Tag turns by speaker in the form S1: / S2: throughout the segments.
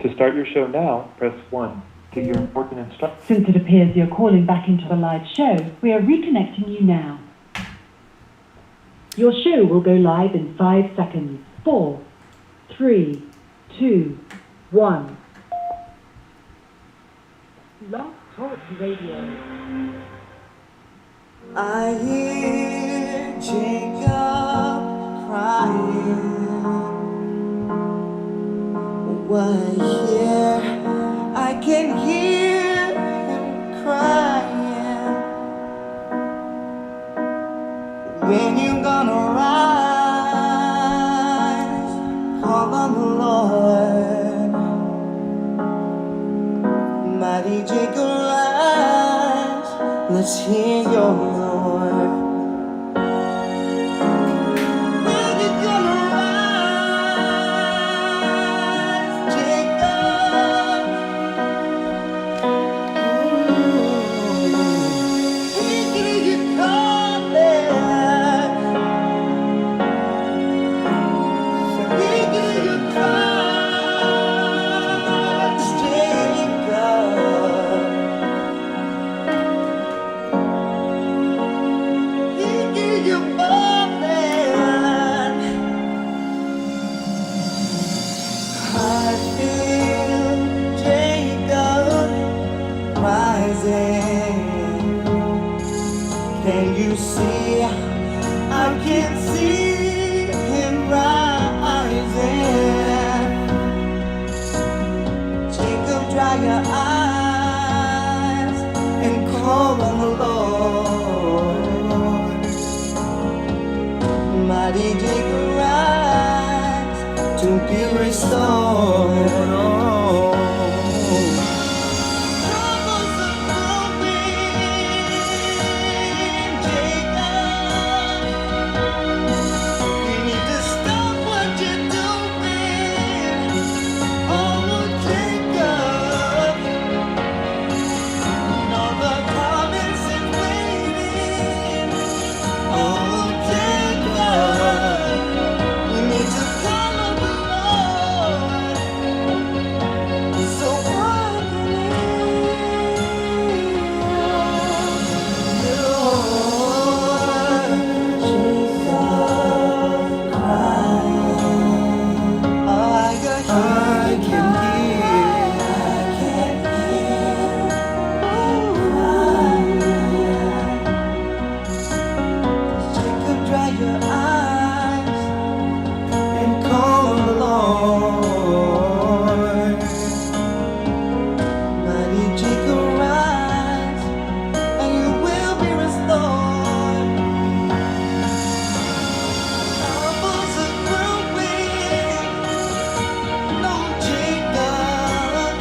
S1: To start your show now, press 1. To your important instructions.
S2: Since it appears you're calling back into the live show, we are reconnecting you now. Your show will go live in 5 seconds. 4, 3, 2, 1. Love Talk Radio.
S3: I hear Jacob crying. I can hear him crying. When you gonna rise, call on the Lord. Mighty Jacob, rise, let's hear your roar. When you gonna rise, Jacob? Hear you calling. Hear you calling, Jacob. Hear you calling. I feel Jacob rising. Can you see? I can see him rising. Jacob, dry your eyes and call on the Lord. Mighty Jacob, rise to be restored. Troubles are growing, Jacob. You need to stop what you're doing. Oh, Jacob. All the promise is waiting. Oh, Jacob. You need to call on the Lord. So Jacob, dry your eyes and call on the Lord. Mighty Jacob, rise, and you will be restored. Troubles are growing, no Jacob.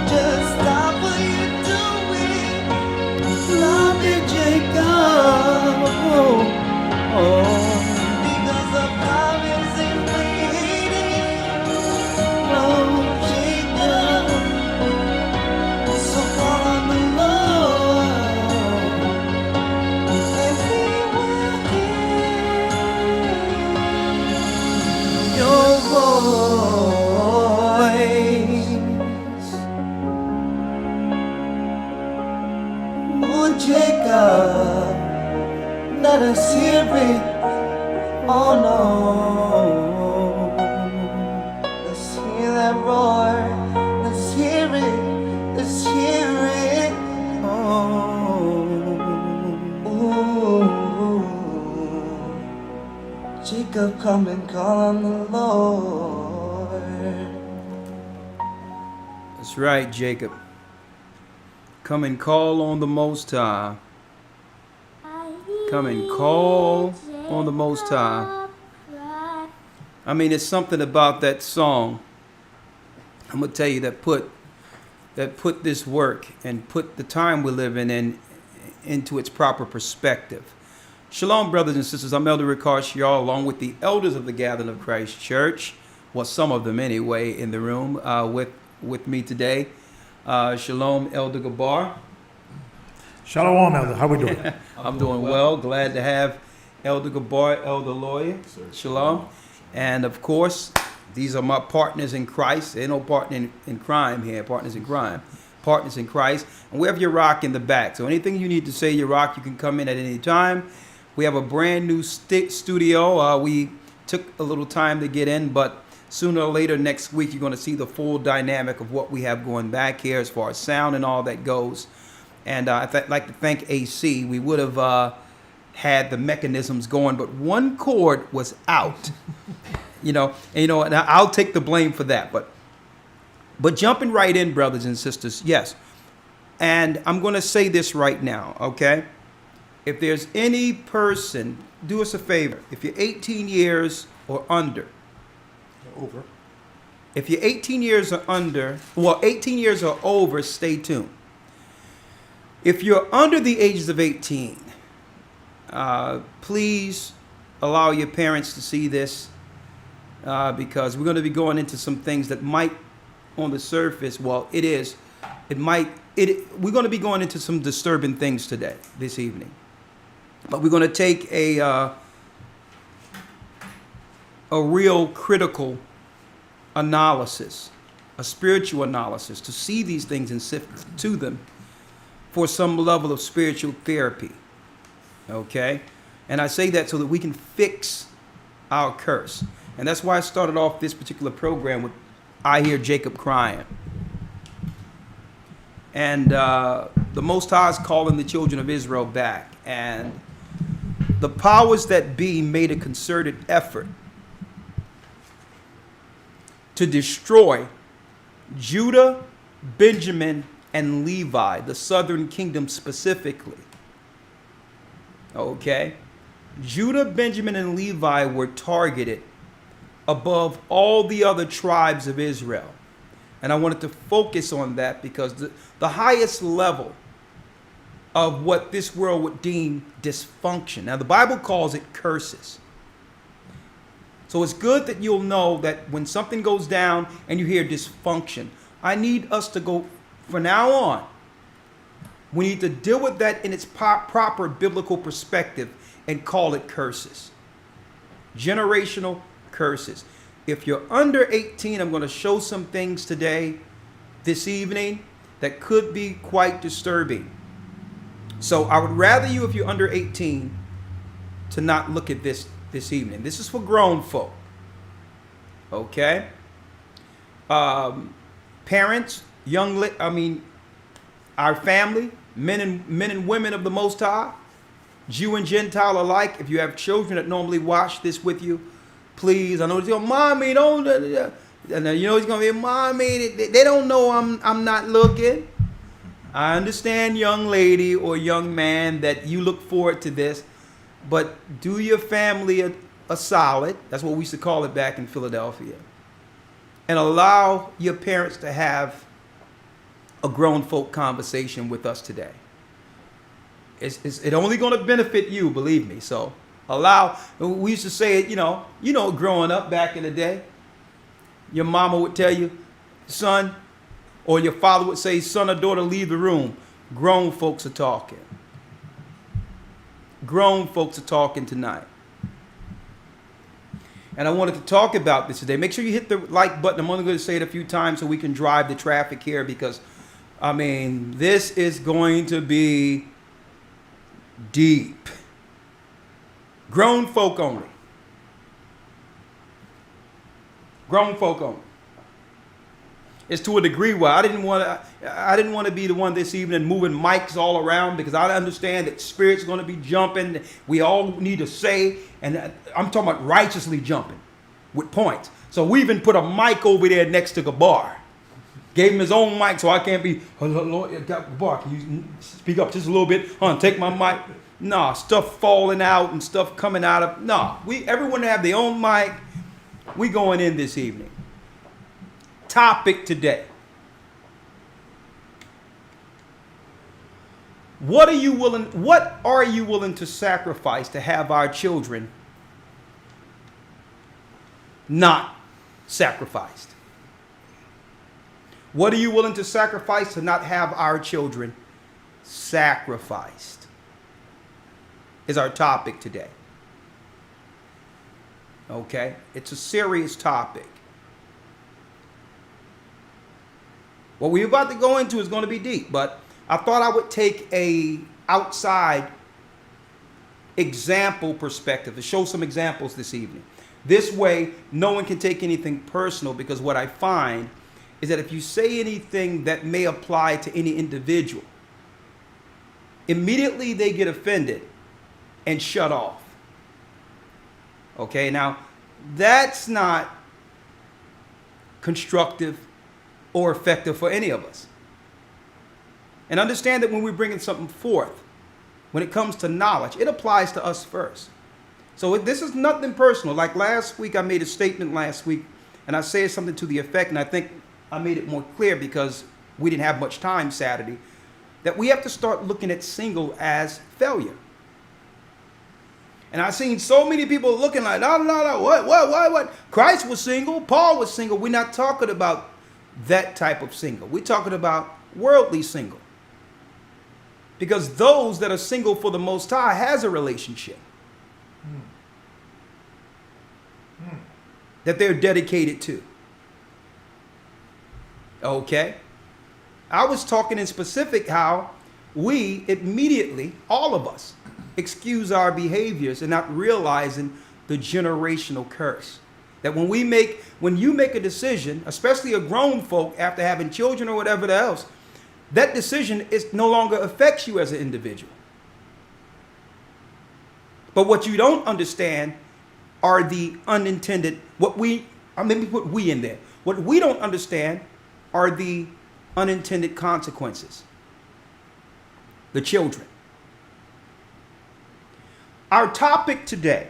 S3: Just stop what you're doing. Love it, Jacob. Because the promise is waiting. Oh, Jacob. So call on the Lord, and He will hear your voice. Oh, Jacob, let us hear it. Oh no, let's hear that roar. Let's hear it. Let's hear it. Oh, ooh. Jacob, come and call on the Lord.
S4: That's right, Jacob. Come and call on the Most High. Come and call on the Most High. I mean, it's something about that song. I'm gonna tell you that put this work and put the time we're living in into its proper perspective. Shalom, brothers and sisters. I'm Elder Ricard Shiar, along with the elders of the Gathering of Christ Church. Well, some of them anyway, in the room with me today. Shalom, Elder Gabar.
S5: Shalom, Elder. How we doing?
S4: I'm doing well. Glad to have Elder Gabar, Elder Lawyer. Shalom. And of course, These are my partners in Christ. Ain't no partner in crime here. Partners in crime. Partners in Christ. And we have your rock in the back. So anything you need to say, your rock, you can come in at any time. We have a brand new studio. We took a little time to get in, but sooner or later next week, you're going to see the full dynamic of what we have going back here as far as sound and all that goes. And I'd like to thank AC. We would have had the mechanisms going, but one cord was out. And I'll take the blame for that. But jumping right in, brothers and sisters, yes. And I'm going to say this right now, okay? If there's any person, do us a favor. If you're 18 years or under,
S5: Over.
S4: if you're 18 years or under, 18 years or over, stay tuned. If you're under the ages of 18, please allow your parents to see this because we're going to be going into some things that might, on the surface, we're going to be going into some disturbing things today, this evening. But we're going to take a real critical analysis, a spiritual analysis, to see these things and sift to them for some level of spiritual therapy. Okay? And I say that so that we can fix our curse. And that's why I started off this particular program with I Hear Jacob Crying. And the Most High is calling the children of Israel back. And the powers that be made a concerted effort to destroy Judah, Benjamin, and Levi, the southern kingdom specifically. Okay? Judah, Benjamin, and Levi were targeted above all the other tribes of Israel. And I wanted to focus on that because the highest level of what this world would deem dysfunction. Now, the Bible calls it curses. So it's good that you'll know that when something goes down and you hear dysfunction, I need us to go, from now on, we need to deal with that in its proper biblical perspective and call it curses. Generational curses. If you're under 18, I'm going to show some things today, this evening, that could be quite disturbing. So I would rather you, if you're under 18, to not look at this evening. This is for grown folk. Okay? Parents, our family, men and women of the Most High, Jew and Gentile alike. If you have children that normally watch this with you, please. I know it's going, mommy, don't. And you know it's going to be, mommy. They don't know I'm not looking. I understand, young lady or young man, that you look forward to this, but do your family a solid. That's what we used to call it back in Philadelphia. And allow your parents to have a grown folk conversation with us today. It's only going to benefit you, believe me. So we used to say it, growing up back in the day, your mama would tell you, son, or your father would say, son or daughter, leave the room. Grown folks are talking. Grown folks are talking tonight. And I wanted to talk about this today. Make sure you hit the like button. I'm only going to say it a few times so we can drive the traffic here because, this is going to be deep. Grown folk only. Grown folk only. It's to a degree where I didn't want to be the one this evening moving mics all around because I understand that spirit's going to be jumping. We all need to say, and I'm talking about righteously jumping with points. So we even put a mic over there next to Gabar. Gave him his own mic so I can't be, Gabar, can you speak up just a little bit? Take my mic. Nah, stuff falling out and stuff coming out of, everyone have their own mic. We going in this evening. Topic today. What are you willing to sacrifice to have our children not sacrificed? What are you willing to sacrifice to not have our children sacrificed? Is our topic today. Okay? It's a serious topic. What we're about to go into is going to be deep, but I thought I would take a outside example perspective to show some examples this evening. This way, no one can take anything personal, because what I find is that if you say anything that may apply to any individual, immediately they get offended and shut off. Okay, now that's not constructive or effective for any of us. And understand that when we're bringing something forth, when it comes to knowledge, it applies to us first. So this is nothing personal. Like last week, I made a statement last week, and I said something to the effect, and I think I made it more clear because we didn't have much time Saturday, that we have to start looking at single as failure. And I've seen so many people looking like, no, what? Christ was single, Paul was single. We're not talking about that type of single. We're talking about worldly single. Because those that are single for the Most High has a relationship that they're dedicated to. Okay? I was talking in specific how we immediately, all of us, excuse our behaviors and not realizing the generational curse. That when you make a decision, especially a grown folk after having children or whatever else, that decision no longer affects you as an individual. But what you don't understand are the unintended, let me put we in there. What we don't understand are the unintended consequences. The children. Our topic today.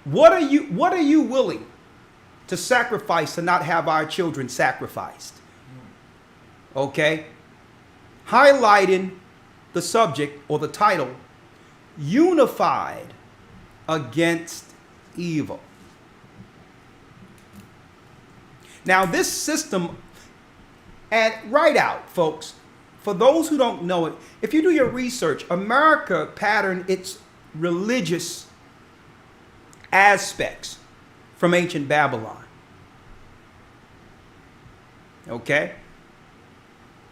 S4: What are you willing to sacrifice to not have our children sacrificed? Okay? Highlighting the subject or the title, Unified Against Evil. Now this system, and right out, folks, for those who don't know it, if you do your research, America patterned its religious aspects from ancient Babylon. Okay?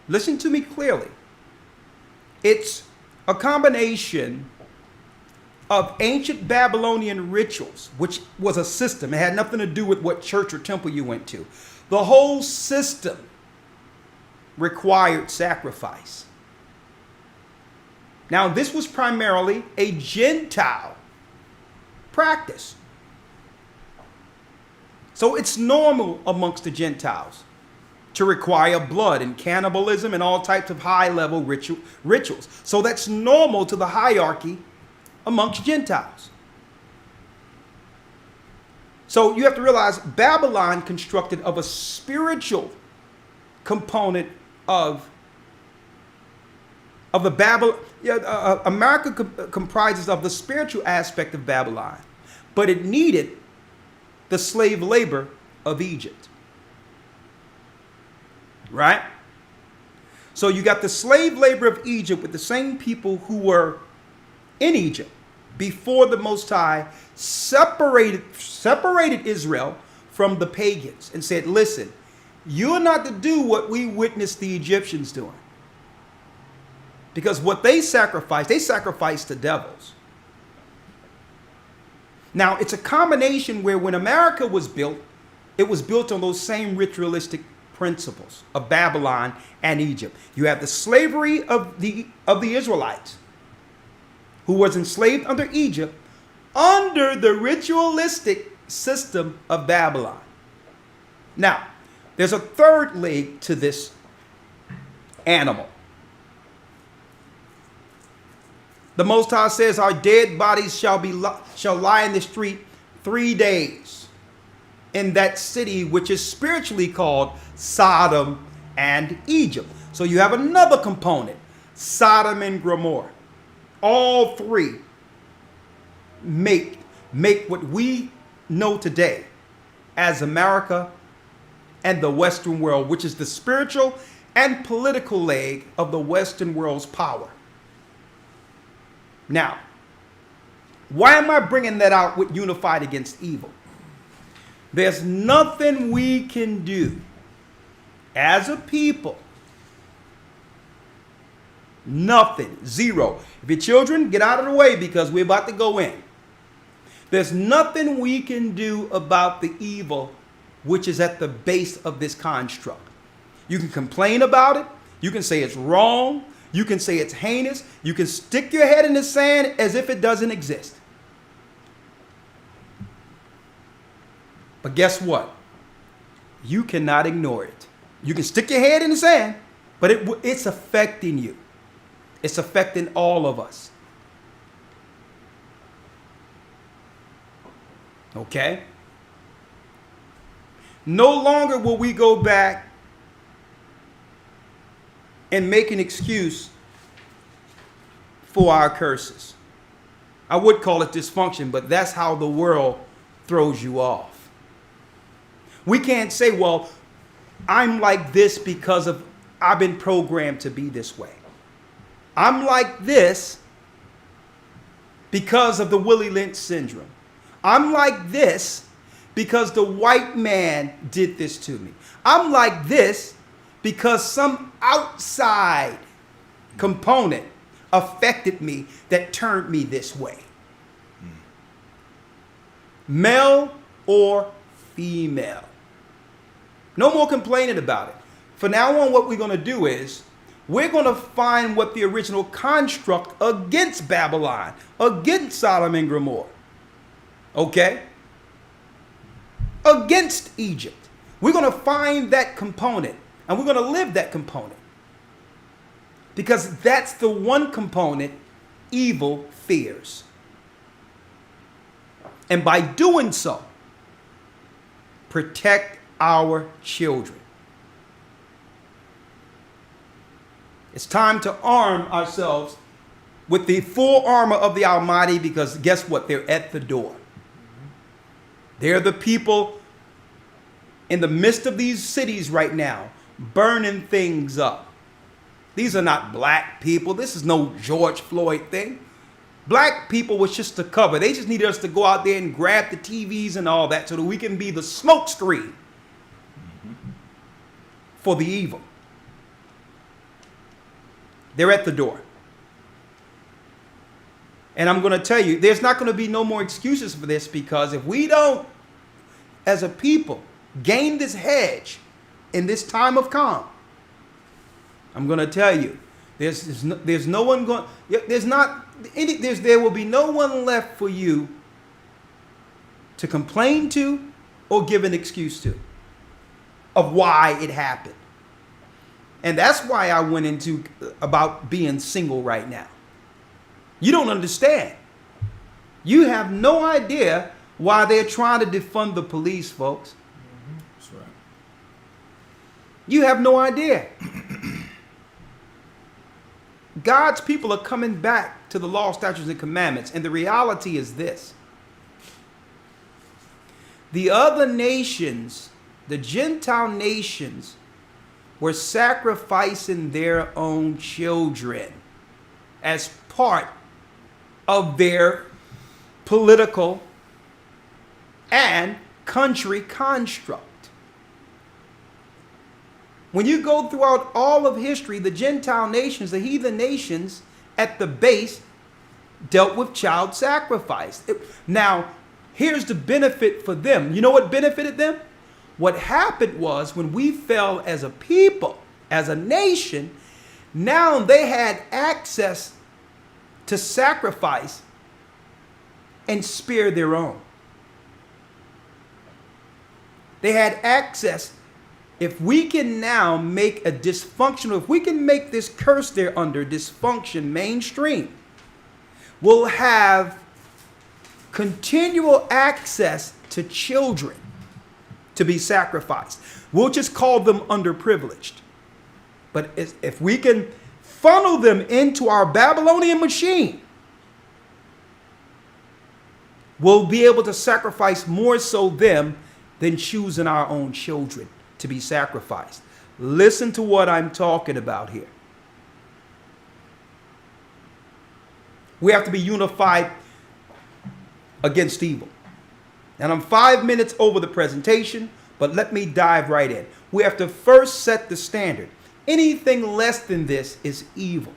S4: Listen to me clearly. It's a combination of ancient Babylonian rituals, which was a system. It had nothing to do with what church or temple you went to. The whole system required sacrifice. Now, this was primarily a Gentile practice. So it's normal amongst the Gentiles to require blood and cannibalism and all types of high-level rituals. So that's normal to the hierarchy amongst Gentiles. So you have to realize Babylon constructed of a spiritual component of the America comprises of the spiritual aspect of Babylon, but it needed the slave labor of Egypt. Right? So you got the slave labor of Egypt with the same people who were in Egypt before the Most High separated Israel from the pagans and said, listen, you're not to do what we witnessed the Egyptians doing. Because what they sacrificed to devils. Now, it's a combination where when America was built, it was built on those same ritualistic principles of Babylon and Egypt. You have the slavery of the Israelites who was enslaved under Egypt under the ritualistic system of Babylon. Now, there's a third leg to this animal. The Most High says our dead bodies shall lie in the street 3 days in that city which is spiritually called Sodom and Egypt. So you have another component, Sodom and Gomorrah. All three make what we know today as America and the Western world, which is the spiritual and political leg of the Western world's power. Now, why am I bringing that out with unified against evil? There's nothing we can do as a people. Nothing. Zero. If your children, get out of the way because we're about to go in. There's nothing we can do about the evil which is at the base of this construct. You can complain about it. You can say it's wrong. You can say it's heinous. You can stick your head in the sand as if it doesn't exist. But guess what? You cannot ignore it. You can stick your head in the sand, but it's affecting you. It's affecting all of us. Okay? No longer will we go back and make an excuse for our curses. I would call it dysfunction, but that's how the world throws you off. We can't say, well, I'm like this because of I've been programmed to be this way. I'm like this because of the Willie Lynch syndrome. I'm like this because the white man did this to me. I'm like this because some outside component affected me that turned me this way. Male or female. No more complaining about it. From now on, what we're going to do is we're going to find what the original construct against Babylon, against Sodom and Gomorrah, okay? Against Egypt. We're going to find that component and we're going to live that component. Because that's the one component evil fears. And by doing so, protect our children. It's time to arm ourselves with the full armor of the Almighty, because guess what? They're at the door. They're the people in the midst of these cities right now, burning things up. These are not black people. This is no George Floyd thing. Black people was just a cover. They just needed us to go out there and grab the TVs and all that so that we can be the smoke screen for the evil. They're at the door. And I'm going to tell you, there's not going to be no more excuses for this, because if we don't, as a people, gain this hedge in this time of calm, I'm going to tell you, there's no one going, there will be no one left for you to complain to or give an excuse to of why it happened. And that's why I went into about being single right now. You don't understand. You have no idea why they're trying to defund the police, folks.
S5: That's right.
S4: You have no idea. God's people are coming back to the law, statutes, and commandments. And the reality is this. The other nations, the Gentile nations, were sacrificing their own children as part of their political and country construct. When you go throughout all of history, the Gentile nations, the heathen nations at the base dealt with child sacrifice. Now, here's the benefit for them. You know what benefited them? What happened was, when we fell as a people, as a nation, now they had access to sacrifice and spare their own. They had access. If we can now make a dysfunctional, if we can make this curse they're under dysfunction mainstream, we'll have continual access to children to be sacrificed. We'll just call them underprivileged. But if we can funnel them into our Babylonian machine, we'll be able to sacrifice more so them than choosing our own children to be sacrificed. Listen to what I'm talking about here. We have to be unified against evil. And I'm 5 minutes over the presentation, but let me dive right in. We have to first set the standard. Anything less than this is evil.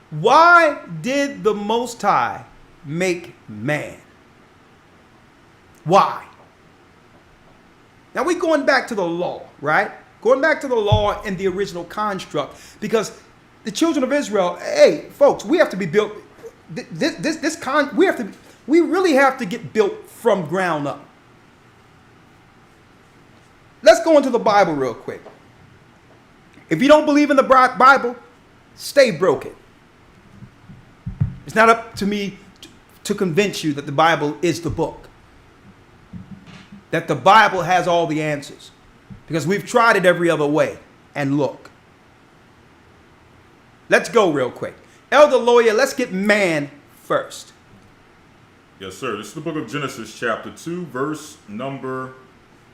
S4: Why did the Most High make man? Why? Now we're going back to the law, right? Going back to the law and the original construct, because the children of Israel, hey, folks, we have to be built. We really have to get built from ground up. Let's go into the Bible real quick. If you don't believe in the Bible, stay broken. It's not up to me to convince you that the Bible is the book, that the Bible has all the answers, because we've tried it every other way. And look, let's go real quick. Elder Lawyer, let's get man first.
S6: Yes, sir. This is the book of Genesis, chapter 2, verse number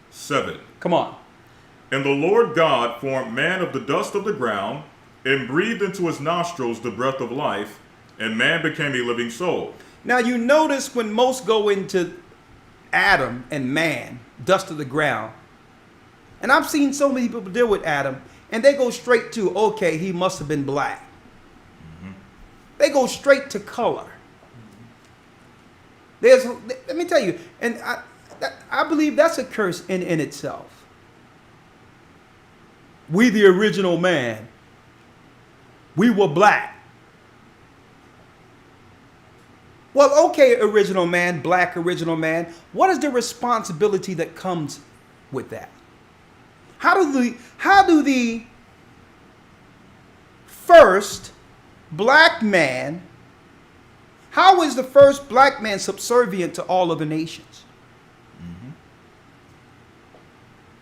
S6: 7.
S4: Come on.
S6: And the Lord God formed man of the dust of the ground and breathed into his nostrils the breath of life, and man became a living soul.
S4: Now you notice when most go into Adam and man, dust of the ground, and I've seen so many people deal with Adam, and they go straight to, okay, he must have been black. Mm-hmm. They go straight to color. Let me tell you, and I believe that's a curse in itself. We, the original man, we were black. Well, okay, original man, black original man, what is the responsibility that comes with that? How do the first black man, how is the first black man subservient to all other nations? Mm-hmm.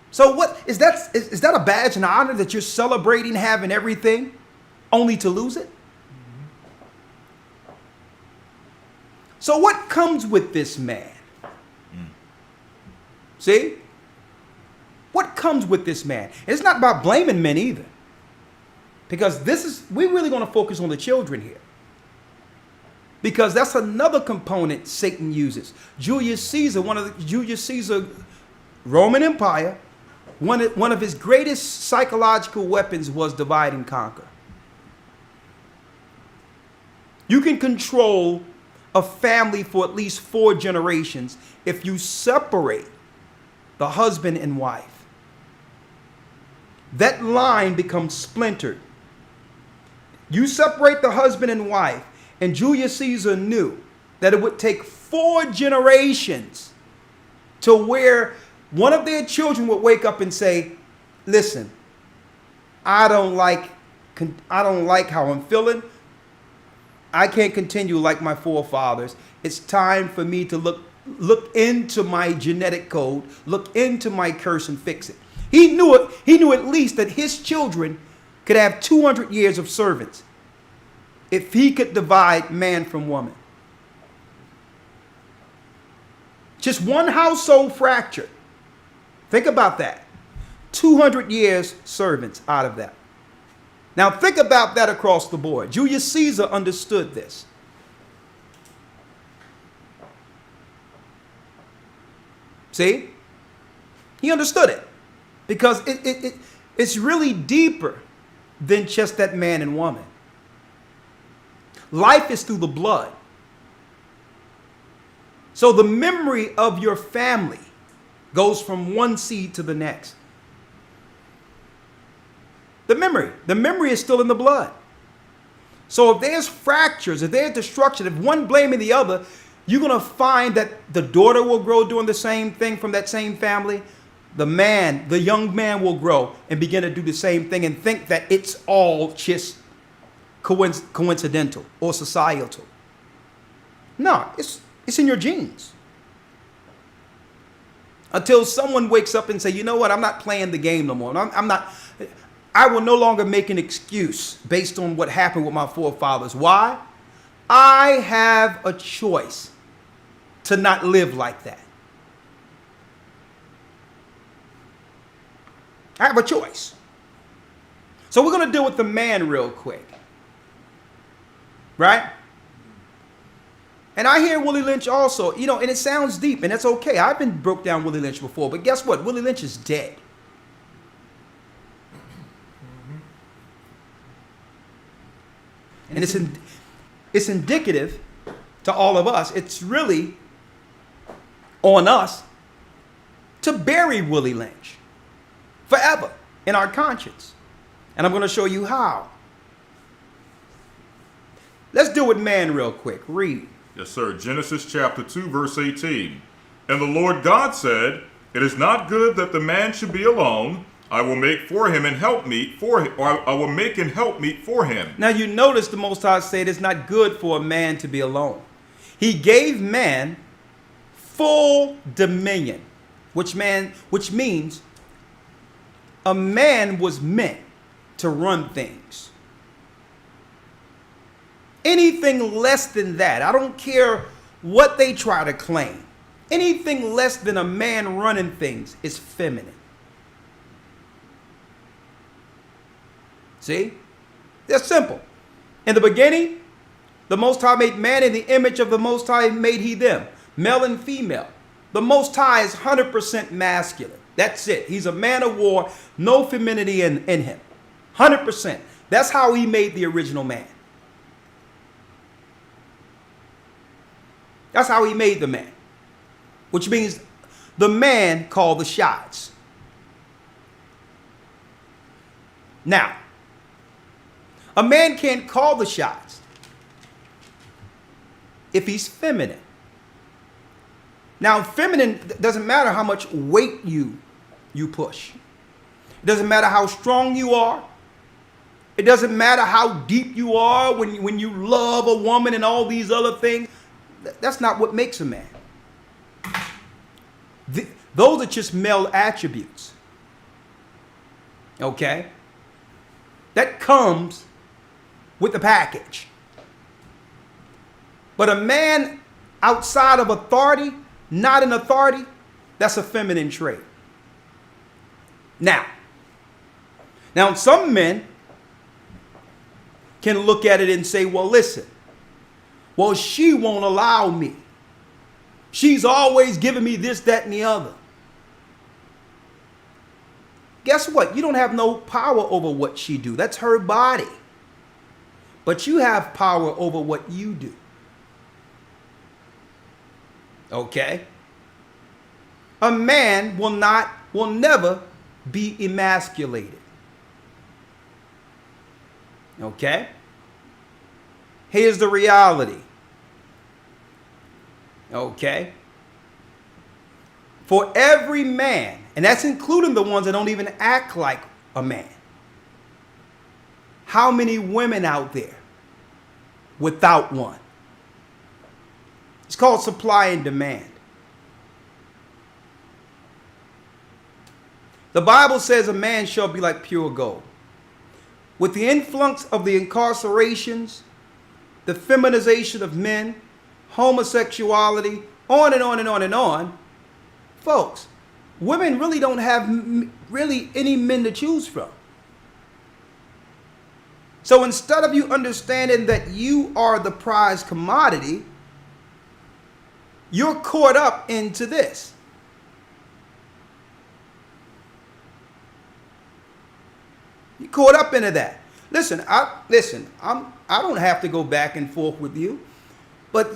S4: So what is that? Is that a badge and honor that you're celebrating having everything only to lose it? Mm-hmm. So what comes with this man? Mm. See? What comes with this man? It's not about blaming men either, because we're really going to focus on the children here. Because that's another component Satan uses. Julius Caesar, Roman Empire, one of his greatest psychological weapons was divide and conquer. You can control a family for at least 4 generations if you separate the husband and wife. That line becomes splintered. You separate the husband and wife, and Julius Caesar knew that it would take 4 generations to where one of their children would wake up and say, listen, I don't like how I'm feeling. I can't continue like my forefathers. It's time for me to look into my genetic code, look into my curse and fix it. He knew it. He knew at least that his children could have 200 years of servants if he could divide man from woman. Just one household fracture. Think about that. 200 years servants out of that. Now think about that across the board. Julius Caesar understood this. See? He understood it. Because it's really deeper than just that man and woman. Life is through the blood. So the memory of your family goes from one seed to the next. The memory is still in the blood. So if there's fractures, if there's destruction, if one blaming the other, you're going to find that the daughter will grow doing the same thing from that same family. The young man will grow and begin to do the same thing and think that it's all just coincidental or societal. No, it's in your genes. Until someone wakes up and say, you know what, I'm not playing the game no more. I will no longer make an excuse based on what happened with my forefathers. Why? I have a choice to not live like that. I have a choice. So we're going to deal with the man real quick. Right? And I hear Willie Lynch also, you know, and it sounds deep, and that's okay. I've been broke down Willie Lynch before, but guess what? Willie Lynch is dead. And it's indicative to all of us. It's really on us to bury Willie Lynch forever in our conscience. And I'm going to show you how. Let's deal with man real quick. Read.
S6: Yes, sir. Genesis chapter 2, verse 18. And the Lord God said, it is not good that the man should be alone. I will make for him and helpmeet for him, or I will make an helpmeet for him.
S4: Now you notice the Most High said it's not good for a man to be alone. He gave man full dominion, which means a man was meant to run things. Anything less than that, I don't care what they try to claim, anything less than a man running things is feminine. See? That's simple. In the beginning, the Most High made man in the image of the Most High made he them, male and female. The Most High is 100% masculine. That's it. He's a man of war, no femininity in him. 100%. That's how he made the original man. That's how he made the man. Which means the man called the shots. Now, a man can't call the shots if he's feminine. Now, feminine doesn't matter how much weight you push. It doesn't matter how strong you are. It doesn't matter how deep you are when you love a woman and all these other things. That's not what makes a man. Those are just male attributes. Okay? That comes with the package. But a man outside of authority, not an authority, that's a feminine trait. Now, some men can look at it and say, well, listen, well, she won't allow me. She's always giving me this, that, and the other. Guess what? You don't have no power over what she do. That's her body. But you have power over what you do. Okay? A man will never be emasculated. Okay? Here's the reality. Okay? For every man, and that's including the ones that don't even act like a man, how many women out there without one? It's called supply and demand. The Bible says a man shall be like pure gold. With the influx of the incarcerations, the feminization of men, homosexuality, on and on and on and on, folks, women really don't have any men to choose from. So instead of you understanding that you are the prized commodity, you're caught up into this. You're caught up into that. Listen, I don't have to go back and forth with you, but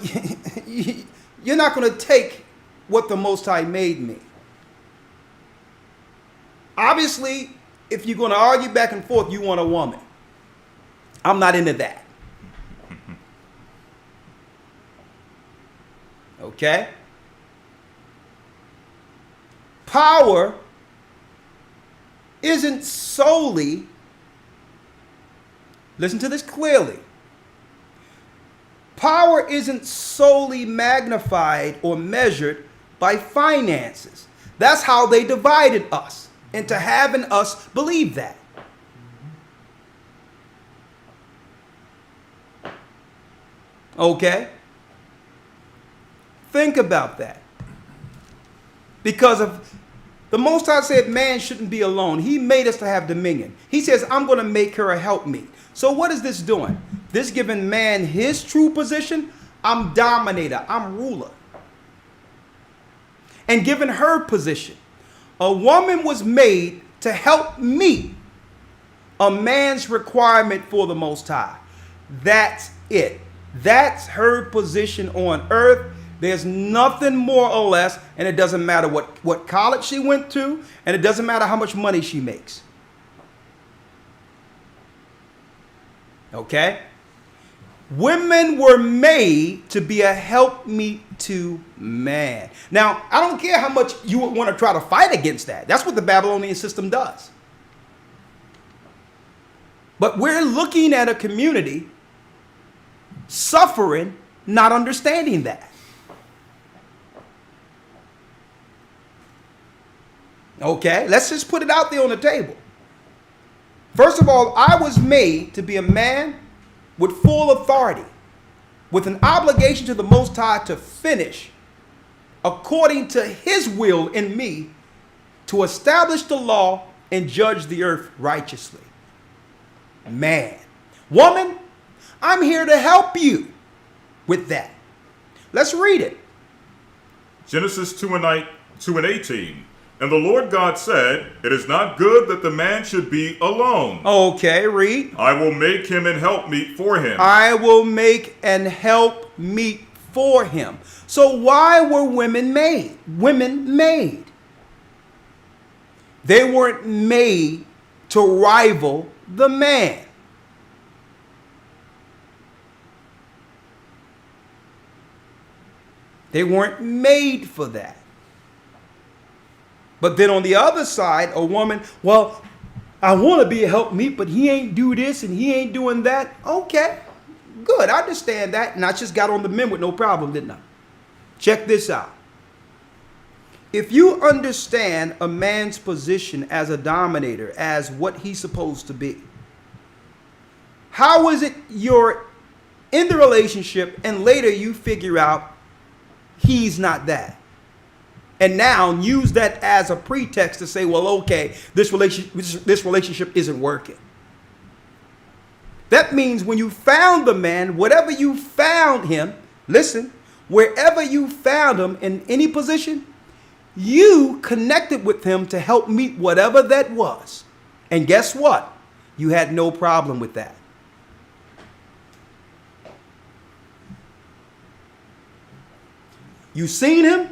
S4: you're not going to take what the Most High made me. Obviously, if you're going to argue back and forth, you want a woman. I'm not into that. Okay? Power isn't solely, listen to this clearly, power isn't solely magnified or measured by finances. That's how they divided us into having us believe that. Okay? Think about that. Because of the Most High said man shouldn't be alone. He made us to have dominion. He says, I'm going to make her a helpmeet. So what is this doing? This giving man his true position? I'm dominator. I'm ruler. And given her position, a woman was made to help meet a man's requirement for the Most High. That's it. That's her position on earth. There's nothing more or less, and it doesn't matter what college she went to, and it doesn't matter how much money she makes. Okay? Women were made to be a helpmeet to man. Now, I don't care how much you would want to try to fight against that. That's what the Babylonian system does. But we're looking at a community suffering, not understanding that. Okay, let's just put it out there on the table. First of all, I was made to be a man with full authority, with an obligation to the Most High to finish according to his will in me, to establish the law and judge the earth righteously. Man. Woman, I'm here to help you with that. Let's read it.
S6: Genesis 2:18. And the Lord God said, it is not good that the man should be alone.
S4: Okay, read.
S6: I will make him an helpmeet for him.
S4: I will make an help meet for him. So why were women made? Women made. They weren't made to rival the man. They weren't made for that. But then on the other side, a woman, well, I want to be a helpmeet, but he ain't do this and he ain't doing that. Okay, good. I understand that. And I just got on the men with no problem, didn't I? Check this out. If you understand a man's position as a dominator, as what he's supposed to be, how is it you're in the relationship and later you figure out he's not that? And now use that as a pretext to say, well, okay, this relationship isn't working. That means when you found the man, whatever you found him, listen, wherever you found him in any position, you connected with him to help meet whatever that was. And guess what? You had no problem with that. You seen him.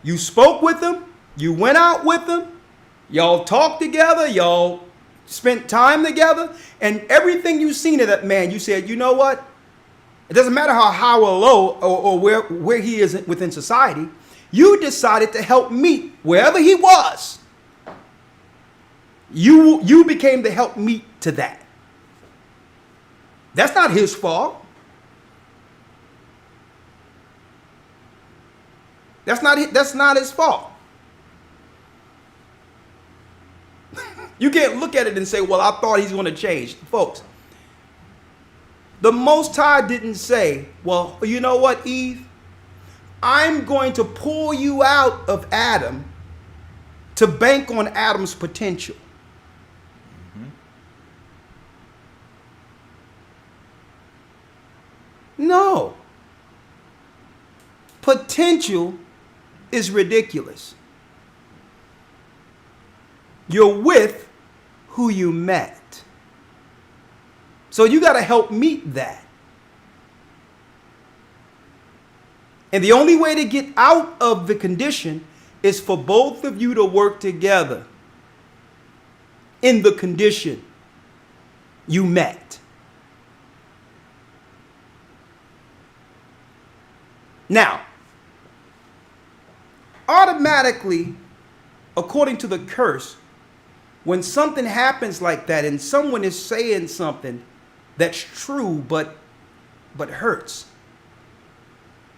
S4: You spoke with him. You went out with him. Y'all talked together. Y'all spent time together. And everything you seen of that man, you said, you know what? It doesn't matter how high or low or where he is within society. You decided to help meet wherever he was. You became the help meet to that. That's not his fault. That's not his fault. You can't look at it and say, well, I thought he's going to change. Folks, the Most High didn't say, well, you know what, Eve? I'm going to pull you out of Adam to bank on Adam's potential. No. Potential is ridiculous. You're with who you met. So you got to help meet that. And the only way to get out of the condition is for both of you to work together in the condition you met. Now, automatically, according to the curse, when something happens like that and someone is saying something that's true but hurts,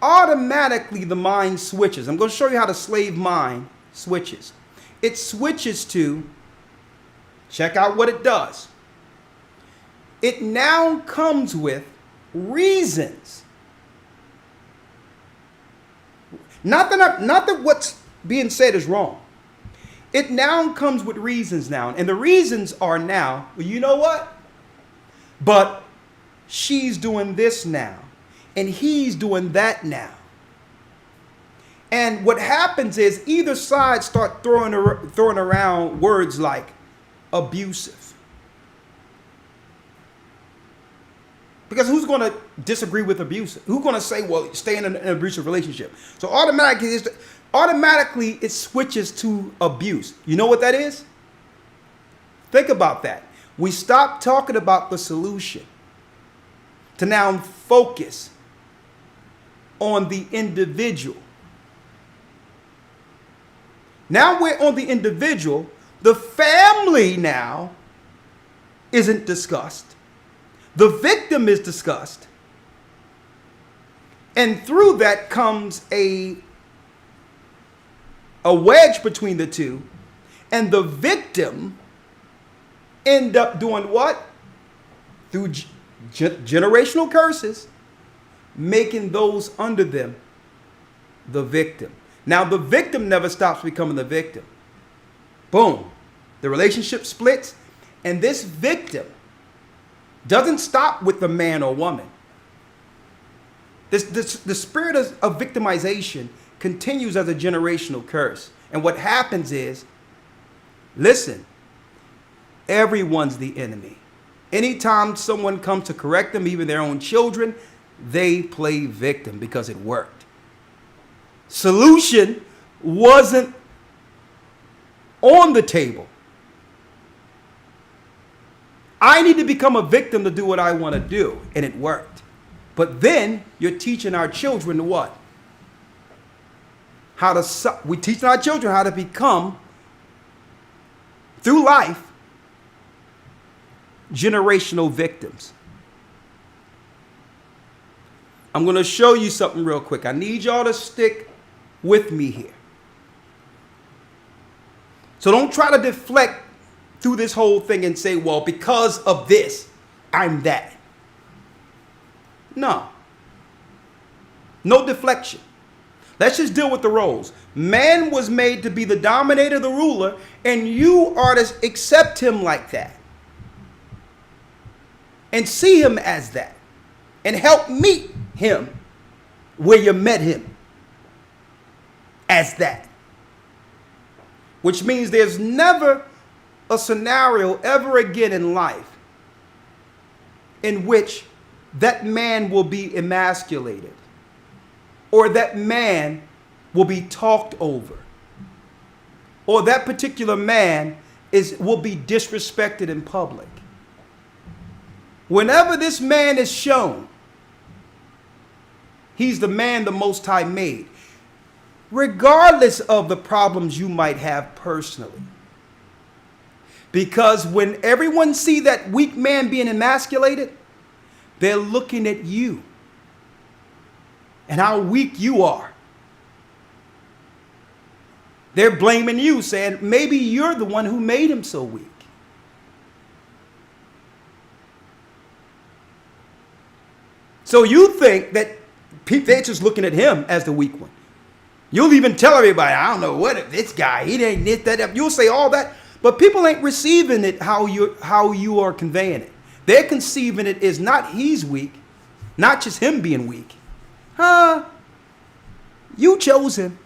S4: automatically the mind switches. I'm going to show you how the slave mind switches. It switches to, check out what it does. It now comes with reasons. Not that what's being said is wrong. It now comes with reasons now. And the reasons are now, well, you know what? But she's doing this now. and he's doing that now. And what happens is either side start throwing around words like abusive. Because who's going to disagree with abusive? Who's going to say, well, stay in an abusive relationship? So automatically it switches to abuse. You know what that is? Think about that. We stop talking about the solution to now focus on the individual. Now we're on the individual. The family now isn't discussed. The victim is discussed. And through that comes a wedge between the two. And the victim end up doing what? Through generational curses, making those under them the victim. Now, the victim never stops becoming the victim. Boom. The relationship splits, and this victim doesn't stop with the man or woman. The spirit of victimization continues as a generational curse. And what happens is, listen, everyone's the enemy. Anytime someone comes to correct them, even their own children, they play victim because it worked. Solution wasn't on the table. I need to become a victim to do what I want to do, and it worked. But then you're teaching our children what? We're teaching our children how to become, through life, generational victims. I'm going to show you something real quick. I need y'all to stick with me here. So don't try to deflect through this whole thing and say, well, because of this, I'm that. No. No deflection. Let's just deal with the roles. Man was made to be the dominator, the ruler, and you are to accept him like that. And see him as that. And help meet him where you met him as that. Which means there's never a scenario ever again in life in which that man will be emasculated or that man will be talked over or that particular man will be disrespected in public. Whenever this man is shown, he's the man the Most High made, regardless of the problems you might have personally. Because when everyone see that weak man being emasculated, they're looking at you and how weak you are. They're blaming you, saying maybe you're the one who made him so weak. So you think that they're just looking at him as the weak one. You'll even tell everybody, I don't know what this guy, he ain't knit that up. You'll say all that, but people ain't receiving it how you are conveying it. They're conceiving it as not he's weak, not just him being weak. You chose him.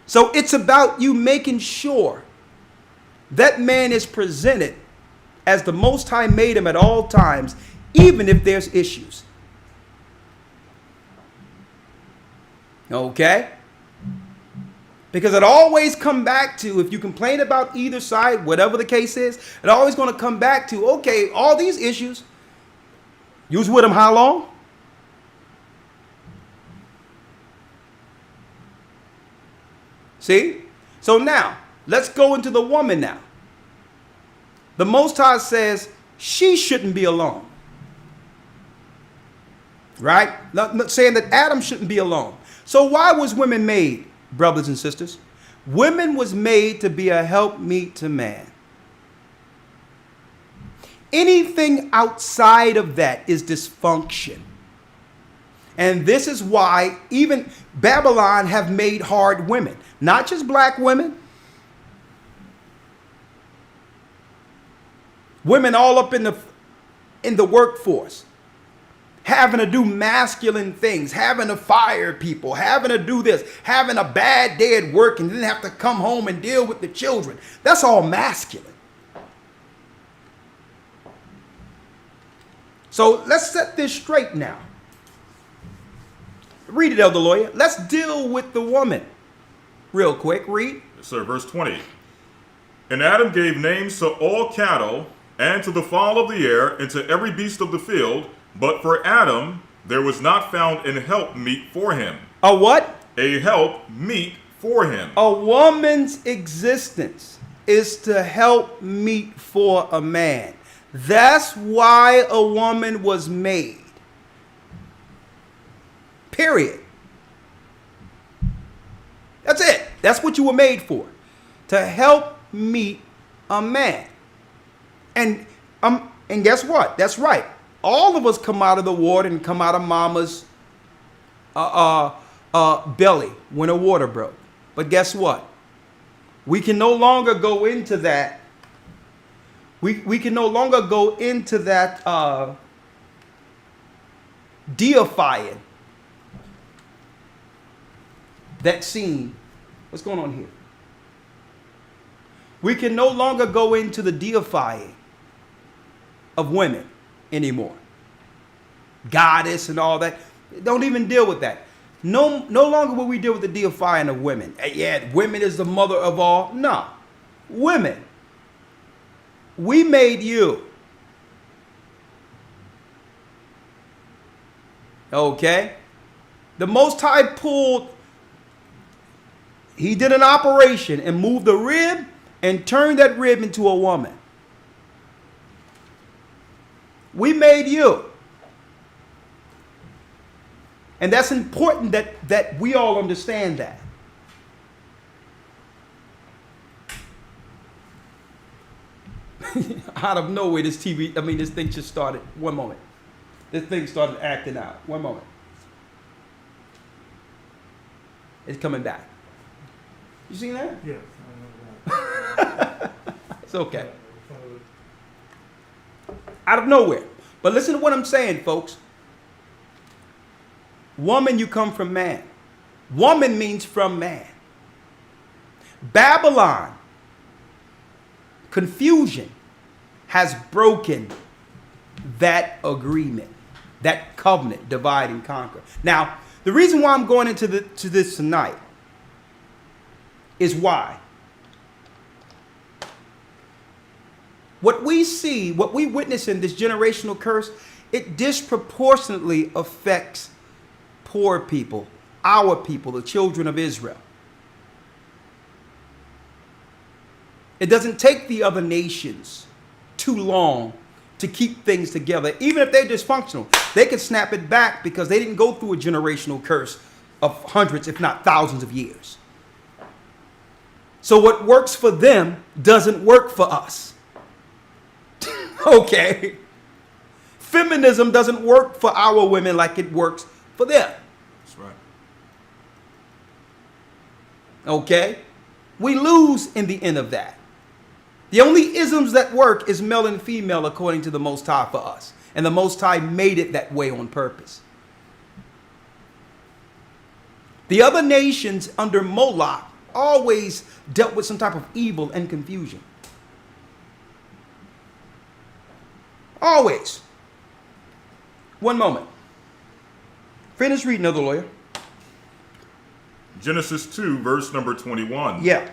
S4: So it's about you making sure that man is presented as the Most High made him at all times, even if there's issues. Okay? Because it always come back to, if you complain about either side, whatever the case is, it always going to come back to, okay, all these issues, you was with him how long? See? So now, let's go into the woman now. The Most High says she shouldn't be alone. Right? Not saying that Adam shouldn't be alone. So why was women made, brothers and sisters? Women was made to be a helpmeet to man. Anything outside of that is dysfunction. And this is why even Babylon have made hard women. Not just black women. Women all up in in the workforce, having to do masculine things, having to fire people, having to do this, having a bad day at work and then have to come home and deal with the children. That's all masculine. So let's set this straight now. Read it, Elder Lawyer. Let's deal with the woman. Real quick, read.
S6: Yes, sir. Verse 20. And Adam gave names to all cattle, and to the fowl of the air, and to every beast of the field. But for Adam, there was not found an help meet for him.
S4: A what?
S6: A help meet for him.
S4: A woman's existence is to help meet for a man. That's why a woman was made. Period. That's it. That's what you were made for. To help meet a man. And guess what? That's right. All of us come out of the water and come out of mama's belly when the water broke. But guess what? We can no longer go into that. We can no longer go into that deifying that scene. What's going on here? We can no longer go into the deifying of women anymore. Goddess and all that. Don't even deal with that. No longer will we deal with the deifying of women. Yeah, women is the mother of all. No. Women. We made you. Okay? The Most High he did an operation and moved the rib and turned that rib into a woman. We made you. And that's important that we all understand that. Out of nowhere, this thing just started. One moment. This thing started acting out. One moment. It's coming back. You seen that?
S5: Yes, I know that.
S4: It's okay. Out of nowhere. But listen to what I'm saying, folks. Woman, you come from man. Woman means from man. Babylon, confusion, has broken that agreement, that covenant, divide and conquer. Now, the reason why I'm going into this tonight is why. What we see, what we witness in this generational curse, it disproportionately affects poor people, our people, the children of Israel. It doesn't take the other nations too long to keep things together. Even if they're dysfunctional, they can snap it back because they didn't go through a generational curse of hundreds, if not thousands of years. So what works for them doesn't work for us. Okay. Feminism doesn't work for our women like it works for them.
S6: That's right.
S4: Okay? We lose in the end of that. The only isms that work is male and female according to the Most High for us. And the Most High made it that way on purpose. The other nations under Moloch always dealt with some type of evil and confusion. Always. One moment. Finish reading, Elder Lawyer.
S6: Genesis 2, verse number 21.
S4: Yeah.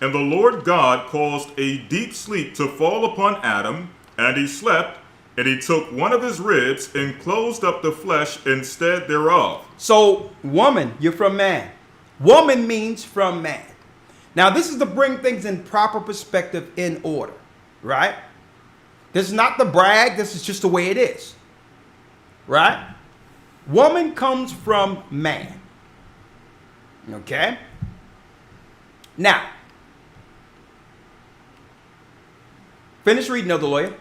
S6: And the Lord God caused a deep sleep to fall upon Adam, and he slept, and he took one of his ribs and closed up the flesh instead thereof.
S4: So, woman, you're from man. Woman means from man. Now, this is to bring things in proper perspective, in order, right? This is not to brag. This is just the way it is, right? Woman comes from man. Okay? Now, finish reading, Elder Lawyer.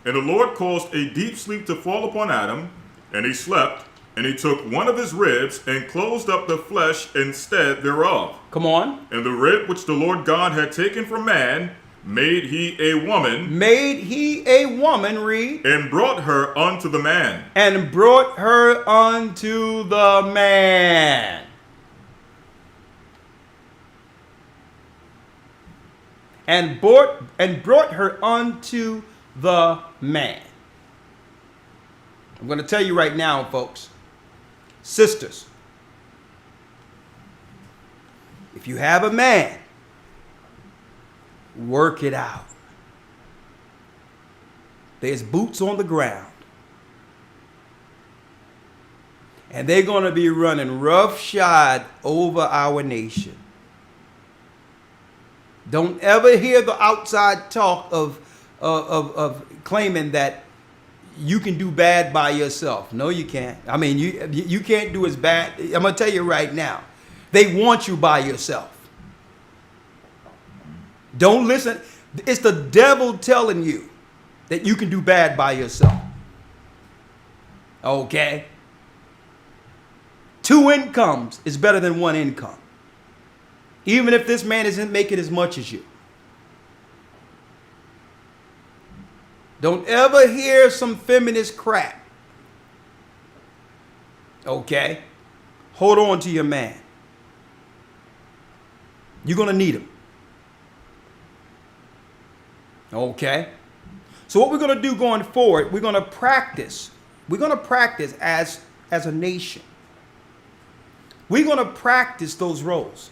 S6: And the Lord caused a deep sleep to fall upon Adam, and he slept, and he took one of his ribs and closed up the flesh instead thereof.
S4: Come on.
S6: And the rib which the Lord God had taken from man made he a woman,
S4: made he a woman, read,
S6: and brought her unto the man.
S4: and brought her unto the man. And brought her unto the man. I'm going to tell you right now, folks, sisters, if you have a man, work it out. There's boots on the ground. And they're going to be running roughshod over our nation. Don't ever hear the outside talk of claiming that you can do bad by yourself. No, you can't. I mean, you can't do as bad. I'm going to tell you right now. They want you by yourself. Don't listen. It's the devil telling you that you can do bad by yourself. Okay? 2 incomes is better than 1 income. Even if this man isn't making as much as you. Don't ever hear some feminist crap. Okay? Hold on to your man. You're going to need him. Okay? So what we're going to do going forward, we're going to practice. We're going to practice as a nation. We're going to practice those roles.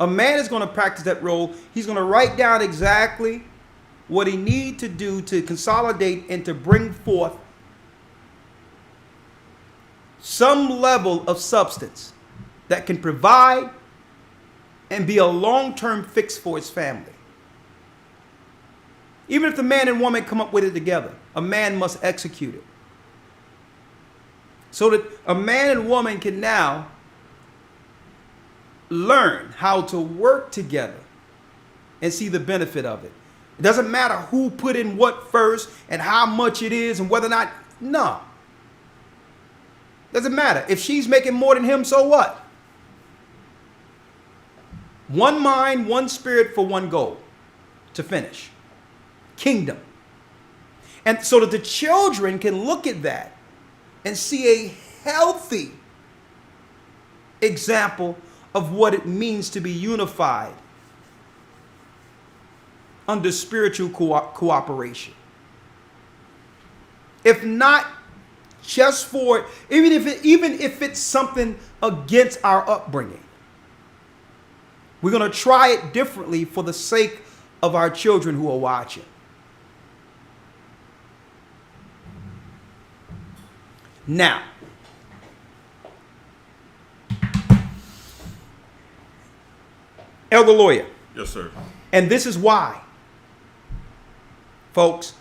S4: A man is going to practice that role. He's going to write down exactly what he needs to do to consolidate and to bring forth some level of substance that can provide and be a long-term fix for his family. Even if the man and woman come up with it together, a man must execute it. So that a man and woman can now learn how to work together and see the benefit of it. It doesn't matter who put in what first and how much it is and whether or not. No. Doesn't matter. If she's making more than him, so what? One mind, one spirit for one goal to finish. Kingdom. And so that the children can look at that and see a healthy example of what it means to be unified under spiritual cooperation. If not just for, even if it's something against our upbringing, we're going to try it differently for the sake of our children who are watching. Now, Elder Lawyer.
S6: Yes, sir.
S4: And this is why, folks,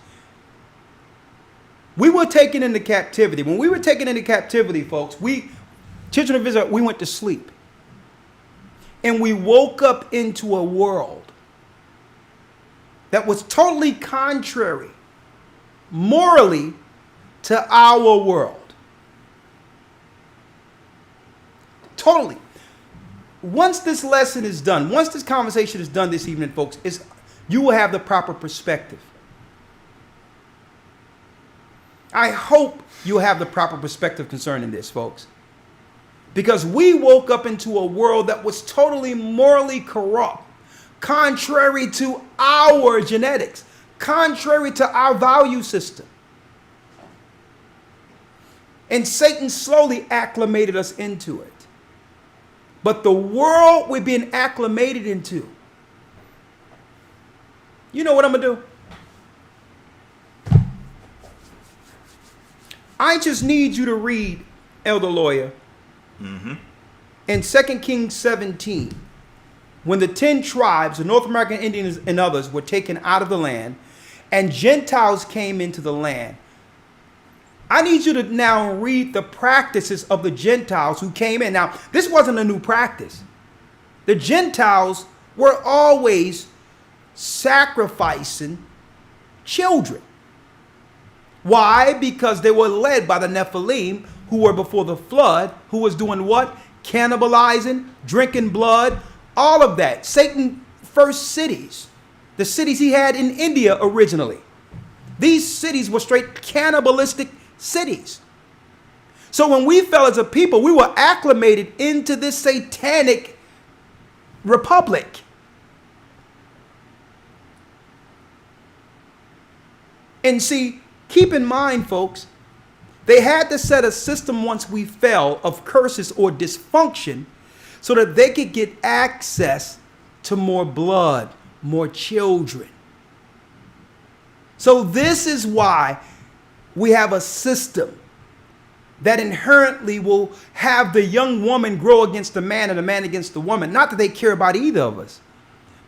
S4: we were taken into captivity. When we were taken into captivity, folks, children of Israel, we went to sleep. And we woke up into a world that was totally contrary, morally, to our world. Totally. Once this lesson is done, once this conversation is done this evening, folks, you will have the proper perspective. I hope you have the proper perspective concerning this, folks. Because we woke up into a world that was totally morally corrupt, contrary to our genetics, contrary to our value system. And Satan slowly acclimated us into it. But the world we're being acclimated into, you know what I'm going to do? I just need you to read, Elder Lawyer, in 2 Kings 17, when the 10 tribes, the North American Indians and others, were taken out of the land, and Gentiles came into the land. I need you to now read the practices of the Gentiles who came in. Now, this wasn't a new practice. The Gentiles were always sacrificing children. Why? Because they were led by the Nephilim, who were before the flood, who was doing what? Cannibalizing, drinking blood, all of that. Satan first cities the cities he had in India originally. These cities were straight cannibalistic cities. So when we fell as a people, we were acclimated into this satanic republic. And see, keep in mind, folks, they had to set a system once we fell of curses or dysfunction so that they could get access to more blood, more children. So this is why we have a system that inherently will have the young woman grow against the man and the man against the woman. Not that they care about either of us,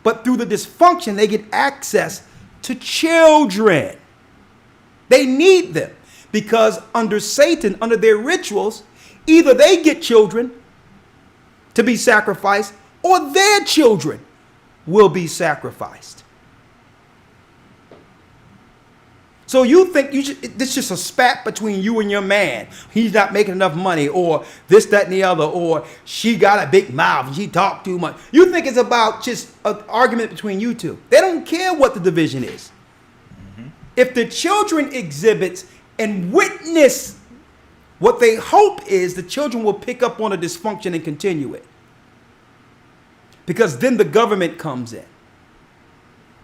S4: but through the dysfunction, they get access to children. They need them because under Satan, under their rituals, either they get children to be sacrificed or their children will be sacrificed. So you think this is just a spat between you and your man. He's not making enough money, or this, that, and the other, or she got a big mouth and she talked too much. You think it's about just an argument between you two. They don't care what the division is. If the children exhibit and witness what they hope is, the children will pick up on a dysfunction and continue it. Because then the government comes in.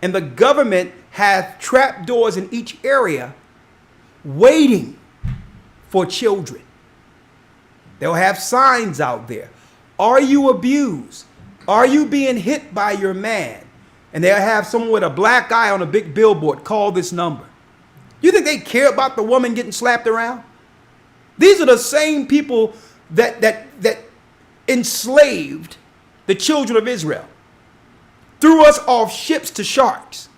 S4: And the government has trap doors in each area waiting for children. They'll have signs out there. Are you abused? Are you being hit by your man? And they'll have someone with a black eye on a big billboard, call this number. You think they care about the woman getting slapped around? These are the same people that enslaved the children of Israel, threw us off ships to sharks,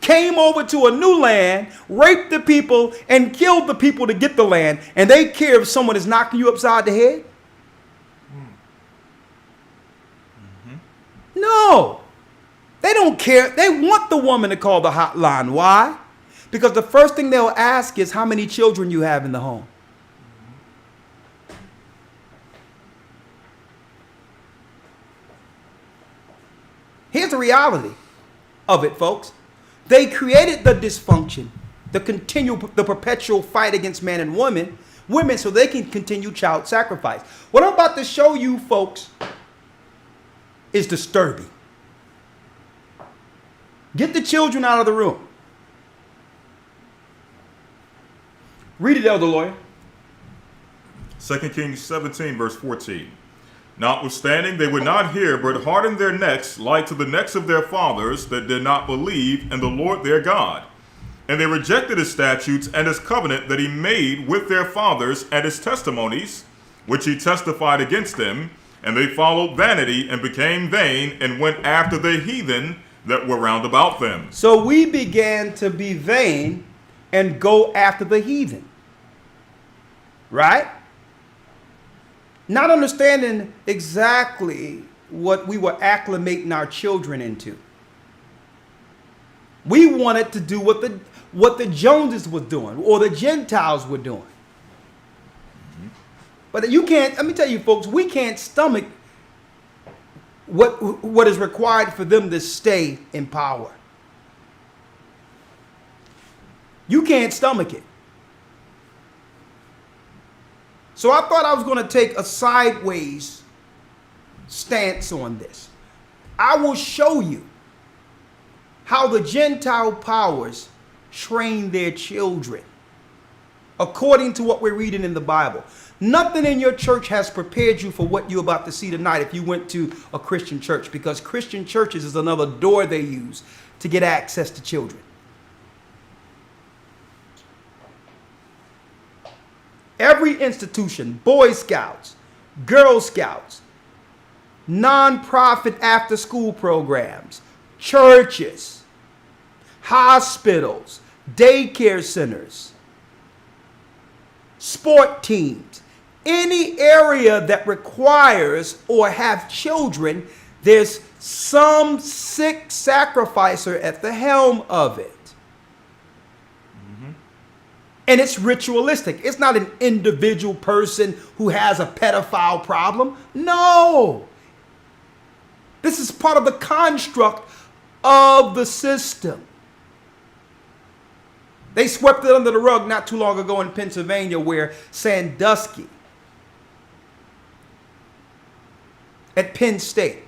S4: came over to a new land, raped the people, and killed the people to get the land, and they care if someone is knocking you upside the head? No. They don't care. They want the woman to call the hotline. Why? Because the first thing they'll ask is how many children you have in the home. Here's the reality of it, folks. They created the dysfunction, the perpetual fight against man and women, so they can continue child sacrifice. What I'm about to show you, folks, is disturbing. Get the children out of the room. Read it, Elder Lawyer.
S6: 2 Kings 17, verse 14. Notwithstanding, they would not hear, but hardened their necks like to the necks of their fathers that did not believe in the Lord their God. And they rejected his statutes and his covenant that he made with their fathers and his testimonies, which he testified against them. And they followed vanity and became vain and went after the heathen that were round about them.
S4: So we began to be vain and go after the heathen. Right? Not understanding exactly what we were acclimating our children into. We wanted to do what the Joneses were doing or the Gentiles were doing. But you can't, let me tell you folks, we can't stomach what is required for them to stay in power. You can't stomach it. So I thought I was going to take a sideways stance on this. I will show you how the Gentile powers train their children according to what we're reading in the Bible. Nothing in your church has prepared you for what you're about to see tonight if you went to a Christian church, because Christian churches is another door they use to get access to children. Every institution, Boy Scouts, Girl Scouts, nonprofit after-school programs, churches, hospitals, daycare centers, sport teams, any area that requires or have children, there's some sick sacrificer at the helm of it. And it's ritualistic. It's not an individual person who has a pedophile problem. No. This is part of the construct of the system. They swept it under the rug not too long ago in Pennsylvania, where Sandusky at Penn State,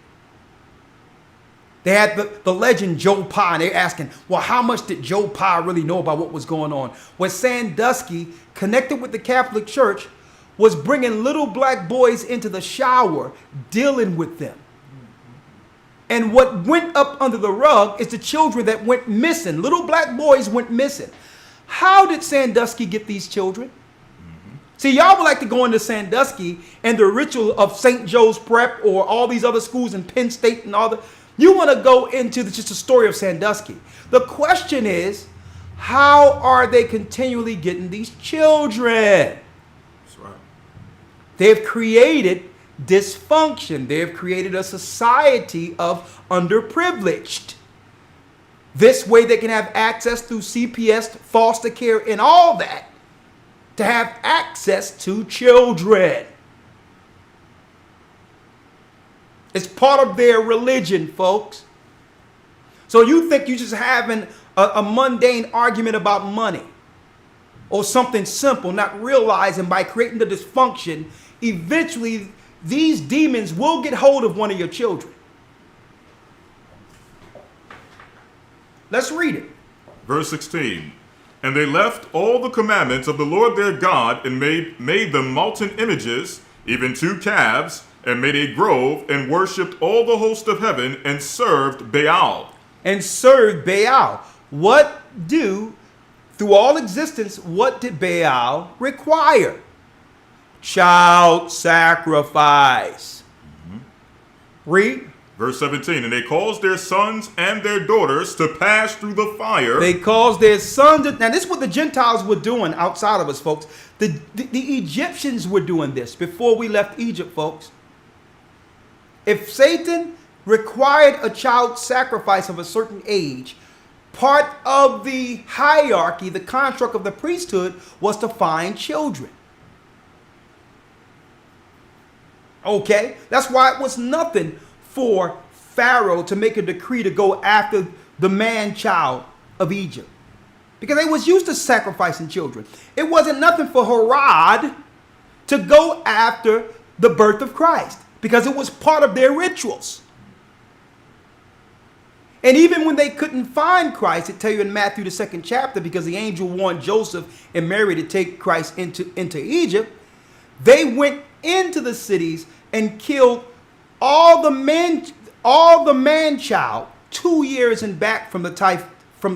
S4: they had the legend Joe Pye, and they're asking, well, how much did Joe Pye really know about what was going on? When Sandusky, connected with the Catholic Church, was bringing little black boys into the shower, dealing with them. And what went up under the rug is the children that went missing. Little black boys went missing. How did Sandusky get these children? See, y'all would like to go into Sandusky and the ritual of St. Joe's Prep or all these other schools in Penn State and all the... You want to go into just the story of Sandusky. The question is, how are they continually getting these children?
S6: That's right.
S4: They've created dysfunction. They've created a society of underprivileged. This way they can have access through CPS, foster care, and all that to have access to children. It's part of their religion, folks. So you think you're just having a mundane argument about money or something simple, not realizing by creating the dysfunction, eventually these demons will get hold of one of your children. Let's read it.
S6: Verse 16. And they left all the commandments of the Lord their God and made them molten images, even 2 calves, and made a grove and worshipped all the host of heaven and served Baal.
S4: And served Baal. Through all existence, what did Baal require? Child sacrifice. Read.
S6: Verse 17, and they caused their sons and their daughters to pass through the fire.
S4: They caused their sons. Now, this is what the Gentiles were doing outside of us, folks. The Egyptians were doing this before we left Egypt, folks. If Satan required a child sacrifice of a certain age, part of the hierarchy, the construct of the priesthood, was to find children. Okay? That's why it was nothing for Pharaoh to make a decree to go after the man-child of Egypt, because they was used to sacrificing children. It wasn't nothing for Herod to go after the birth of Christ, because it was part of their rituals. And even when they couldn't find Christ, it tell you in Matthew the 2nd chapter, because the angel warned Joseph and Mary to take Christ into Egypt, they went into the cities and killed all the man-child 2 years and back from the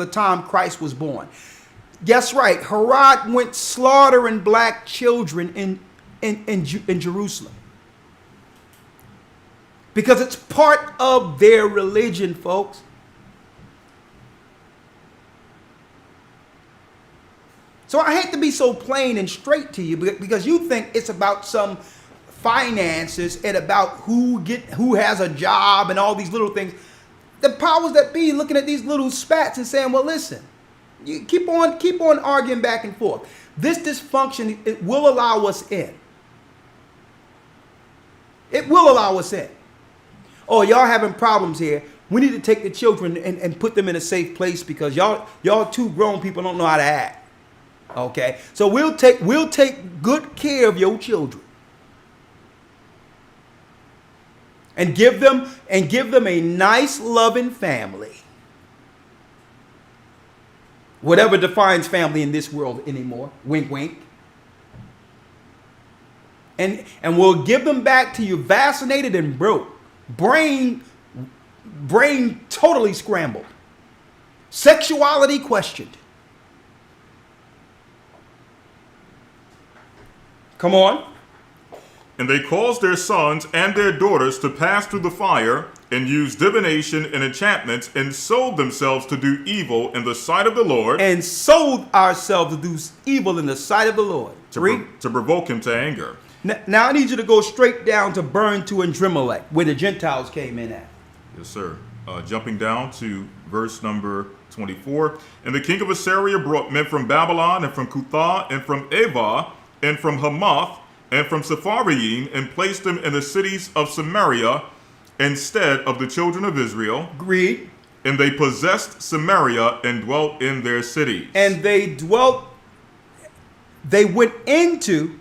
S4: time Christ was born. Guess right, Herod went slaughtering black children in Jerusalem, because it's part of their religion, folks. So I hate to be so plain and straight to you, because you think it's about some finances and about who has a job and all these little things. The powers that be looking at these little spats and saying, well, listen, you keep on arguing back and forth. This dysfunction, it will allow us in. It will allow us in. Oh, y'all having problems here. We need to take the children and put them in a safe place, because y'all two grown people don't know how to act. Okay, so we'll take good care of your children. And give them a nice, loving family. Whatever defines family in this world anymore. Wink, wink. And we'll give them back to you vaccinated and broke. Brain totally scrambled. Sexuality questioned. Come on.
S6: And they caused their sons and their daughters to pass through the fire, and used divination and enchantments, and sold themselves to do evil in the sight of the Lord.
S4: And sold ourselves to do evil in the sight of the Lord.
S6: To provoke him to anger.
S4: Now I need you to go straight down to Burn to Andrimelech, where the Gentiles came in at.
S6: Yes, sir. Jumping down to verse number 24. And the king of Assyria brought men from Babylon, and from Cuthah, and from Ava, and from Hamath, and from Sepharvaim, and placed them in the cities of Samaria instead of the children of Israel.
S4: Read.
S6: and they possessed Samaria and dwelt in their cities.
S4: And they went into,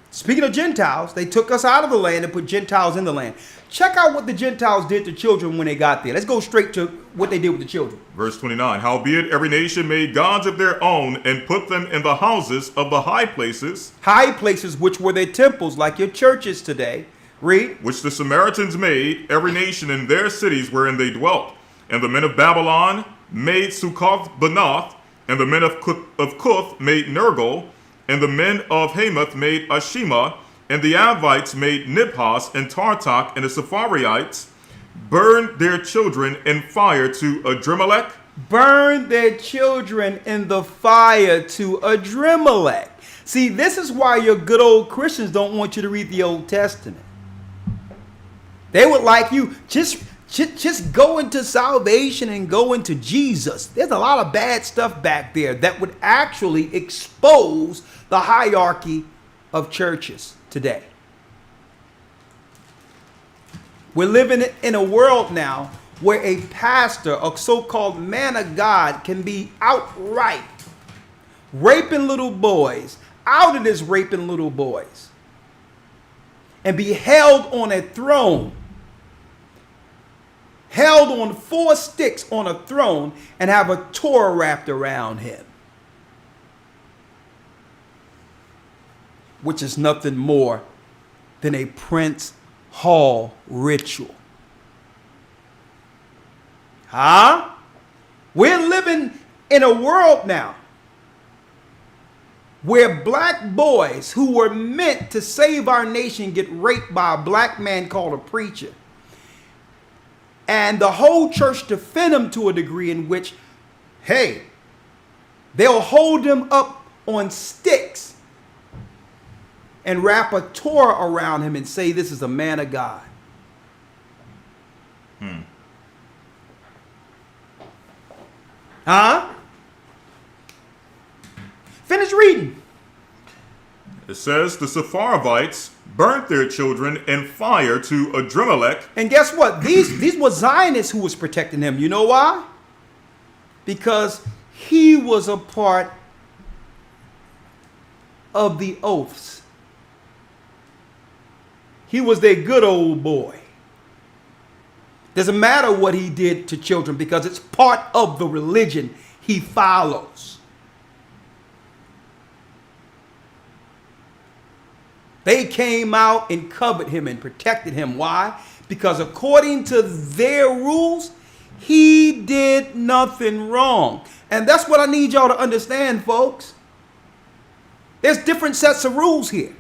S4: speaking of Gentiles, they took us out of the land and put Gentiles in the land. Check out what the Gentiles did to children when they got there. Let's go straight to what they did with the children.
S6: Verse 29, howbeit every nation made gods of their own and put them in the houses of the high places.
S4: High places, which were their temples, like your churches today. Read.
S6: Which the Samaritans made, every nation in their cities wherein they dwelt. And the men of Babylon made Succoth-Benoth, and the men of Cuth made Nergal, and the men of Hamath made Ashima, and the Avites made Nibhas and Tartak, and the Sepharites burned their children in fire to Adrimelech.
S4: Burned their children in the fire to Adrimelech. See, this is why your good old Christians don't want you to read the Old Testament. They would like you, just go into salvation and go into Jesus. There's a lot of bad stuff back there that would actually expose the hierarchy of churches today. We're living in a world now where a pastor, a so-called man of God, can be outright raping little boys, outed as raping little boys, and be held on a throne, held on 4 sticks on a throne, and have a Torah wrapped around him, which is nothing more than a Prince Hall ritual. Huh? We're living in a world now where black boys who were meant to save our nation get raped by a black man called a preacher. And the whole church defend him to a degree in which, hey, they'll hold him up on sticks and wrap a Torah around him and say this is a man of God. Huh? Finish reading.
S6: It says the Sepharvites burnt their children in fire to Adrimelech.
S4: And guess what? These were Zionists who was protecting him. You know why? Because he was a part of the oaths. He was their good old boy. Doesn't matter what he did to children because it's part of the religion he follows. They came out and covered him and protected him. Why? Because according to their rules, he did nothing wrong. And that's what I need y'all to understand, folks. There's different sets of rules here.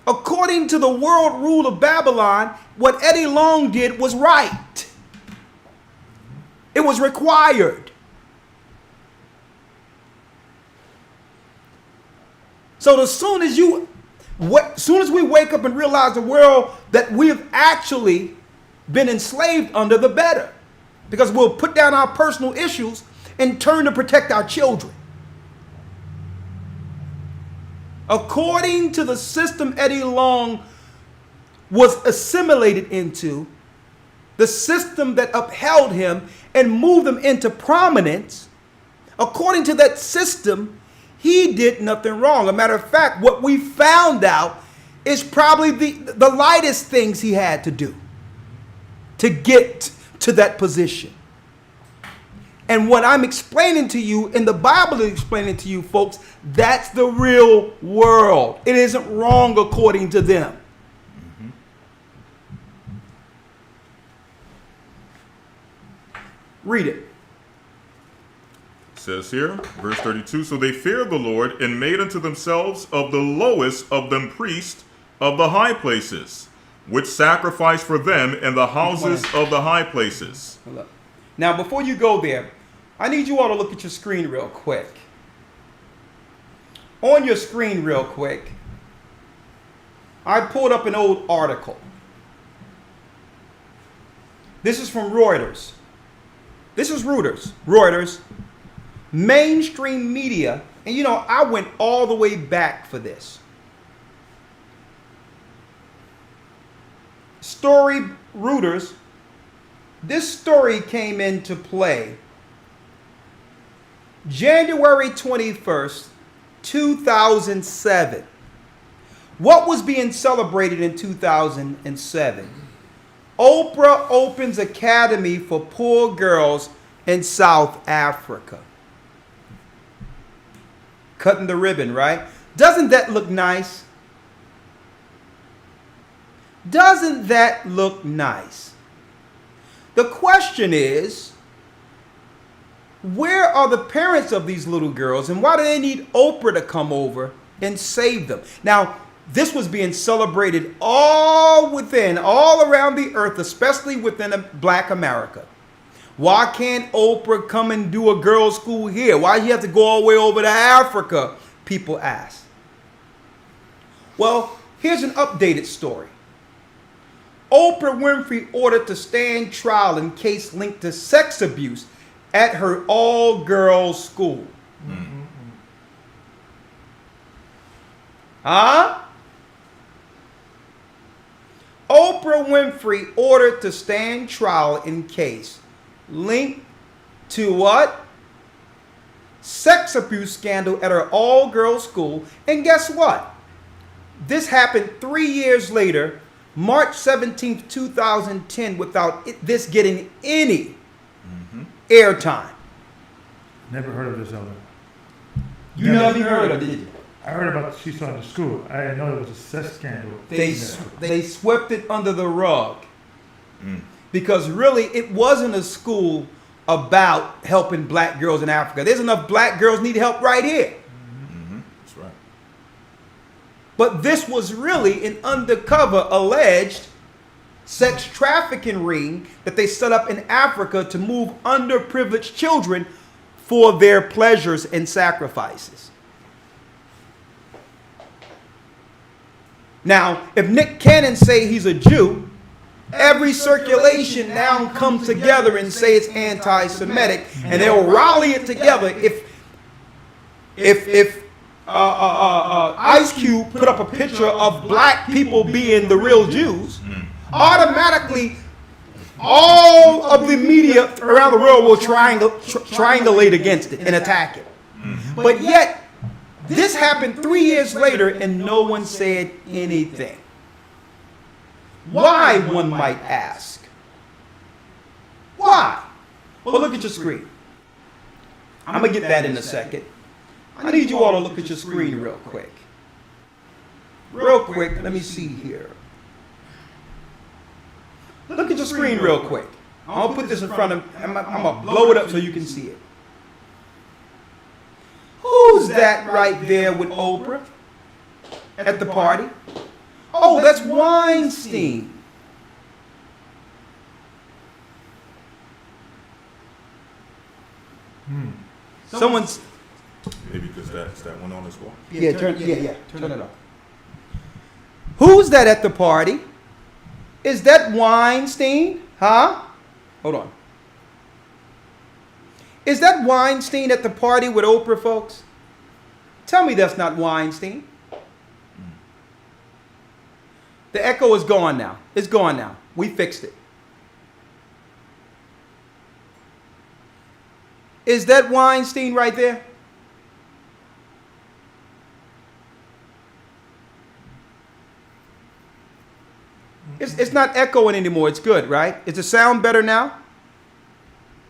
S4: According to the world rule of Babylon, what Eddie Long did was right. It was required. So as soon as we wake up and realize the world that we have actually been enslaved under, the better. Because we'll put down our personal issues and turn to protect our children. According to the system Eddie Long was assimilated into, the system that upheld him and moved him into prominence, according to that system, he did nothing wrong. A matter of fact, what we found out is probably the lightest things he had to do to get to that position. And what I'm explaining to you, and the Bible is explaining to you, folks, that's the real world. It isn't wrong according to them. Read it.
S6: It says here, verse 32, so they feared the Lord and made unto themselves of the lowest of them priests of the high places, which sacrificed for them in the houses of the high places.
S4: Now, before you go there, I need you all to look at your screen real quick. On your screen real quick, I pulled up an old article. This is from Reuters. This is Reuters. Mainstream media, and you know, I went all the way back for this. Story Reuters this story came into play January 21st, 2007. What was being celebrated in 2007? Oprah opens academy for poor girls in South Africa. Cutting the ribbon, right? Doesn't that look nice? Doesn't that look nice? The question is, where are the parents of these little girls, and why do they need Oprah to come over and save them? Now, this was being celebrated all around the earth, especially within Black America. Why can't Oprah come and do a girls' school here? Why do you have to go all the way over to Africa? People ask. Well, here's an updated story. Oprah Winfrey ordered to stand trial in case linked to sex abuse at her all-girls school. Huh? Oprah Winfrey ordered to stand trial in case linked to what? Sex abuse scandal at her all-girls school. And guess what? This happened 3 years later, March 17th, 2010, without this getting any airtime.
S5: Never heard of this other.
S4: You never even heard of it, did you?
S5: I heard about she saw in the school. I didn't know it was a sex scandal.
S4: They swept it under the rug. Because really, it wasn't a school about helping black girls in Africa. There's enough black girls need help right here.
S6: That's right.
S4: But this was really an undercover alleged sex trafficking ring that they set up in Africa to move underprivileged children for their pleasures and sacrifices. Now, if Nick Cannon say he's a Jew, every circulation now comes together and say it's anti-Semitic, and they'll rally it together. If Ice Cube put up a picture of black people being the real Jews, automatically all of the media around the world will triangulate against it and attack it. But yet, this happened 3 years later and no one said anything. Why, one might ask? Why? Well, look at your screen. I'm going to get that in a second. I need you all to look at your screen real quick. Real quick, let me see here. Look at your screen real quick. I'm going to put this in front of, I'm going to blow it up so you can see it. Who's that right there with Oprah at the party? Oh, that's Weinstein. Someone's.
S6: Maybe because that's that one on as well.
S4: Yeah, turn it off. Who's that at the party? Is that Weinstein? Huh? Hold on. Is that Weinstein at the party with Oprah, folks? Tell me that's not Weinstein. The echo is gone now. It's gone now. We fixed it. Is that Weinstein right there? It's not echoing anymore. It's good, right? Is the sound better now?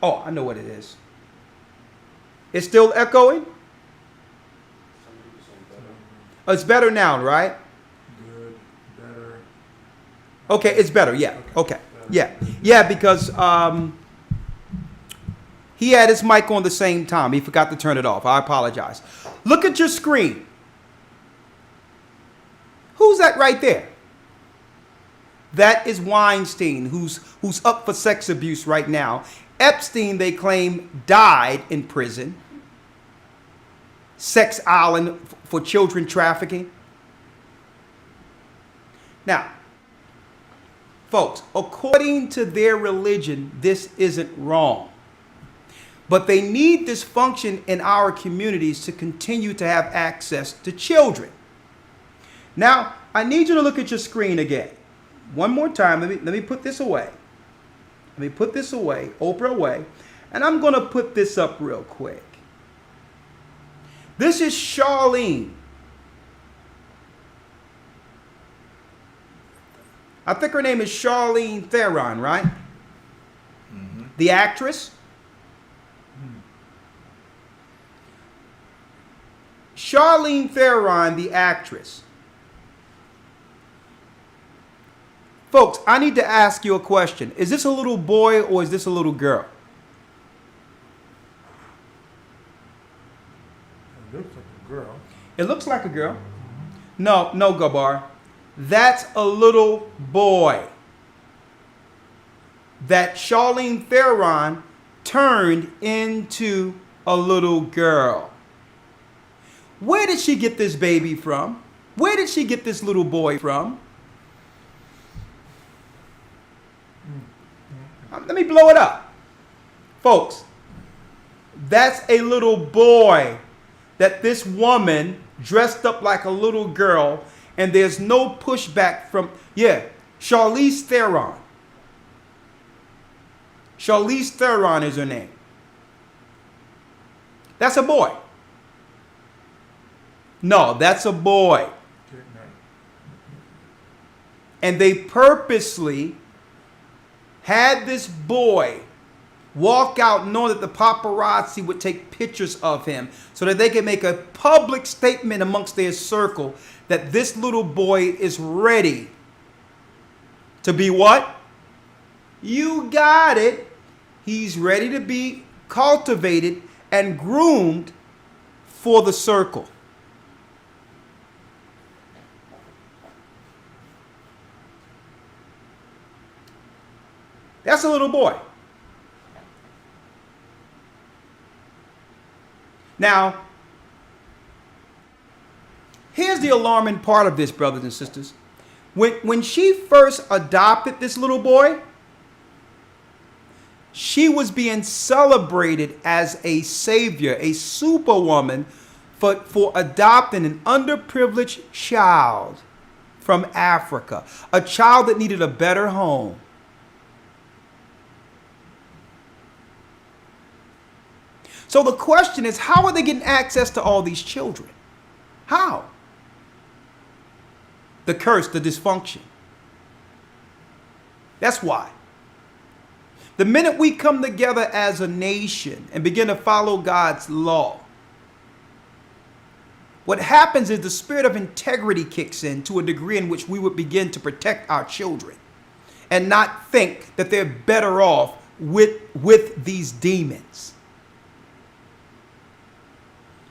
S4: Oh, I know what it is. It's still echoing? Oh, it's better now, right?
S5: Good, better.
S4: Okay, it's better. Yeah. Okay. Yeah. Yeah, because he had his mic on the same time. He forgot to turn it off. I apologize. Look at your screen. Who's that right there? That is Weinstein, who's up for sex abuse right now. Epstein, they claim, died in prison. Sex island for children trafficking. Now, folks, according to their religion, this isn't wrong. But they need this function in our communities to continue to have access to children. Now, I need you to look at your screen again. One more time. Let me put this away. Let me put this away, Oprah away, and I'm going to put this up real quick. This is Charlene. I think her name is Charlene Theron, right? Mm-hmm. The actress. Charlene Theron, the actress. Folks, I need to ask you a question. Is this a little boy or is this a little girl?
S5: It looks like a girl.
S4: It looks like a girl. No, Gabar. That's a little boy that Charlene Theron turned into a little girl. Where did she get this baby from? Where did she get this little boy from? Let me blow it up. Folks, that's a little boy that this woman dressed up like a little girl, and there's no pushback from, Charlize Theron. Charlize Theron is her name. That's a boy. No, that's a boy.
S5: Okay, no.
S4: And they purposely had this boy walk out knowing that the paparazzi would take pictures of him so that they could make a public statement amongst their circle that this little boy is ready to be what? You got it. He's ready to be cultivated and groomed for the circle. That's a little boy. Now, here's the alarming part of this, brothers and sisters. When she first adopted this little boy, she was being celebrated as a savior, a superwoman for adopting an underprivileged child from Africa, a child that needed a better home. So the question is, how are they getting access to all these children? How? The curse, the dysfunction. That's why. The minute we come together as a nation and begin to follow God's law, what happens is the spirit of integrity kicks in to a degree in which we would begin to protect our children and not think that they're better off with these demons.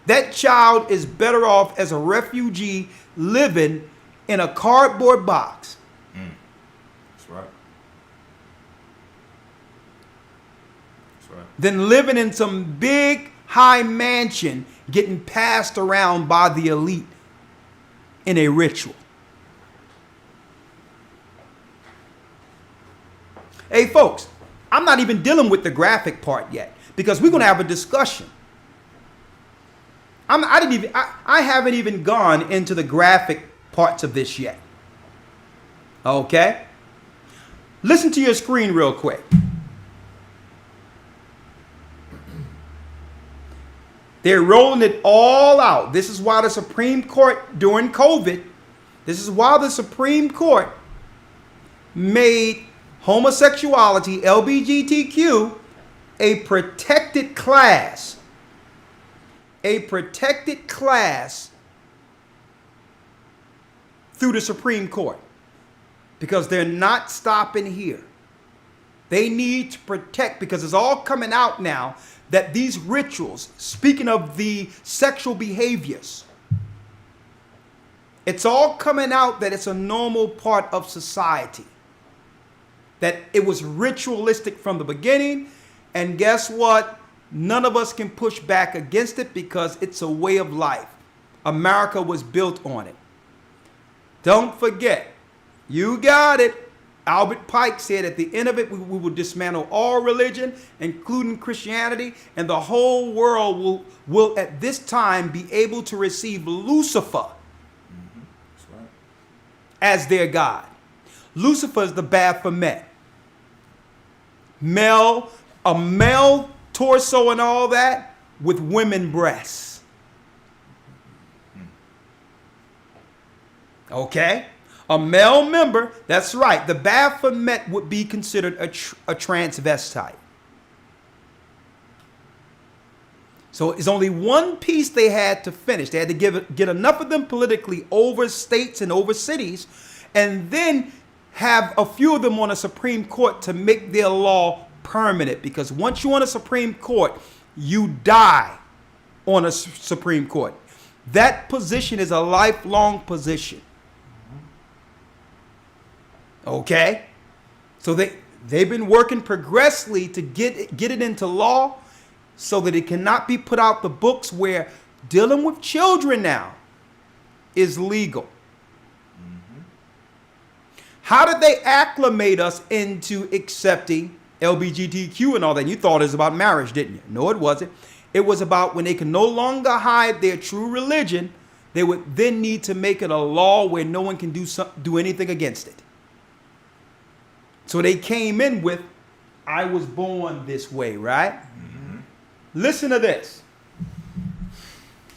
S4: That child is better off as a refugee living in a cardboard box.
S6: That's right. That's right.
S4: Than living in some big, high mansion getting passed around by the elite in a ritual. Hey, folks, I'm not even dealing with the graphic part yet because we're going to have a discussion. I haven't even gone into the graphic parts of this yet. Okay? Listen to your screen real quick. They're rolling it all out. This is why the Supreme Court during COVID, this is why the Supreme Court made homosexuality, LGBTQ, a protected class. A protected class through the Supreme Court, because they're not stopping here. They need to protect, because it's all coming out now that these rituals, speaking of the sexual behaviors, it's all coming out that it's a normal part of society, that it was ritualistic from the beginning, and guess what? None of us can push back against it because it's a way of life. America was built on it. Don't forget, you got it. Albert Pike said at the end of it, we will dismantle all religion, including Christianity, and the whole world will at this time be able to receive Lucifer
S6: That's right.
S4: as their God. Lucifer is the Baphomet. A male torso and all that with women breasts. Okay? A male member, that's right. The Baphomet would be considered a transvestite. So it's only one piece they had to finish. They had to get enough of them politically over states and over cities, and then have a few of them on a Supreme Court to make their law permanent. Because once you're on a Supreme Court, you die on a Supreme Court. That position is a lifelong position. Okay? So they've been working progressively to get it into law so that it cannot be put out the books where dealing with children now is legal. How did they acclimate us into accepting LGBTQ and all that? You thought it was about marriage, didn't you? No, it wasn't. It was about when they can no longer hide their true religion, they would then need to make it a law where no one can do anything against it. So they came in with, I was born this way, right? Mm-hmm. Listen to this.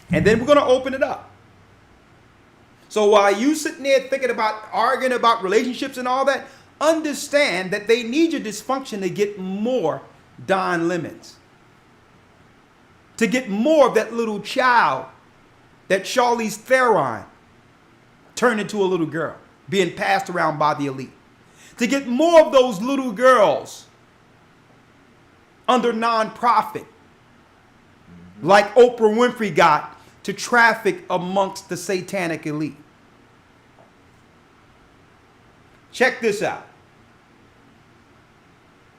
S4: And then we're going to open it up. So while you sitting there thinking about arguing about relationships and all that, understand that they need your dysfunction to get more Don Lemons. To get more of that little child, that Charlize Theron turned into a little girl, being passed around by the elite. To get more of those little girls under nonprofit, like Oprah Winfrey got to traffic amongst the satanic elite. Check this out.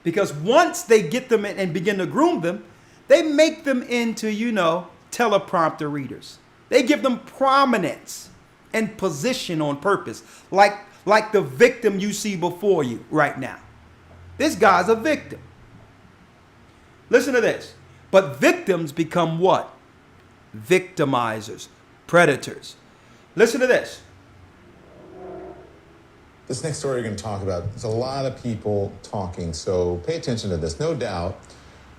S4: Because once they get them in and begin to groom them, they make them into, teleprompter readers. They give them prominence and position on purpose, like the victim you see before you right now. This guy's a victim. Listen to this. But victims become what? Victimizers, predators. Listen to this.
S7: This next story you're going to talk about, there's a lot of people talking, so pay attention to this. No doubt,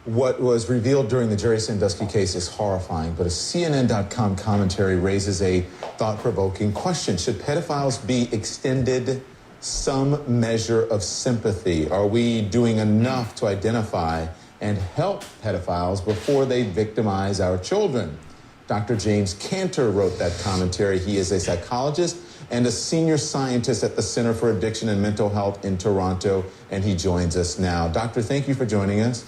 S7: what was revealed during the Jerry Sandusky case is horrifying, but a CNN.com commentary raises a thought-provoking question. Should pedophiles be extended some measure of sympathy? Are we doing enough to identify and help pedophiles before they victimize our children? Dr. James Cantor wrote that commentary. He is a psychologist and a senior scientist at the Center for Addiction and Mental Health in Toronto, and he joins us now. Doctor, thank you for joining us.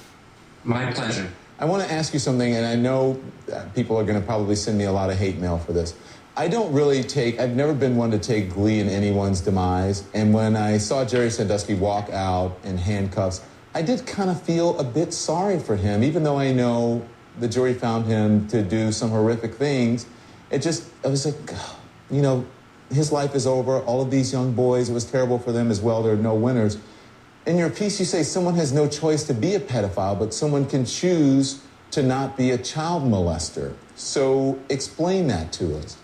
S8: My pleasure.
S7: I want to ask you something, and I know people are going to probably send me a lot of hate mail for this. I've never been one to take glee in anyone's demise, and when I saw Jerry Sandusky walk out in handcuffs, I did kind of feel a bit sorry for him, even though I know the jury found him to do some horrific things. I was like, his life is over. All of these young boys, it was terrible for them as well. There are no winners. In your piece, you say someone has no choice to be a pedophile, but someone can choose to not be a child molester. So explain that to us.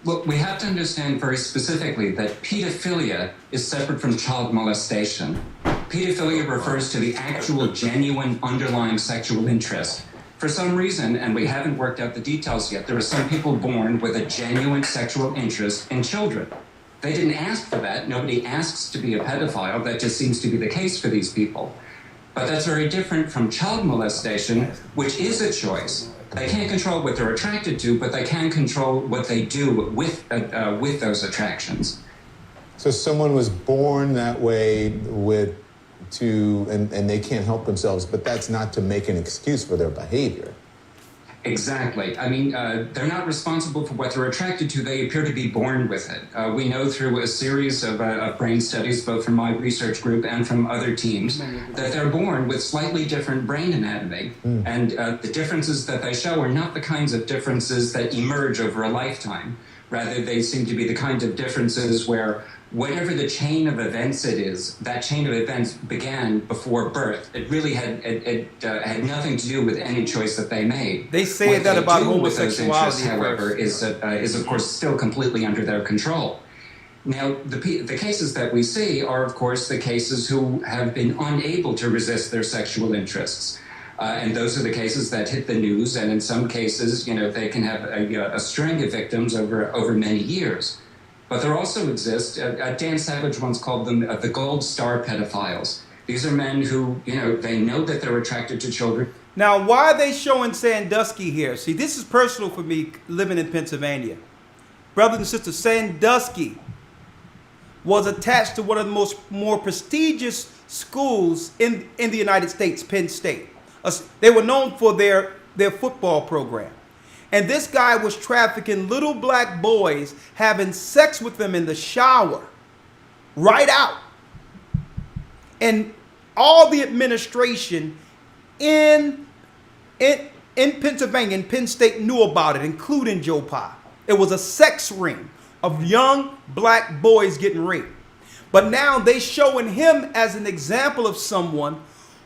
S8: Well, we have to understand very specifically that pedophilia is separate from child molestation. Pedophilia refers to the actual, genuine, underlying sexual interest. For some reason, and we haven't worked out the details yet, there are some people born with a genuine sexual interest in children. They didn't ask for that. Nobody asks to be a pedophile. That just seems to be the case for these people. But that's very different from child molestation, which is a choice. They can't control what they're attracted to, but they can control what they do with those attractions.
S7: So someone was born that way and they can't help themselves, but that's not to make an excuse for their behavior.
S8: Exactly. I mean, they're not responsible for what they're attracted to. They appear to be born with it. We know through a series of brain studies, both from my research group and from other teams, that they're born with slightly different brain anatomy. And the differences that they show are not the kinds of differences that emerge over a lifetime. Rather, they seem to be the kind of differences where whatever the chain of events it is, that chain of events began before birth. It really had nothing to do with any choice that they made.
S4: They say
S8: what
S4: that
S8: they
S4: about
S8: do with those
S4: homosexuality,
S8: interests, however, is of course still completely under their control. Now, the cases that we see are, of course, the cases who have been unable to resist their sexual interests. And those are the cases that hit the news. And in some cases, you know, they can have a string of victims over many years. But there also exist, Dan Savage once called them the gold star pedophiles. These are men who, you know that they're attracted to children.
S4: Now, why are they showing Sandusky here? See, this is personal for me living in Pennsylvania. Brothers and sisters, Sandusky was attached to one of the more prestigious schools in the United States, Penn State. They were known for their football program. And this guy was trafficking little black boys, having sex with them in the shower, right out. And all the administration in Pennsylvania, in Penn State, knew about it, including Joe Pye. It was a sex ring of young black boys getting raped. But now they showing him as an example of someone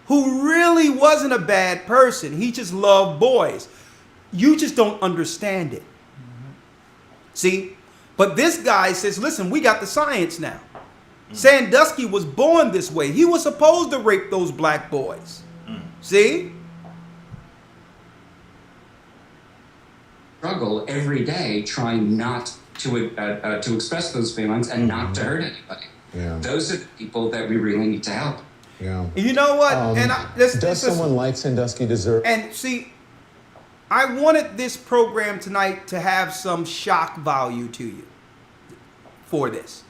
S4: who really wasn't a bad person. He just loved boys. You just don't understand it. See? But this guy says, listen, we got the science now. Sandusky was born this way. He was supposed to rape those black boys. See?
S8: Struggle every day trying not to express those feelings and not to hurt anybody.
S7: Yeah.
S8: Those are the people that we really need to help.
S7: Yeah.
S4: You know what?
S7: Does someone like Sandusky deserve?
S4: And see, I wanted this program tonight to have some shock value to you for this.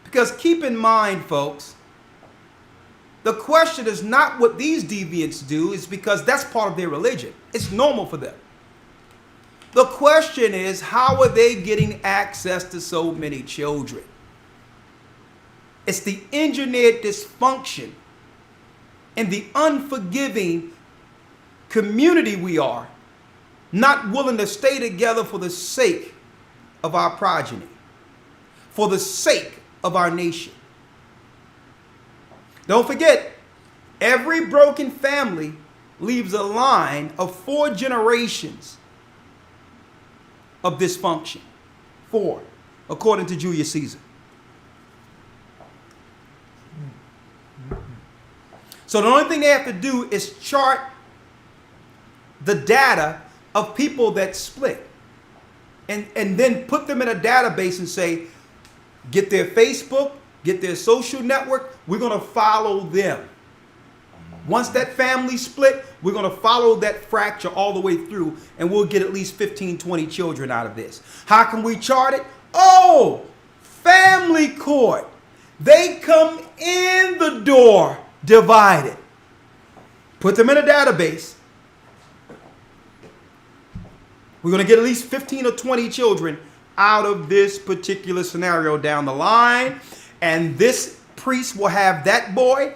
S4: Because keep in mind, folks, the question is not what these deviants do, is because that's part of their religion. It's normal for them. The question is, how are they getting access to so many children? It's the engineered dysfunction and the unforgiving community we are, not willing to stay together for the sake of our progeny, for the sake of our nation. Don't forget, every broken family leaves a line of 4 generations of dysfunction. 4, according to Julius Caesar. So the only thing they have to do is chart the data of people that split and then put them in a database and say, get their Facebook, get their social network, we're going to follow them. Once that family split, we're going to follow that fracture all the way through, and we'll get at least 15, 20 children out of this. How can we chart it? Oh, family court. They come in the door divided. Put them in a database. We're going to get at least 15 or 20 children out of this particular scenario down the line. And this priest will have that boy.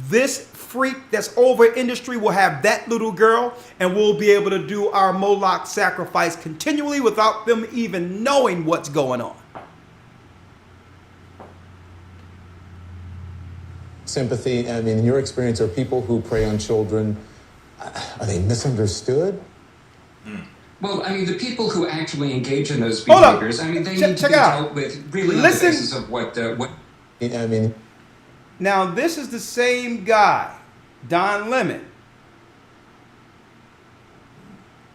S4: This freak that's over industry will have that little girl. And we'll be able to do our Moloch sacrifice continually without them even knowing what's going on.
S7: Sympathy, I mean, in your experience, are people who prey on children, are they misunderstood?
S8: Well, I mean, the people who actually engage in those behaviors, I mean, they need to be dealt with really on the basis of what.
S7: I mean,
S4: now this is the same guy, Don Lemon,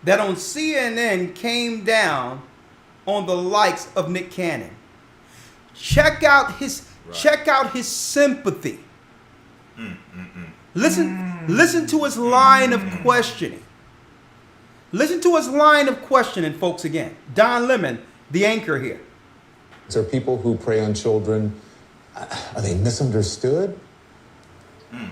S4: that on CNN came down on the likes of Nick Cannon. Check out his sympathy. Listen to his line of questioning. Listen to his line of questioning, folks, again. Don Lemon, the anchor here.
S7: are people who prey on children, are they misunderstood?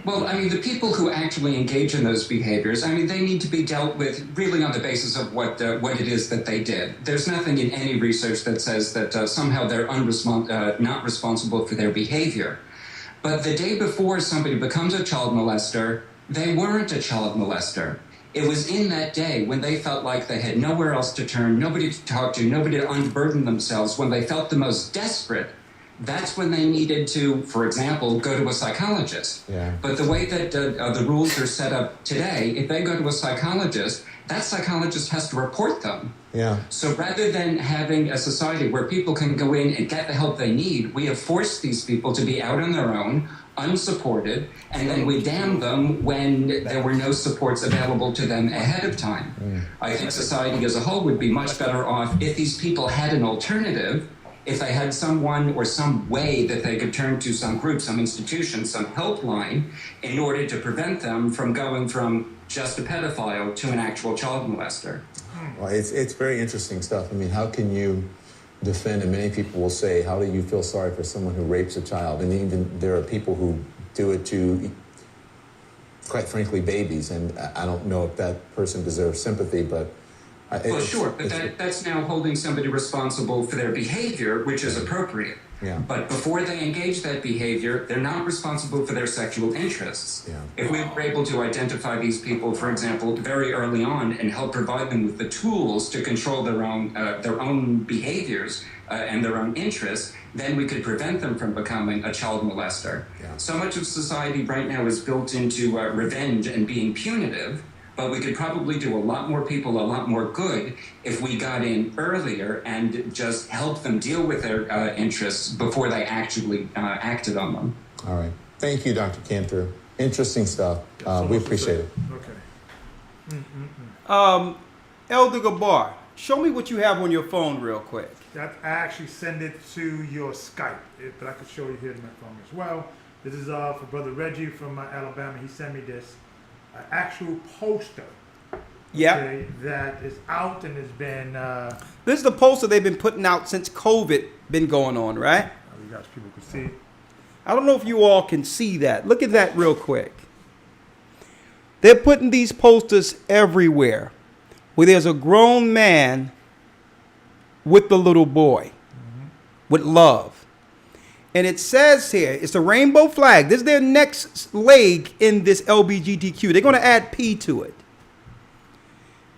S8: Well, I mean, the people who actually engage in those behaviors, I mean, they need to be dealt with really on the basis of what it is that they did. There's nothing in any research that says that somehow they're not responsible for their behavior. But the day before somebody becomes a child molester, they weren't a child molester. It was in that day when they felt like they had nowhere else to turn, nobody to talk to, nobody to unburden themselves, when they felt the most desperate. That's when they needed to, for example, go to a psychologist.
S7: Yeah.
S8: But the way that the rules are set up today, if they go to a psychologist, that psychologist has to report them.
S7: Yeah.
S8: So rather than having a society where people can go in and get the help they need, we have forced these people to be out on their own, unsupported, and then we damn them when there were no supports available to them ahead of time. I think society as a whole would be much better off if these people had an alternative, if they had someone or some way that they could turn to, some group, some institution, some helpline, in order to prevent them from going from just a pedophile to an actual child molester.
S7: Well, it's very interesting stuff. I mean, how can you defend, and many people will say, how do you feel sorry for someone who rapes a child? And even there are people who do it to, quite frankly, babies. And I don't know if that person deserves sympathy, but...
S8: Well, sure, but that's now holding somebody responsible for their behavior, which is appropriate.
S7: Yeah.
S8: But before they engage that behavior, they're not responsible for their sexual interests.
S7: Yeah.
S8: If we were able to identify these people, for example, very early on and help provide them with the tools to control their own behaviors and their own interests, then we could prevent them from becoming a child molester.
S7: Yeah.
S8: So much of society right now is built into revenge and being punitive. But we could probably do a lot more people a lot more good if we got in earlier and just helped them deal with their interests before they actually acted on them.
S7: All right. Thank you, Dr. Cantor. Interesting stuff. We appreciate it.
S5: Okay.
S4: Elder Gabar, show me what you have on your phone real quick.
S5: I actually send it to your Skype, but I could show you here in my phone as well. This is for Brother Reggie from Alabama. He sent me this actual poster.
S4: Yeah.
S5: Okay, that is out and has been.
S4: This is the poster they've been putting out since COVID been going on, right?
S5: You guys, people can see it.
S4: I don't know if you all can see that. Look at that real quick. They're putting these posters everywhere where there's a grown man with the little boy, with love. And it says here, it's a rainbow flag. This is their next leg in this LGBTQ. They're going to add P to it.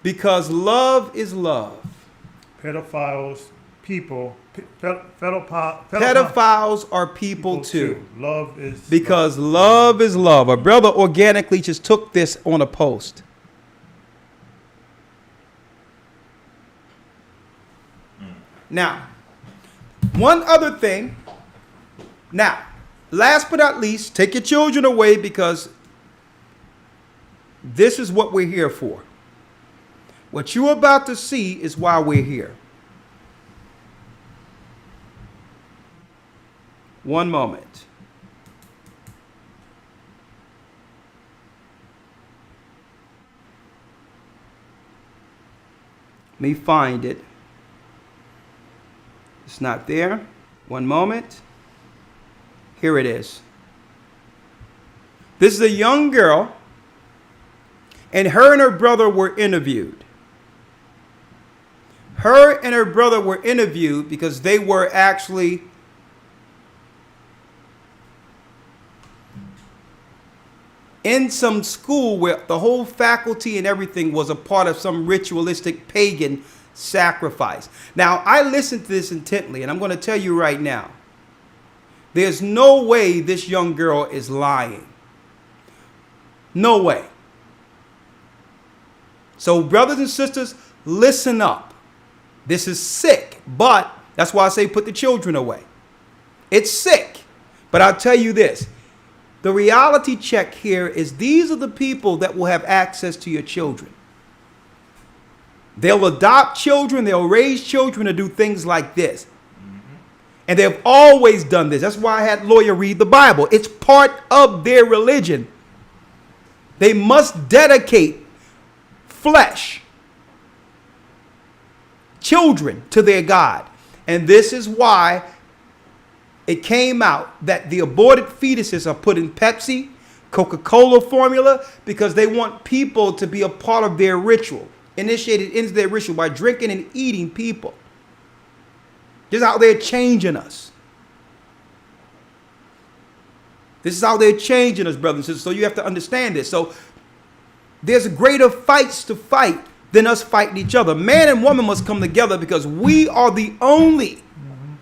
S4: Because love is love.
S5: Pedophiles, people.
S4: Pedophiles are people too.
S5: Love is.
S4: Because love is love. A brother organically just took this on a post. Now, one other thing. Now, last but not least, take your children away because this is what we're here for. What you're about to see is why we're here. One moment. Let me find it. It's not there. One moment. Here it is. This is a young girl, and her brother were interviewed. Her and her brother were interviewed because they were actually in some school where the whole faculty and everything was a part of some ritualistic pagan sacrifice. Now, I listened to this intently, and I'm going to tell you right now. There's no way this young girl is lying. No way. So, brothers and sisters, listen up. This is sick, but that's why I say put the children away. It's sick, but I'll tell you this. The reality check here is these are the people that will have access to your children. They'll adopt children, they'll raise children to do things like this. And they've always done this. That's why I had lawyer read the Bible. It's part of their religion. They must dedicate flesh, children, to their God. And this is why it came out that the aborted fetuses are put in Pepsi, Coca-Cola formula, because they want people to be a part of their ritual, initiated into their ritual by drinking and eating people. This is how they're changing us. This is how they're changing us, brothers and sisters. So you have to understand this. So there's greater fights to fight than us fighting each other. Man and woman must come together because we are the only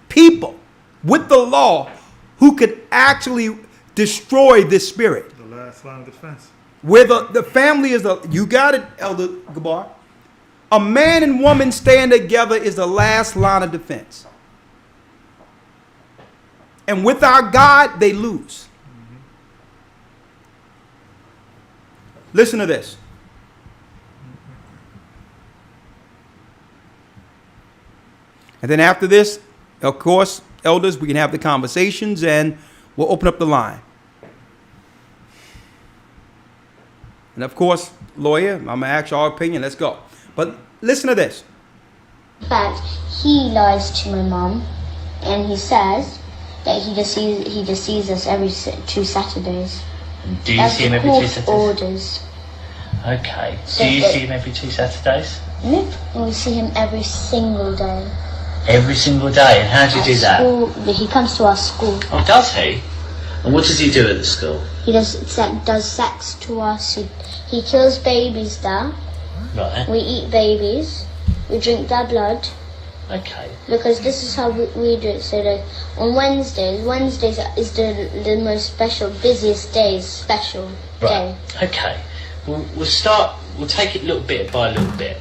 S4: people with the law who could actually destroy this spirit.
S5: The last line of defense.
S4: Where the family is the, you got it, Elder Gabar. A man and woman staying together is the last line of defense. And with our God, they lose. Listen to this. And then after this, of course, elders, we can have the conversations and we'll open up the line. And of course, lawyer, I'm going to ask your opinion. Let's go. But listen to this.
S9: In fact, he lies to my mom, and he says that he just sees us every 2 Saturdays.
S10: Do you
S9: That's
S10: see him every
S9: court
S10: 2 Saturdays?
S9: orders.
S10: Okay.
S9: So
S10: Do you
S9: that-
S10: see him every 2 Saturdays?
S9: Nope. We see him every single day.
S10: Every single day. And how do you
S9: At
S10: do that?
S9: school, he comes to our school.
S10: Oh, does he? And what does he do at the school?
S9: He does sex to us. He kills babies there.
S10: Right.
S9: We eat babies. We drink their blood.
S10: Okay.
S9: Because this is how we do it. So that on Wednesdays is the most special, busiest day, special day.
S10: Right. Okay. We'll take it little bit by little bit.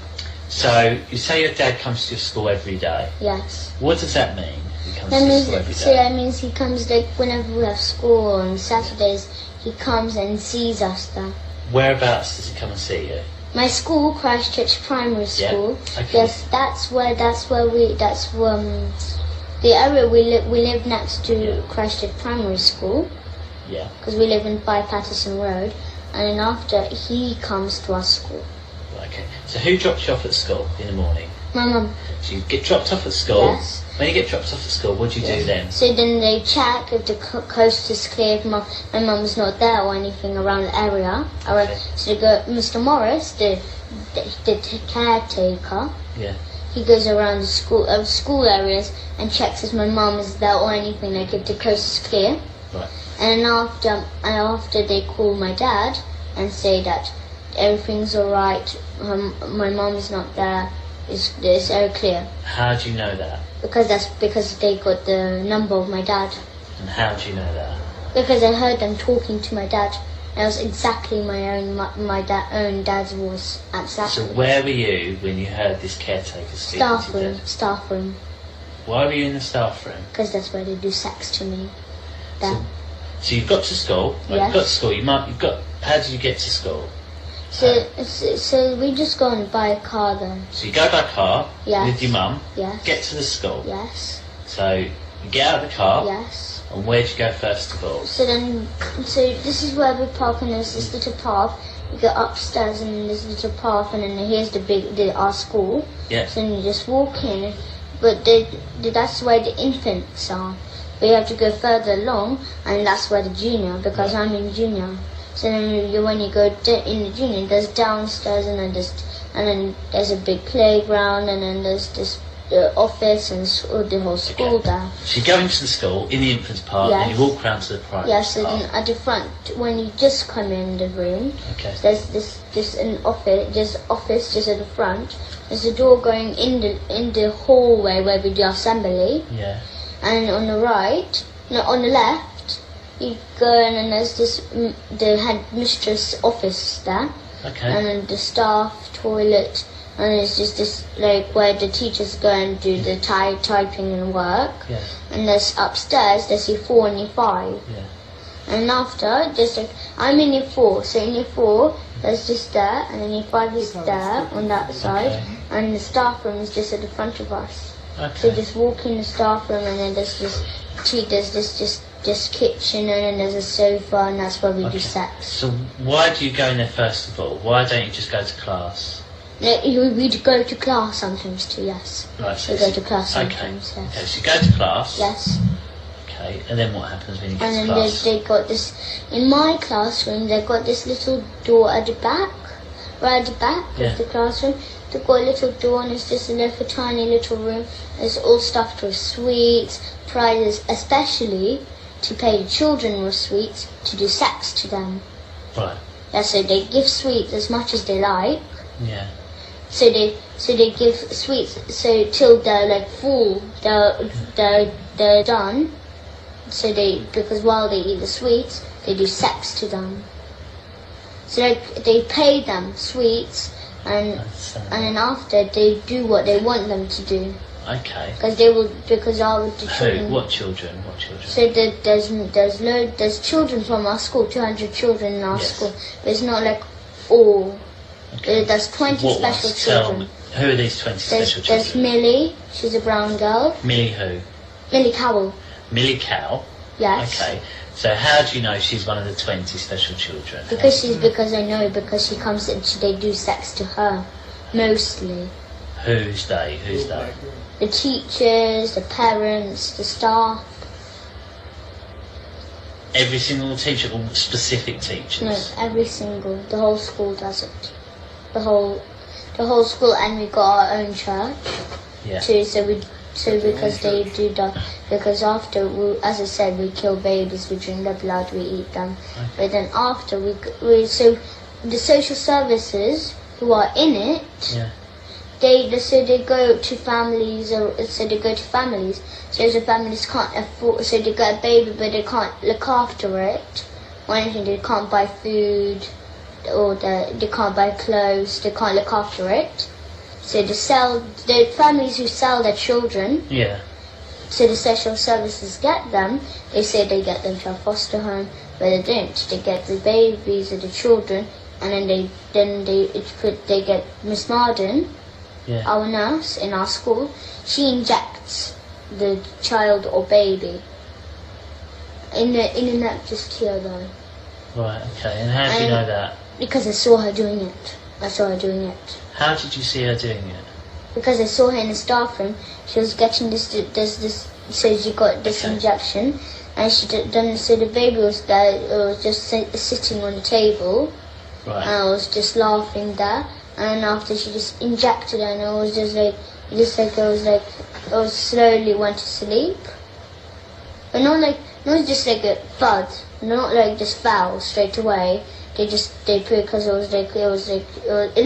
S10: So, you say your dad comes to your school every day.
S9: Yes.
S10: What does that mean? He comes
S9: That
S10: to your
S9: means,
S10: school every
S9: so
S10: day.
S9: that means he comes like whenever we have school on Saturdays. He comes and sees us there.
S10: Whereabouts does he come and see you?
S9: My school, Christchurch Primary
S10: Yeah,
S9: School.
S10: okay.
S9: Yes, that's the area we live next to Christchurch Primary School,
S10: Yeah.
S9: because we live in 5 Patterson Road, and then after he comes to our school.
S10: Right, okay. So who drops you off at school in the morning?
S9: My mum.
S10: So you get dropped off at school.
S9: Yes.
S10: When you get dropped off at school, what do you do then?
S9: So then they check if the coast is clear, if my mum's not there or anything around the area.
S10: Okay.
S9: So they go, Mr. Morris, the caretaker,
S10: Yeah.
S9: he goes around the school areas and checks if my mum is there or anything, like if the coast is clear.
S10: Right.
S9: And after they call my dad and say that everything's alright, my mum is not there, it's all clear.
S10: How do you know that?
S9: Because they got the number of my dad.
S10: And how do you know that?
S9: Because I heard them talking to my dad. It was exactly my own dad's voice. Exactly.
S10: So where were you when you heard this caretaker speaking to you?
S9: Staff room.
S10: Why were you in the staff room?
S9: Because that's where they do sex to me. There.
S10: So you've got to school. Right,
S9: Yes.
S10: You've got to school. How did you get to school?
S9: So we just go and buy a car then.
S10: So you go by car
S9: Yes.
S10: with your mum.
S9: Yes.
S10: Get to the school.
S9: Yes.
S10: So you get out of the car.
S9: Yes.
S10: And where'd you go first of all?
S9: So this is where we park, and there's this little path. You go upstairs and then there's a little path, and then here's our school.
S10: Yeah.
S9: So then you just walk in, but that's where the infants are. But you have to go further along, and that's where the junior, because I'm in junior. So then when you go in the junior, there's downstairs, and then there's a big playground, and then there's this office and the whole school there.
S10: So you go into the school in the infants part,
S9: Yes.
S10: and you walk round to the primary
S9: Yes,
S10: part.
S9: and at the front, when you just come in the room,
S10: Okay.
S9: there's this an office just at the front. There's a door going in the hallway where we do assembly,
S10: Yeah.
S9: and on the left, you go in and there's the headmistress office there,
S10: Okay.
S9: and then the staff toilet, and it's just this like where the teachers go and do the typing and work.
S10: Yeah.
S9: And there's upstairs, there's year 4 and year 5.
S10: Yeah.
S9: And after, just like, I'm in year 4, so in year 4, there's just there, and then year 5 is there on that side,
S10: Okay.
S9: and the staff room is just at the front of us. So
S10: Okay.
S9: just walk in the staff room, and then there's this kitchen, and then there's a sofa, and that's where we do sex.
S10: So why do you go in there first of all? Why don't you just go to class?
S9: We go to class sometimes too, yes.
S10: Right. So
S9: We go to class
S10: Okay.
S9: sometimes, yes.
S10: Okay. So you go to class.
S9: Yes.
S10: Okay. And then what happens when you get
S9: And
S10: to
S9: then
S10: class?
S9: they got this, in my classroom, they've got this little door at the back, right at the back
S10: Yeah.
S9: of the classroom. They've got a little door, and it's just a little tiny little room. It's all stuffed with sweets, prizes, especially to pay the children with sweets to do sex to them.
S10: Right.
S9: Yeah, so they give sweets as much as they like.
S10: Yeah.
S9: So they give sweets so till they're like full, they're done. So because while they eat the sweets, they do sex to them. So they pay them sweets and then after they do what they want them to do.
S10: Okay.
S9: Because all the children.
S10: What children? What children?
S9: So there's children from our school, 200 children in our school. But it's not like all.
S10: Okay.
S9: There's 20
S10: What
S9: special
S10: ones? Tell
S9: children.
S10: me. Who are these 20 special
S9: There's
S10: children?
S9: Millie, she's a brown girl.
S10: Millie who?
S9: Millie Cowell,
S10: Millie Cow.
S9: yes.
S10: Okay. So how do you know she's one of the 20 special children?
S9: Because I know because she comes and they do sex to her, mostly.
S10: Who's they? Who's they?
S9: The teachers, the parents, the staff.
S10: Every single teacher or specific teachers?
S9: No, the whole school does it. The whole school, and we got our own church
S10: Yeah.
S9: too. So because they do that, because after as I said, we kill babies, we drink their blood, we eat them.
S10: Okay.
S9: But then after so the social services who are in it,
S10: Yeah.
S9: they go to families, so the families can't afford, so they get a baby but they can't look after it or anything. They can't buy food or they can't buy clothes, they can't look after it. So the families who sell their children,
S10: Yeah.
S9: so the social services get them. They say they get them to a foster home, but they don't. They get the babies or the children, and then they get Miss Marden,
S10: Yeah.
S9: our nurse in our school. She injects the child or baby in the neck, just here though,
S10: Right, okay. And how do you know that?
S9: because I saw her doing it.
S10: How did you see her doing it?
S9: Because I saw her in the staff room. She was getting this. So she got this
S10: Okay.
S9: injection, and she done. So the baby was there. It was just sitting on the table, and
S10: Right.
S9: I was just laughing there. And then after she just injected her, and I was I was slowly went to sleep, but not just like a thud, not like just fell straight away. They put because it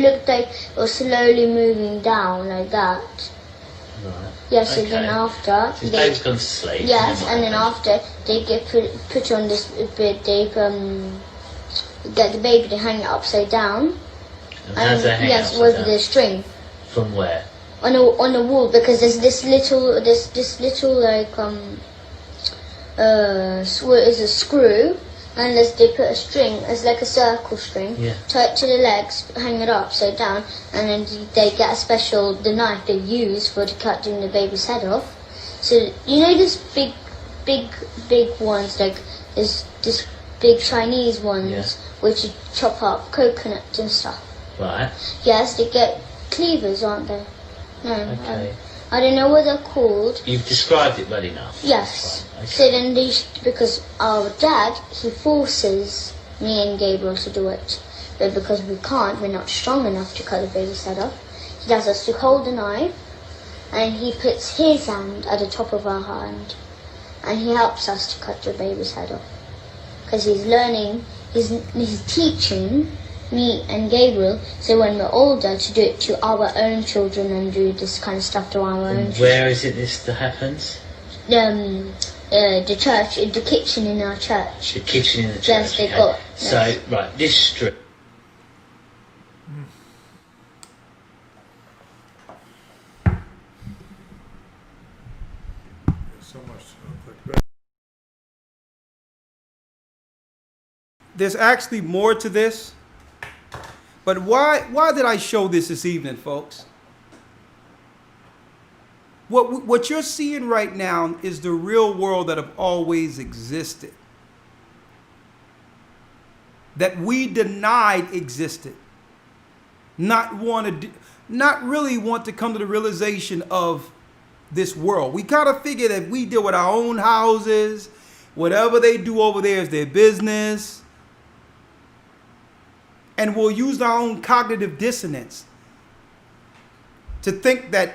S9: looked like it was slowly moving down like that.
S10: Right.
S9: Yes, and
S10: Okay.
S9: then after
S10: His baby's gone to sleep.
S9: yes,
S10: what
S9: and then
S10: happens?
S9: after they get put on this bit, they get the baby to hang it upside down.
S10: And how's that hang
S9: yes,
S10: upside
S9: with
S10: down?
S9: the string
S10: From where?
S9: on the wall, because there's this little like is a screw, and they put a string, it's like a circle string,
S10: Yeah.
S9: tie it to the legs, hang it upside down, and then they get the knife they use for cutting the baby's head off. So you know this big ones, like this big Chinese ones,
S10: Yeah.
S9: which you chop up coconuts and stuff.
S10: Right.
S9: Yes, they get cleavers, aren't they? No.
S10: Okay.
S9: I don't know what they're called.
S10: You've described it well enough.
S9: Yes.
S10: Right, okay.
S9: So then because our dad, he forces me and Gabriel to do it. But because we can't, we're not strong enough to cut the baby's head off. He does us to hold the knife, and he puts his hand at the top of our hand, and he helps us to cut the baby's head off. Because he's learning, he's teaching me and Gabriel, so when we're older, to do it to our own children and do this kind of stuff to our own children.
S10: Where is it this that happens?
S9: The church, the kitchen in our church.
S10: The kitchen in the church.
S9: Yes, they
S10: okay.
S9: got.
S10: So,
S9: yes.
S10: right, this strip.
S5: So much to put.
S4: There's actually more to this. But why did I show this evening, folks? What you're seeing right now is the real world that have always existed. That we denied existed. Not really want to come to the realization of this world. We kind of figure that we deal with our own houses. Whatever they do over there is their business. And we'll use our own cognitive dissonance to think that,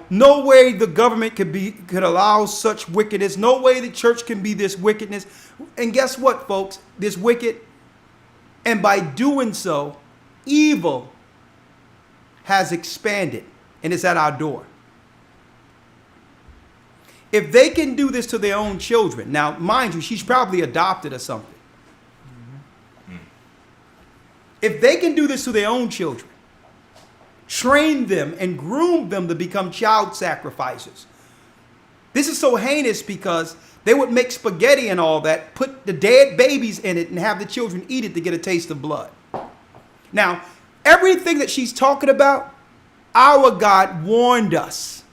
S4: no way the government could allow such wickedness. No way the church can be this wickedness. And guess what, folks? This wicked. And by doing so, evil has expanded and is at our door. If they can do this to their own children, now, mind you, she's probably adopted or something. If they can do this to their own children, train them and groom them to become child sacrificers. This is so heinous because they would make spaghetti and all that, put the dead babies in it, and have the children eat it to get a taste of blood. Now, everything that she's talking about, our God warned us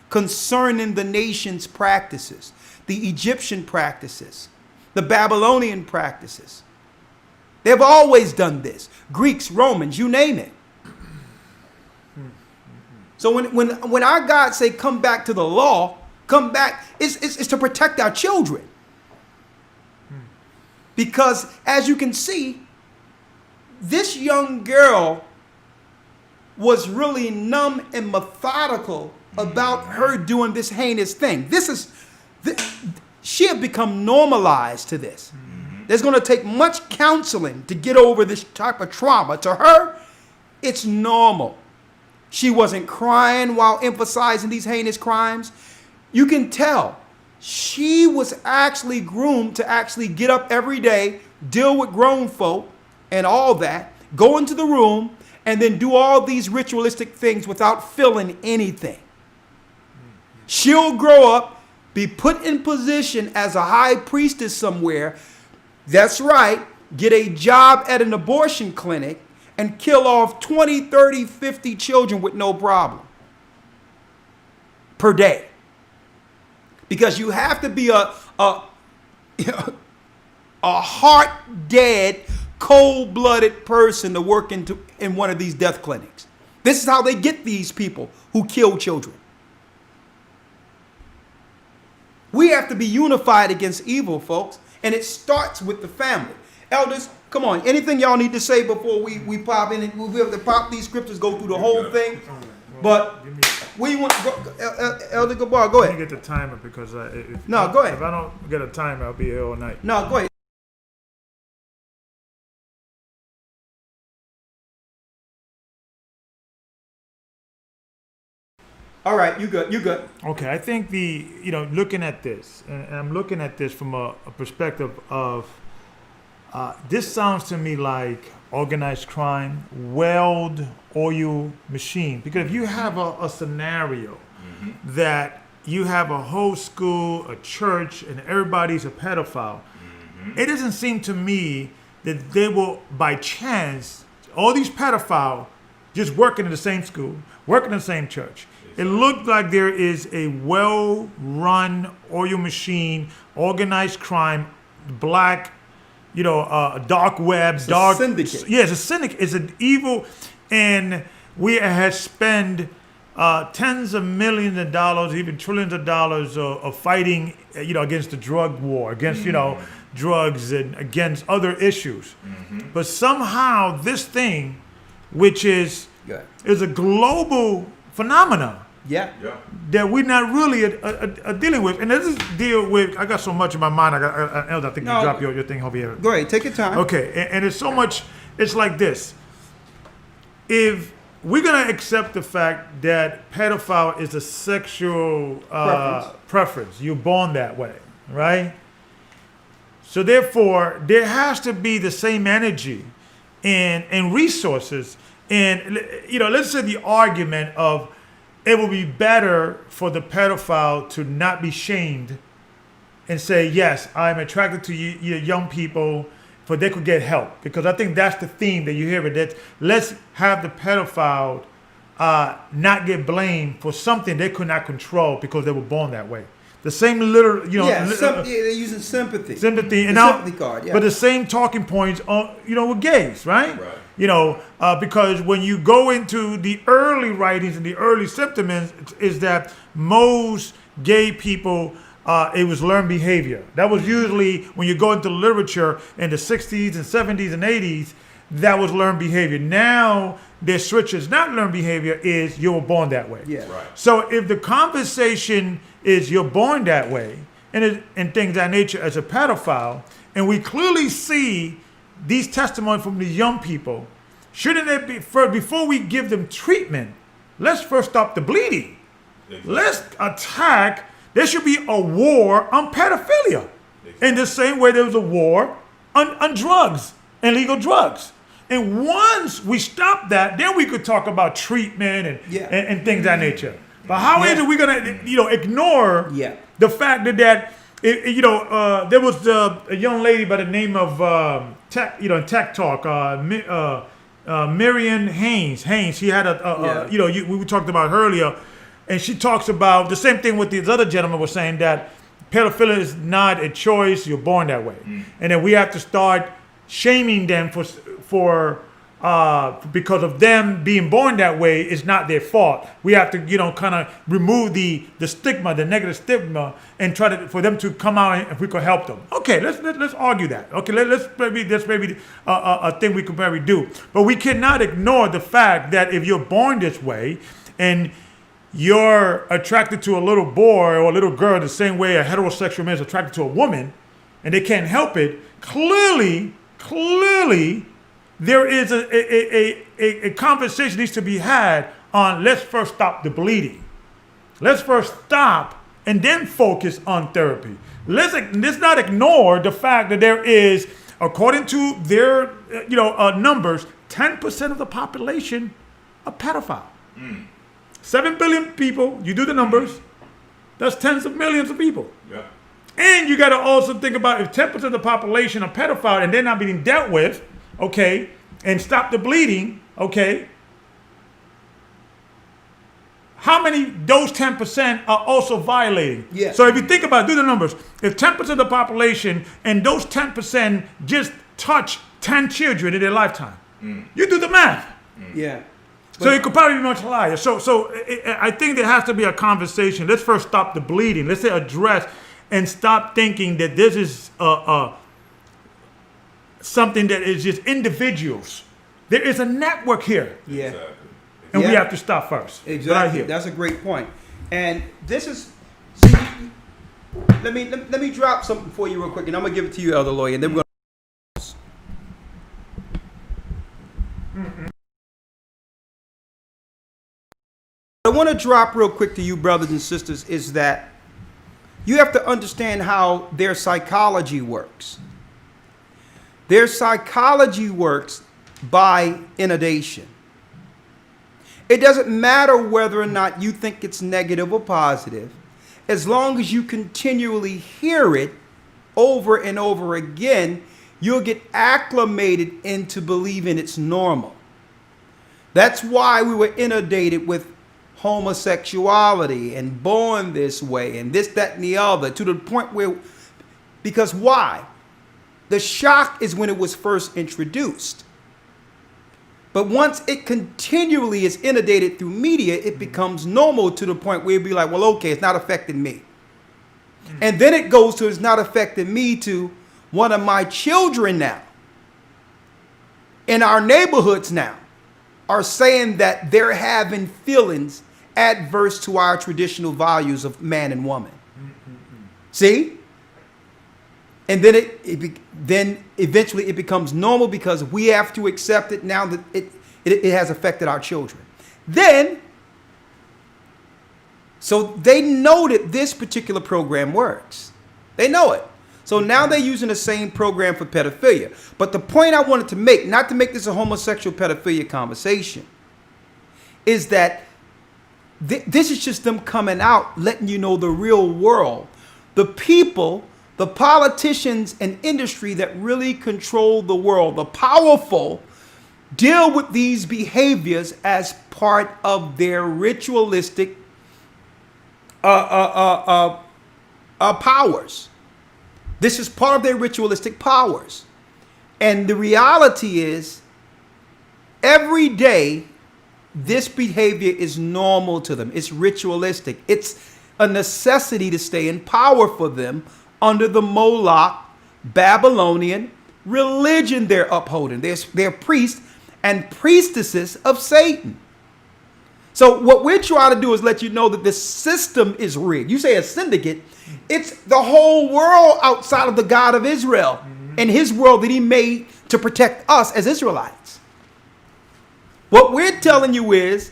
S4: concerning the nation's practices, the Egyptian practices, the Babylonian practices. They've always done this. Greeks, Romans, you name it. So when our God say come back to the law, come back, it's to protect our children. Because as you can see, this young girl was really numb and methodical about her doing this heinous thing. She had become normalized to this. There's going to take much counseling to get over this type of trauma. To her, it's normal. She wasn't crying while emphasizing these heinous crimes. You can tell she was actually groomed to actually get up every day, deal with grown folk and all that, go into the room, and then do all these ritualistic things without feeling anything. She'll grow up, be put in position as a high priestess somewhere. That's right, get a job at an abortion clinic and kill off 20, 30, 50 children with no problem per day. Because you have to be a heart-dead, cold-blooded person to work in one of these death clinics. This is how they get these people who kill children. We have to be unified against evil, folks, and it starts with the family. Elders, come on. Anything y'all need to say before we pop in? We'll be able to pop these scriptures, go through the whole thing. But we want to go, Elder Gabar, go ahead.
S5: Let me get the timer because
S4: go ahead.
S5: If I don't get a timer, I'll be here all night.
S4: No, go ahead. All right, you good. You good.
S5: Okay, I think looking at this, and I'm looking at this from a perspective of, this sounds to me like organized crime, weld oil machine. Because if you have a scenario that you have a whole school, a church, and everybody's a pedophile, it doesn't seem to me that they will, by chance, all these pedophiles just working in the same school, working in the same church. It looked like there is a well-run oil machine, organized crime, black, dark web, dark
S4: syndicate.
S5: Yeah, it's a syndicate. It's an evil, and we have spent tens of millions of dollars, even trillions of dollars of fighting, against the drug war, against drugs and against other issues. But somehow this thing, which is a global phenomenon.
S4: Yeah.
S5: That we're not really dealing with. And this is deal with, I got so much in my mind. Elder, I think you drop your thing over here.
S4: Go ahead, take your time.
S5: Okay, and it's so much, it's like this. If we're going to accept the fact that pedophile is a sexual preference, you're born that way, right? So therefore, there has to be the same energy and resources. And, let's say the argument of, it will be better for the pedophile to not be shamed and say, yes, I'm attracted to you young people, but they could get help. Because I think that's the theme that you hear it, that let's have the pedophile not get blamed for something they could not control because they were born that way. The same little,
S4: they're using sympathy.
S5: Sympathy. And
S4: sympathy card, yeah.
S5: But the same talking points, with gays, right? Because when you go into the early writings and the early symptoms, is that most gay people, it was learned behavior. That was usually when you go into literature in the 60s and 70s and 80s, that was learned behavior. Now, their switch is not learned behavior, is you were born that way.
S4: Yeah. Right.
S5: So if the conversation is you're born that way, and things of that nature as a pedophile, and we clearly see these testimonies from these young people, shouldn't it be, before we give them treatment, let's first stop the bleeding. Exactly. Let's attack, there should be a war on pedophilia. Exactly. In the same way there was a war on drugs and legal drugs. And once we stop that, then we could talk about treatment and things of that nature. But how is it we're gonna, ignore the fact that there was a young lady by the name of Tech Talk, Marian Haynes. She had we talked about her earlier, and she talks about the same thing what these other gentlemen were saying, that pedophilia is not a choice; you're born that way, and then we have to start shaming them for because of them being born that way. Is not their fault. We have to kind of remove the stigma, the negative stigma, and try for them to come out, and if we could help them. Okay, let's argue that. Okay, that's maybe a thing we could probably do. But we cannot ignore the fact that if you're born this way and you're attracted to a little boy or a little girl the same way a heterosexual man is attracted to a woman, and they can't help it, clearly there is a conversation needs to be had on let's first stop the bleeding. Let's first stop and then focus on therapy. Let's not ignore the fact that there is, according to their numbers, 10% of the population are pedophile. 7 billion people, you do the numbers, that's tens of millions of people.
S6: Yeah.
S5: And you got to also think about if 10% of the population are pedophile and they're not being dealt with, okay, and stop the bleeding, okay, how many those 10% are also violating?
S4: Yeah.
S5: So if you think about it, do the numbers. If 10% of the population and those 10% just touch 10 children in their lifetime, you do the math.
S4: Yeah.
S5: So it could probably be much higher. So I think there has to be a conversation. Let's first stop the bleeding. Let's say address and stop thinking that this is something that is just individuals. There is a network here.
S4: Yeah.
S6: Exactly.
S5: And we have to stop first.
S4: Exactly.
S5: Right here.
S4: That's a great point. And this is, let me drop something for you real quick, and I'm gonna give it to you, Elder Lawyer, and then we're gonna. What I want to drop real quick to you, brothers and sisters, is that you have to understand how their psychology works. Their psychology works by inundation. It doesn't matter whether or not you think it's negative or positive, as long as you continually hear it over and over again, you'll get acclimated into believing it's normal. That's why we were inundated with homosexuality and born this way and this, that, and the other, to the point where, because why? The shock is when it was first introduced. But once it continually is inundated through media, it becomes normal to the point where you'd be like, well, okay, it's not affecting me. And then it goes to it's not affecting me to one of my children now. In our neighborhoods now are saying that they're having feelings adverse to our traditional values of man and woman. See? And then then eventually it becomes normal because we have to accept it now that it has affected our children. Then, so they know that this particular program works. They know it. So now they're using the same program for pedophilia. But the point I wanted to make, not to make this a homosexual pedophilia conversation, is that this is just them coming out, letting you know the real world. The people, the politicians and industry that really control the world, the powerful, deal with these behaviors as part of their ritualistic powers. This is part of their ritualistic powers. And the reality is, every day, this behavior is normal to them. It's ritualistic. It's a necessity to stay in power for them under the Moloch Babylonian religion they're upholding. They're priests and priestesses of Satan. So what we're trying to do is let you know that this system is rigged. You say a syndicate, it's the whole world outside of the God of Israel and his world that he made to protect us as Israelites. What we're telling you is,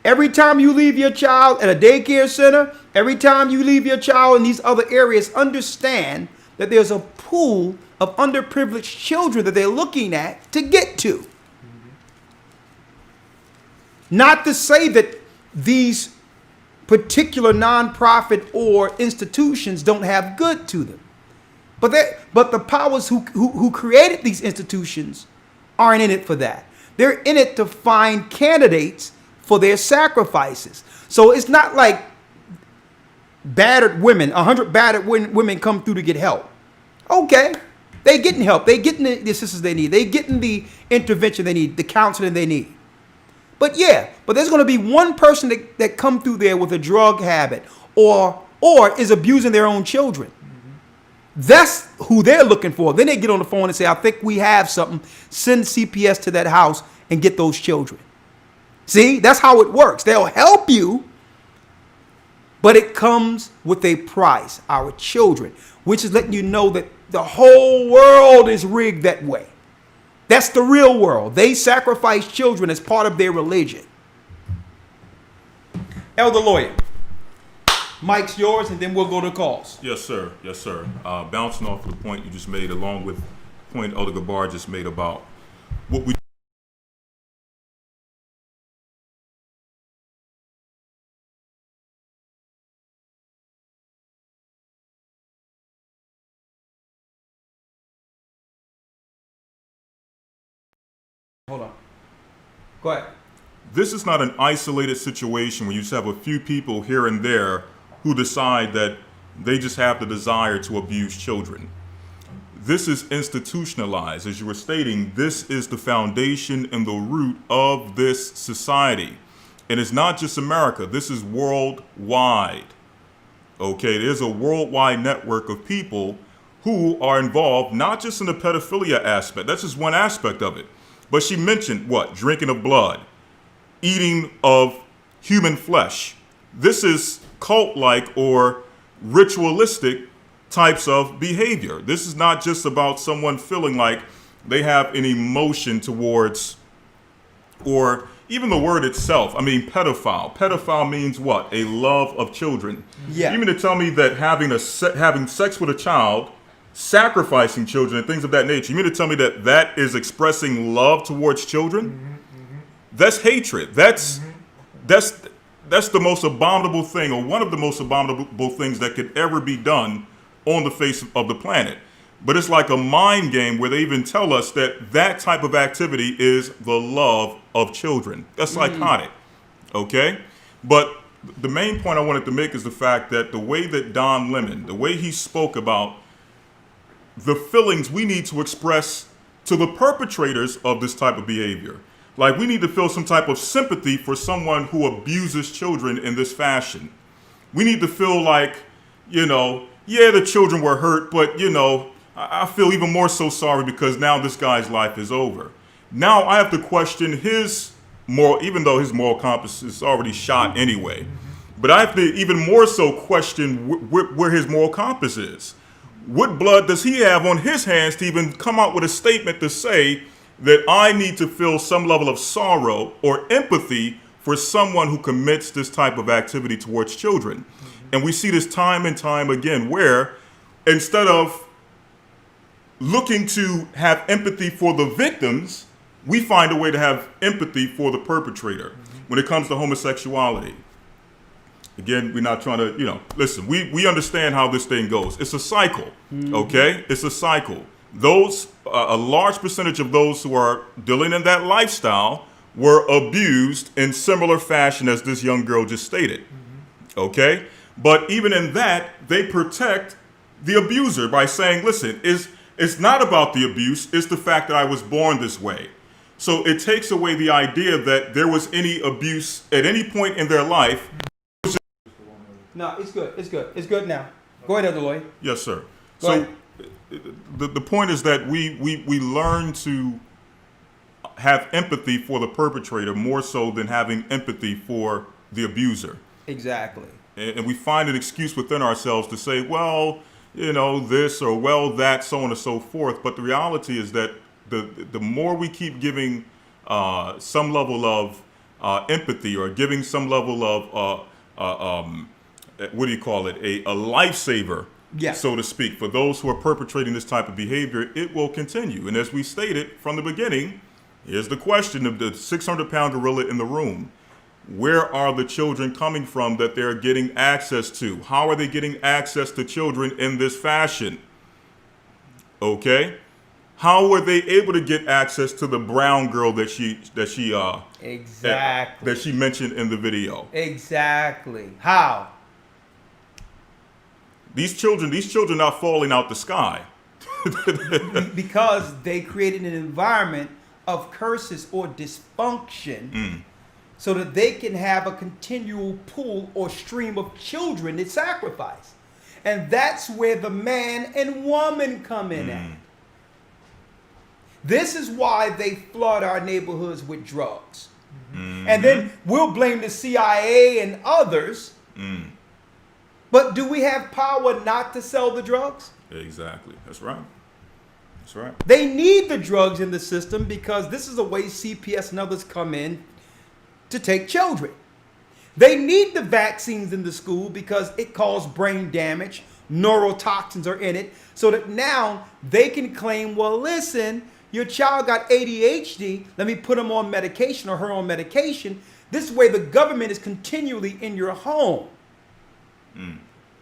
S4: every time you leave your child at a daycare center, every time you leave your child in these other areas, understand that there's a pool of underprivileged children that they're looking at to get to. Not to say that these particular nonprofit or institutions don't have good to them. But the powers who created these institutions aren't in it for that. They're in it to find candidates for their sacrifices. So it's not like battered women, 100 battered women come through to get help. Okay, they getting help. They getting the assistance they need. They getting the intervention they need, the counseling they need. But yeah, but there's going to be one person that come through there with a drug habit or is abusing their own children. That's who they're looking for. Then they get on the phone and say, I think we have something. Send CPS to that house and get those children. See, that's how it works. They'll help you, but it comes with a price, our children, which is letting you know that the whole world is rigged that way. That's the real world. They sacrifice children as part of their religion. Elder Lawyer, mic's yours, and then we'll go to calls.
S6: Yes, sir. Yes, sir. Bouncing off of the point you just made, along with the point Elder Gabar just made about what we
S4: Hold on. Go ahead.
S6: This is not an isolated situation where you just have a few people here and there who decide that they just have the desire to abuse children. This is institutionalized. As you were stating, this is the foundation and the root of this society. And it's not just America. This is worldwide. Okay, there's a worldwide network of people who are involved, not just in the pedophilia aspect. That's just one aspect of it. But she mentioned what? Drinking of blood, eating of human flesh. This is cult-like or ritualistic types of behavior. This is not just about someone feeling like they have an emotion towards, or even the word itself. I mean, pedophile. Pedophile means what? A love of children.
S4: Yeah.
S6: You mean to tell me that having sex with a child, sacrificing children and things of that nature, you mean to tell me that that is expressing love towards children? That's hatred. That's the most abominable thing, or one of the most abominable things that could ever be done on the face of the planet. But it's like a mind game where they even tell us that that type of activity is the love of children. That's psychotic, okay? But the main point I wanted to make is the fact that the way that Don Lemon, the way he spoke about the feelings we need to express to the perpetrators of this type of behavior. Like, we need to feel some type of sympathy for someone who abuses children in this fashion. We need to feel like, you know, yeah, the children were hurt, but, you know, I feel even more so sorry because now this guy's life is over. Now I have to question his moral, even though his moral compass is already shot anyway. But I have to even more so question where his moral compass is. What blood does he have on his hands to even come out with a statement to say that I need to feel some level of sorrow or empathy for someone who commits this type of activity towards children? And we see this time and time again, where instead of looking to have empathy for the victims, we find a way to have empathy for the perpetrator when it comes to homosexuality. Again, we're not trying to, you know, listen, we understand how this thing goes. It's a cycle, okay? It's a cycle. Those, a large percentage of those who are dealing in that lifestyle were abused in similar fashion as this young girl just stated, okay? But even in that, they protect the abuser by saying, listen, it's not about the abuse, it's the fact that I was born this way. So it takes away the idea that there was any abuse at any point in their life.
S4: No, it's good. It's good. It's good now. Go ahead, Elder Lloyd.
S6: Yes, sir.
S4: Go
S6: So
S4: ahead.
S6: the point is that we learn to have empathy for the perpetrator more so than having empathy for the abuser.
S4: Exactly.
S6: And we find an excuse within ourselves to say, well, you know, this or well, that, so on and so forth. But the reality is that the more we keep giving some level of empathy or giving some level of what do you call it, a lifesaver so to speak. For those who are perpetrating this type of behavior, it will continue. And as we stated from the beginning, here's the question of the 600-pound gorilla in the room. Where are the children coming from that they're getting access to? How are they getting access to children in this fashion? Okay? How were they able to get access to the brown girl that she mentioned in the video?
S4: Exactly. How?
S6: These children are falling out the sky.
S4: Because they created an environment of curses or dysfunction so that they can have a continual pool or stream of children to sacrifice. And that's where the man and woman come in at. This is why they flood our neighborhoods with drugs. And then we'll blame the CIA and others. But do we have power not to sell the drugs?
S6: Exactly. That's right. That's right.
S4: They need the drugs in the system because this is the way CPS and others come in to take children. They need the vaccines in the school because it causes brain damage. Neurotoxins are in it. So that now they can claim, well, listen, your child got ADHD. Let me put him on medication or her on medication. This way the government is continually in your home.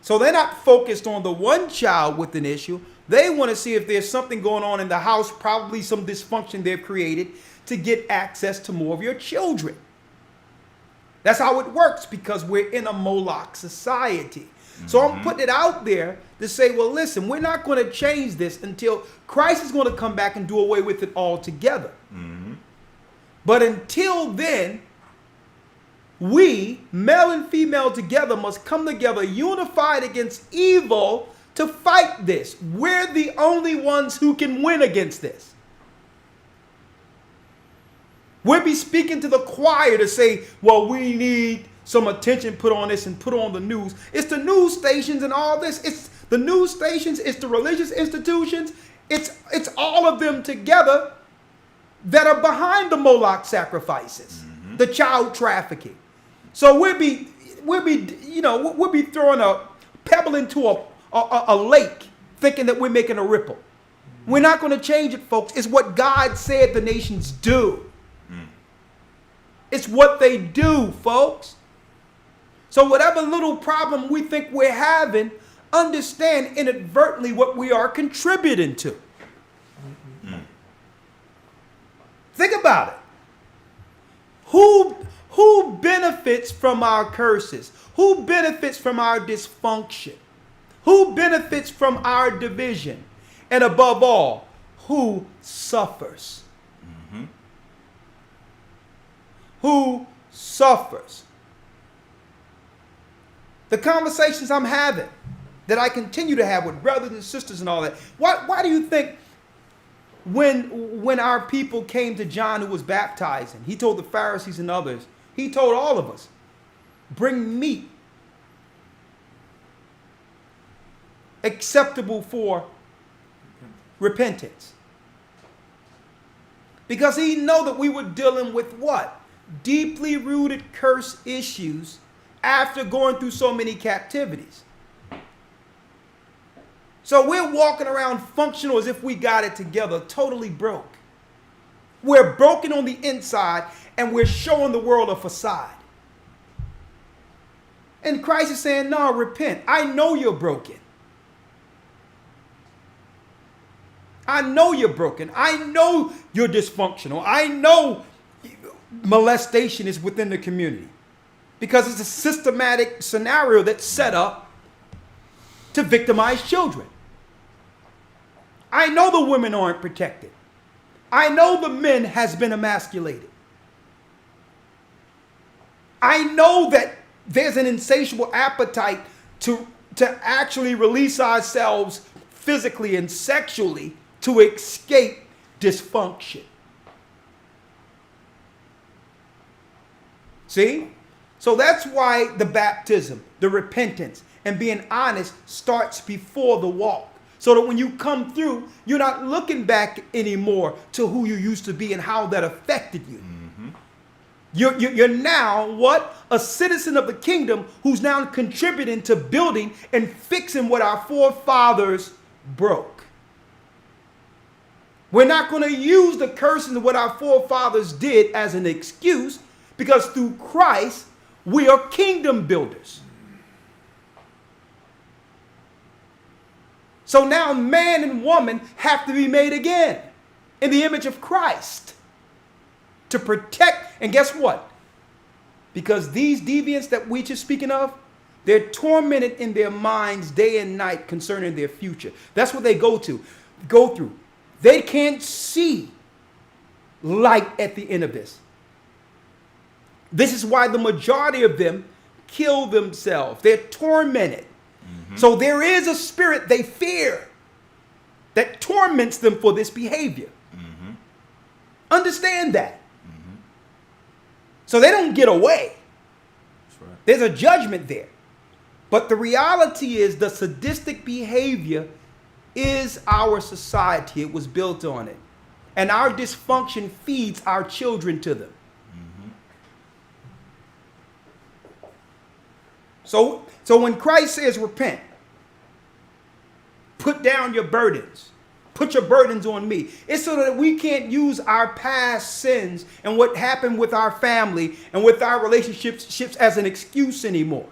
S4: So they're not focused on the one child with an issue. They want to see if there's something going on in the house, probably some dysfunction they've created to get access to more of your children. That's how it works because we're in a Moloch society. So I'm putting it out there to say, well, listen, we're not going to change this until Christ is going to come back and do away with it altogether. But until then, we, male and female together, must come together unified against evil to fight this. We're the only ones who can win against this. We'll be speaking to the choir to say, well, we need some attention put on this and put on the news. It's the news stations and all this. It's the news stations. It's the religious institutions. It's all of them together that are behind the Moloch sacrifices, the child trafficking. So we'll be throwing a pebble into a lake thinking that we're making a ripple. We're not going to change it, folks. It's what God said the nations do. It's what they do, folks. So whatever little problem we think we're having, understand inadvertently what we are contributing to. Think about it. Who benefits from our curses? Who benefits from our dysfunction? Who benefits from our division? And above all, who suffers? Who suffers? The conversations I'm having, that I continue to have with brothers and sisters and all that. Why do you think when our people came to John who was baptizing, he told the Pharisees and others, he told all of us, bring meat acceptable for repentance. Because he knew that we were dealing with what? Deeply rooted curse issues after going through so many captivities. So we're walking around functional as if we got it together, totally broke. We're broken on the inside and we're showing the world a facade. And Christ is saying, no, repent. I know you're broken. I know you're broken. I know you're dysfunctional. I know molestation is within the community because it's a systematic scenario that's set up to victimize children. I know the women aren't protected. I know the men has been emasculated. I know that there's an insatiable appetite to actually release ourselves physically and sexually to escape dysfunction. See? So that's why the baptism, the repentance, and being honest starts before the walk. So that when you come through, you're not looking back anymore to who you used to be and how that affected you. You're now what? A citizen of the kingdom who's now contributing to building and fixing what our forefathers broke. We're not going to use the curses of what our forefathers did as an excuse, because through Christ, we are kingdom builders. So now man and woman have to be made again in the image of Christ to protect. And guess what? Because these deviants that we just speaking of, they're tormented in their minds day and night concerning their future. That's what they go through. They can't see light at the end of this. This is why the majority of them kill themselves. They're tormented. So there is a spirit they fear that torments them for this behavior. Understand that. So they don't get away.
S6: That's right.
S4: There's a judgment there. But the reality is the sadistic behavior is our society. It was built on it. And our dysfunction feeds our children to them. So when Christ says repent, put down your burdens, put your burdens on me, it's so that we can't use our past sins and what happened with our family and with our relationships as an excuse anymore.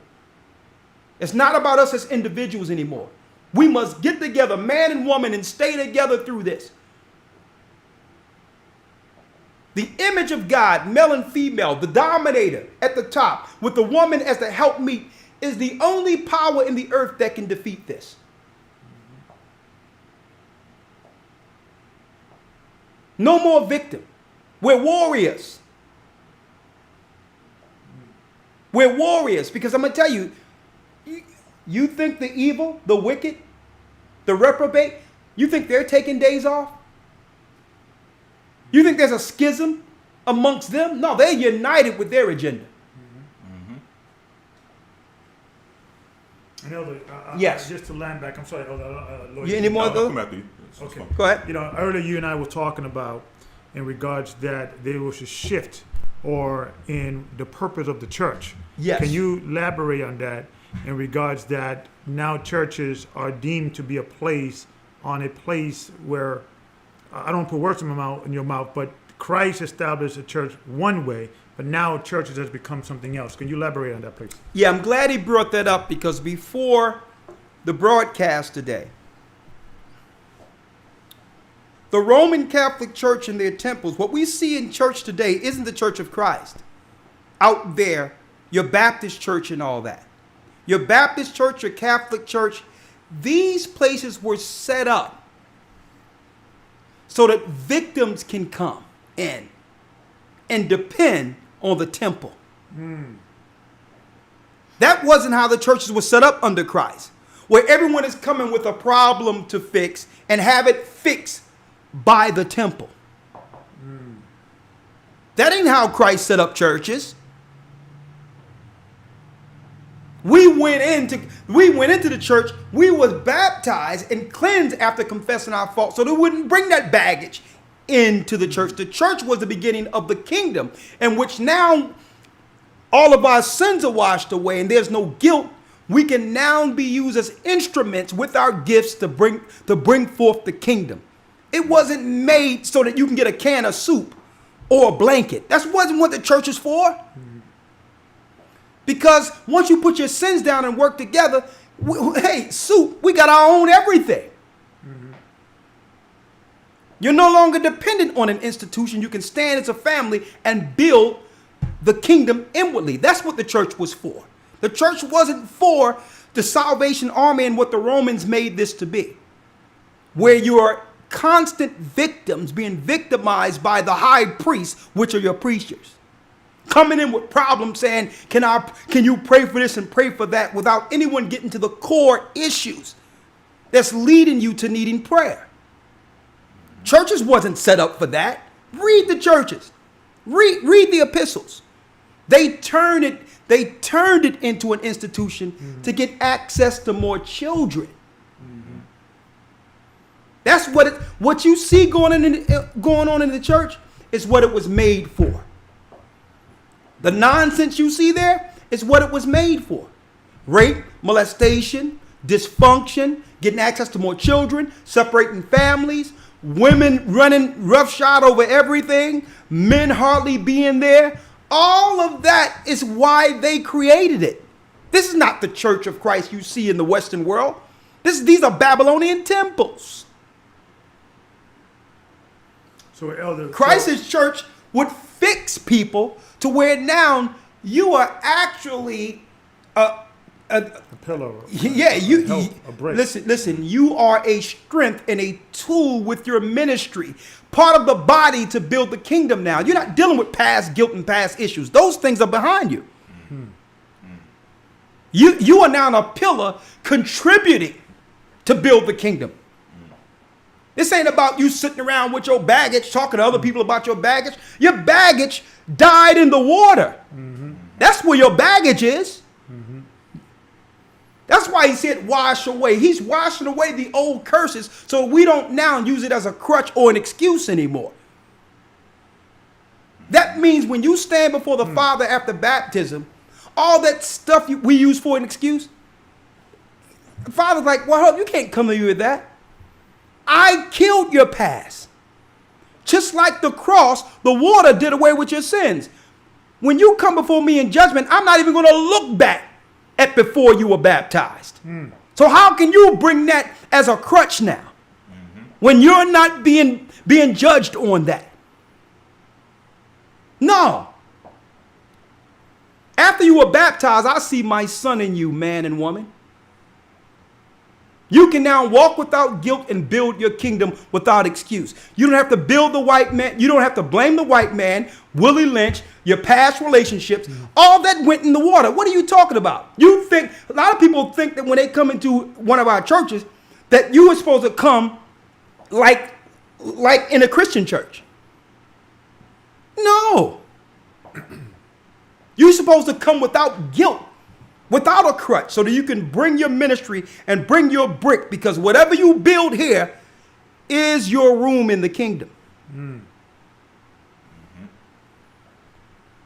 S4: It's not about us as individuals anymore. We must get together, man and woman, and stay together through this. The image of God, male and female, the dominator at the top, with the woman as the helpmeet, is the only power in the earth that can defeat this. No more victim. We're warriors. We're warriors, because I'm going to tell you, you think the evil, the wicked, the reprobate, you think they're taking days off? You think there's a schism amongst them? No, they're united with their agenda.
S5: And Elder,
S4: yes.
S5: Just to land back, I'm sorry, Lord.
S4: You any more though?
S5: Okay.
S4: Go ahead.
S5: Earlier you and I were talking about in regards that there was a shift or in the purpose of the church.
S4: Yes.
S5: Can you elaborate on that in regards that now churches are deemed to be a place where, I don't put words in your mouth, but Christ established a church one way, but now churches has become something else. Can you elaborate on that, please?
S4: Yeah, I'm glad he brought that up, because before the broadcast today, the Roman Catholic Church and their temples, what we see in church today isn't the Church of Christ. Out there, your Baptist church and all that. Your Baptist church, your Catholic church, these places were set up so that victims can come in and depend on the temple. That wasn't how the churches were set up under Christ, where everyone is coming with a problem to fix and have it fixed by the temple. That ain't how Christ set up churches. We went into the church, we was baptized and cleansed after confessing our faults, so they wouldn't bring that baggage into the church. The church was the beginning of the kingdom, in which now all of our sins are washed away and there's no guilt. We can now be used as instruments with our gifts to bring forth the kingdom. It wasn't made so that you can get a can of soup or a blanket. That wasn't what the church is for. Because once you put your sins down and work together, soup, we got our own everything. You're no longer dependent on an institution. You can stand as a family and build the kingdom inwardly. That's what the church was for. The church wasn't for the Salvation Army and what the Romans made this to be, where you are constant victims being victimized by the high priests, which are your preachers, coming in with problems saying, can you pray for this and pray for that, without anyone getting to the core issues that's leading you to needing prayer. Churches wasn't set up for that. Read the churches. Read the epistles. They turned it into an institution to get access to more children. That's what you see going on in the church is what it was made for. The nonsense you see there is what it was made for. Rape, molestation, dysfunction, getting access to more children, separating families, women running roughshod over everything, men hardly being there. All of that is why they created it. This is not the church of Christ you see in the Western world. These are Babylonian temples.
S5: So, Elder,
S4: Christ's church would fix people to where now you are actually a
S5: pillar.
S4: Yeah,
S5: a brick.
S4: Listen, you are a strength and a tool with your ministry. Part of the body to build the kingdom now. You're not dealing with past guilt and past issues. Those things are behind you. You are now a pillar contributing to build the kingdom. This ain't about you sitting around with your baggage, talking to other people about your baggage. Your baggage died in the water. That's where your baggage is. That's why he said wash away. He's washing away the old curses so we don't now use it as a crutch or an excuse anymore. That means when you stand before the Father after baptism, all that stuff we use for an excuse, the Father's like, well, you can't come to me with that. I killed your past. Just like the cross, the water did away with your sins. When you come before me in judgment, I'm not even going to look back at before you were baptized. So how can you bring that as a crutch now when you're not being judged on that? No. After you were baptized, I see my son in you, man and woman. You can now walk without guilt and build your kingdom without excuse. You don't have to build the white man. You don't have to blame the white man, Willie Lynch, your past relationships. All that went in the water. What are you talking about? You think, a lot of people think that when they come into one of our churches, that you are supposed to come like in a Christian church. No. You're supposed to come without guilt, without a crutch, so that you can bring your ministry and bring your brick, because whatever you build here is your room in the kingdom.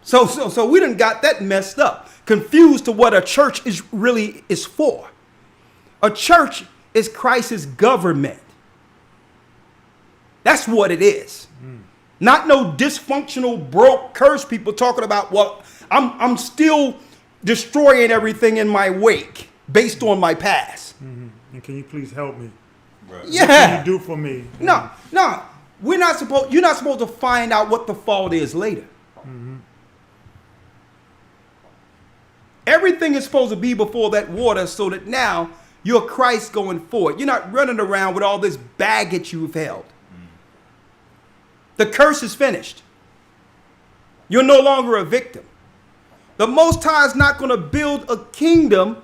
S4: So we done got that messed up, confused to what a church is really is for. A church is Christ's government. That's what it is. Not no dysfunctional, broke, cursed people talking about, well, I'm still destroying everything in my wake based on my past.
S5: And can you please help me?
S6: Right.
S4: Yeah.
S5: What can you do for me?
S4: No. You're not supposed to find out what the fault is later. Everything is supposed to be before that water so that now you're Christ going forward. You're not running around with all this baggage you've held. The curse is finished. You're no longer a victim. The Most High is not going to build a kingdom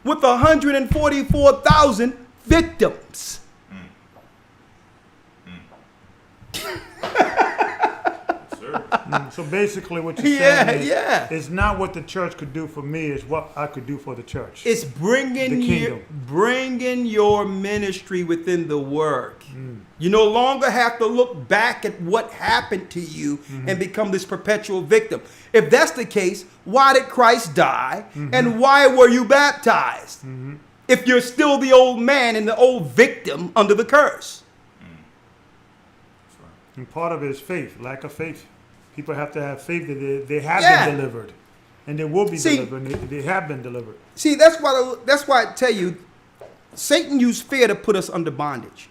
S4: with 144,000 victims.
S5: So basically what you're saying
S4: Yeah.
S5: is not what the church could do for me, is what I could do for the church.
S4: It's bringing your ministry within the work. You no longer have to look back at what happened to you and become this perpetual victim. If that's the case, why did Christ die? And why were you baptized? If you're still the old man and the old victim under the curse.
S5: And part of it is faith, lack of faith. People have to have faith that they have been delivered. And they will be delivered. And they have been delivered.
S4: See, that's why I tell you, Satan used fear to put us under bondage.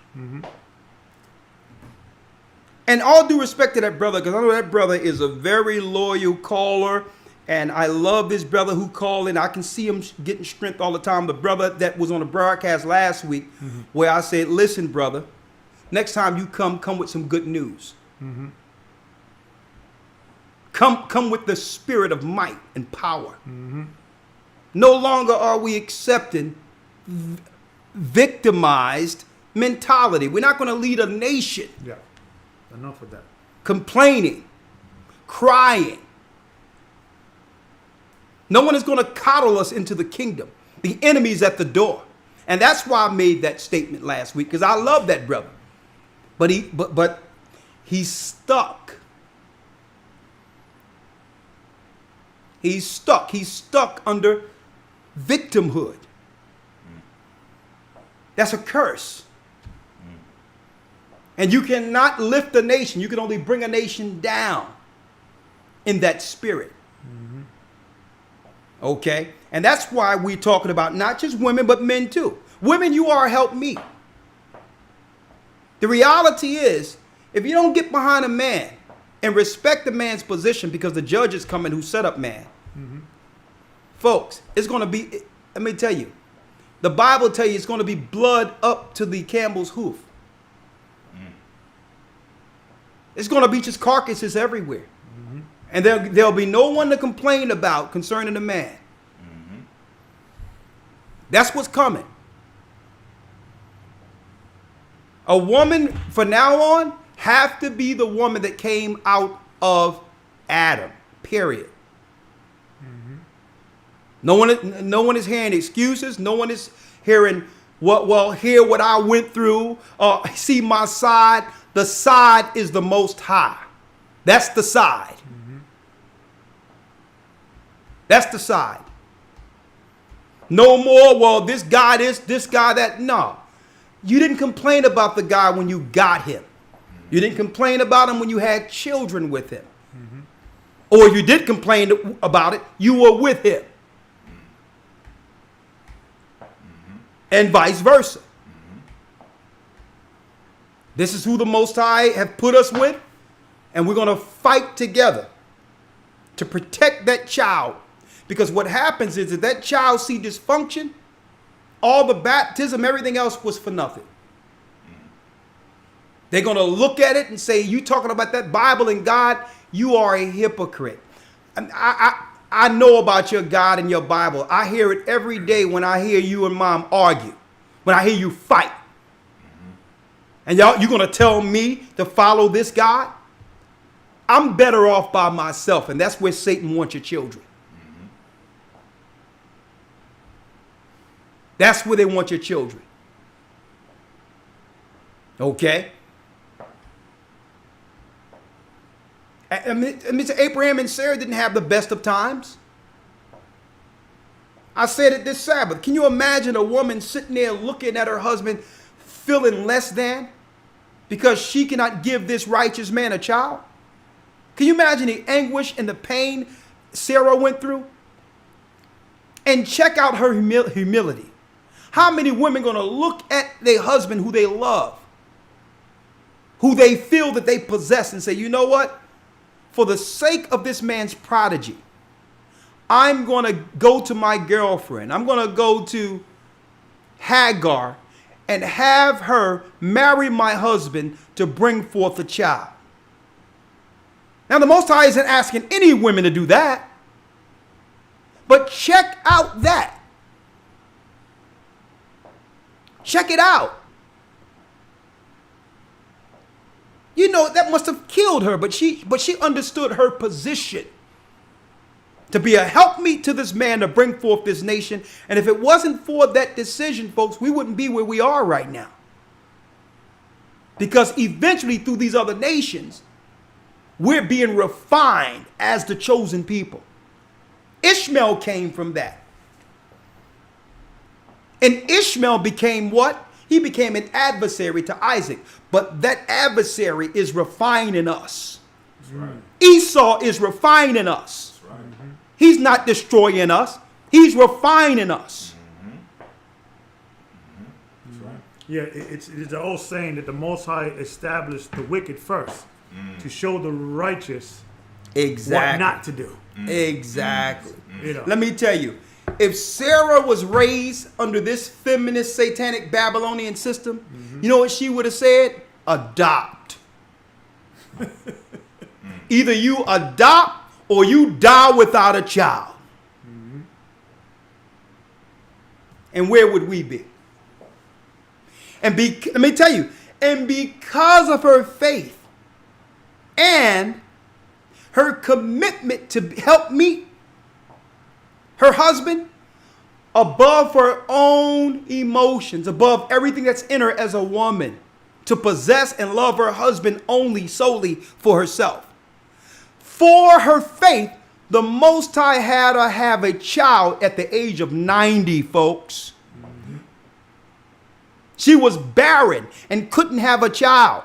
S4: And all due respect to that brother, because I know that brother is a very loyal caller, and I love this brother who called in. I can see him getting strength all the time. The brother that was on the broadcast last week, where I said, listen, brother, next time you come with some good news. Come with the spirit of might and power. No longer are we accepting victimized mentality. We're not going to lead a nation.
S5: Yeah. Enough of that.
S4: Complaining, crying. No one is going to coddle us into the kingdom. The enemy's at the door. And that's why I made that statement last week, because I love that brother. But he's stuck He's stuck. He's stuck under victimhood. That's a curse. And you cannot lift a nation. You can only bring a nation down in that spirit. Okay? And that's why we're talking about not just women, but men too. Women, you are help me. The reality is, if you don't get behind a man and respect the man's position, because the judge is coming who set up man, folks, it's going to be, let me tell you, the Bible tell you it's going to be blood up to the camel's hoof. It's going to be just carcasses everywhere. And there'll be no one to complain about concerning the man. That's what's coming. A woman, from now on, have to be the woman that came out of Adam, period. No one is hearing excuses. No one is hearing, hear what I went through. See my side. The side is the Most High. That's the side. That's the side. No more, well, this guy this guy that. No. You didn't complain about the guy when you got him. You didn't complain about him when you had children with him. Or if you did complain about it, you were with him. And vice versa. This is who the Most High have put us with, and we're going to fight together to protect that child. Because what happens is that that child see dysfunction, all the baptism, everything else was for nothing. They're going to look at it and say, you talking about that Bible and God, you are a hypocrite. And I know about your God and your Bible. I hear it every day when I hear you and Mom argue, when I hear you fight. And you're going to tell me to follow this God? I'm better off by myself, and that's where Satan wants your children. That's where they want your children. Okay? I mean, Abraham and Sarah didn't have the best of times. I said it this Sabbath. Can you imagine a woman sitting there looking at her husband feeling less than because she cannot give this righteous man a child? Can you imagine the anguish and the pain Sarah went through? And check out her humility. How many women going to look at their husband who they love, who they feel that they possess, and say, you know what? For the sake of this man's prodigy, I'm going to go to my girlfriend. I'm going to go to Hagar and have her marry my husband to bring forth a child. Now, the Most High isn't asking any women to do that. But check out that. Check it out. You know, that must have killed her, but she understood her position to be a helpmeet to this man to bring forth this nation. And if it wasn't for that decision, folks, we wouldn't be where we are right now. Because eventually through these other nations, we're being refined as the chosen people. Ishmael came from that. And Ishmael became what? He became an adversary to Isaac. But that adversary is refining us. That's right. Esau is refining us. That's right. He's not destroying us. He's refining us.
S5: That's right. Yeah, it's the old saying that the Most High established the wicked first to show the righteous what not to do.
S4: Exactly.
S5: You know.
S4: Let me tell you, if Sarah was raised under this feminist, satanic Babylonian system, you know what she would have said? Adopt. Either you adopt or you die without a child. And where would we be? And let me tell you, and because of her faith and her commitment to help meet her husband above her own emotions, above everything that's in her as a woman, to possess and love her husband only solely for herself. For her faith, The Most High had her have a child at the age of 90, folks. She was barren and couldn't have a child.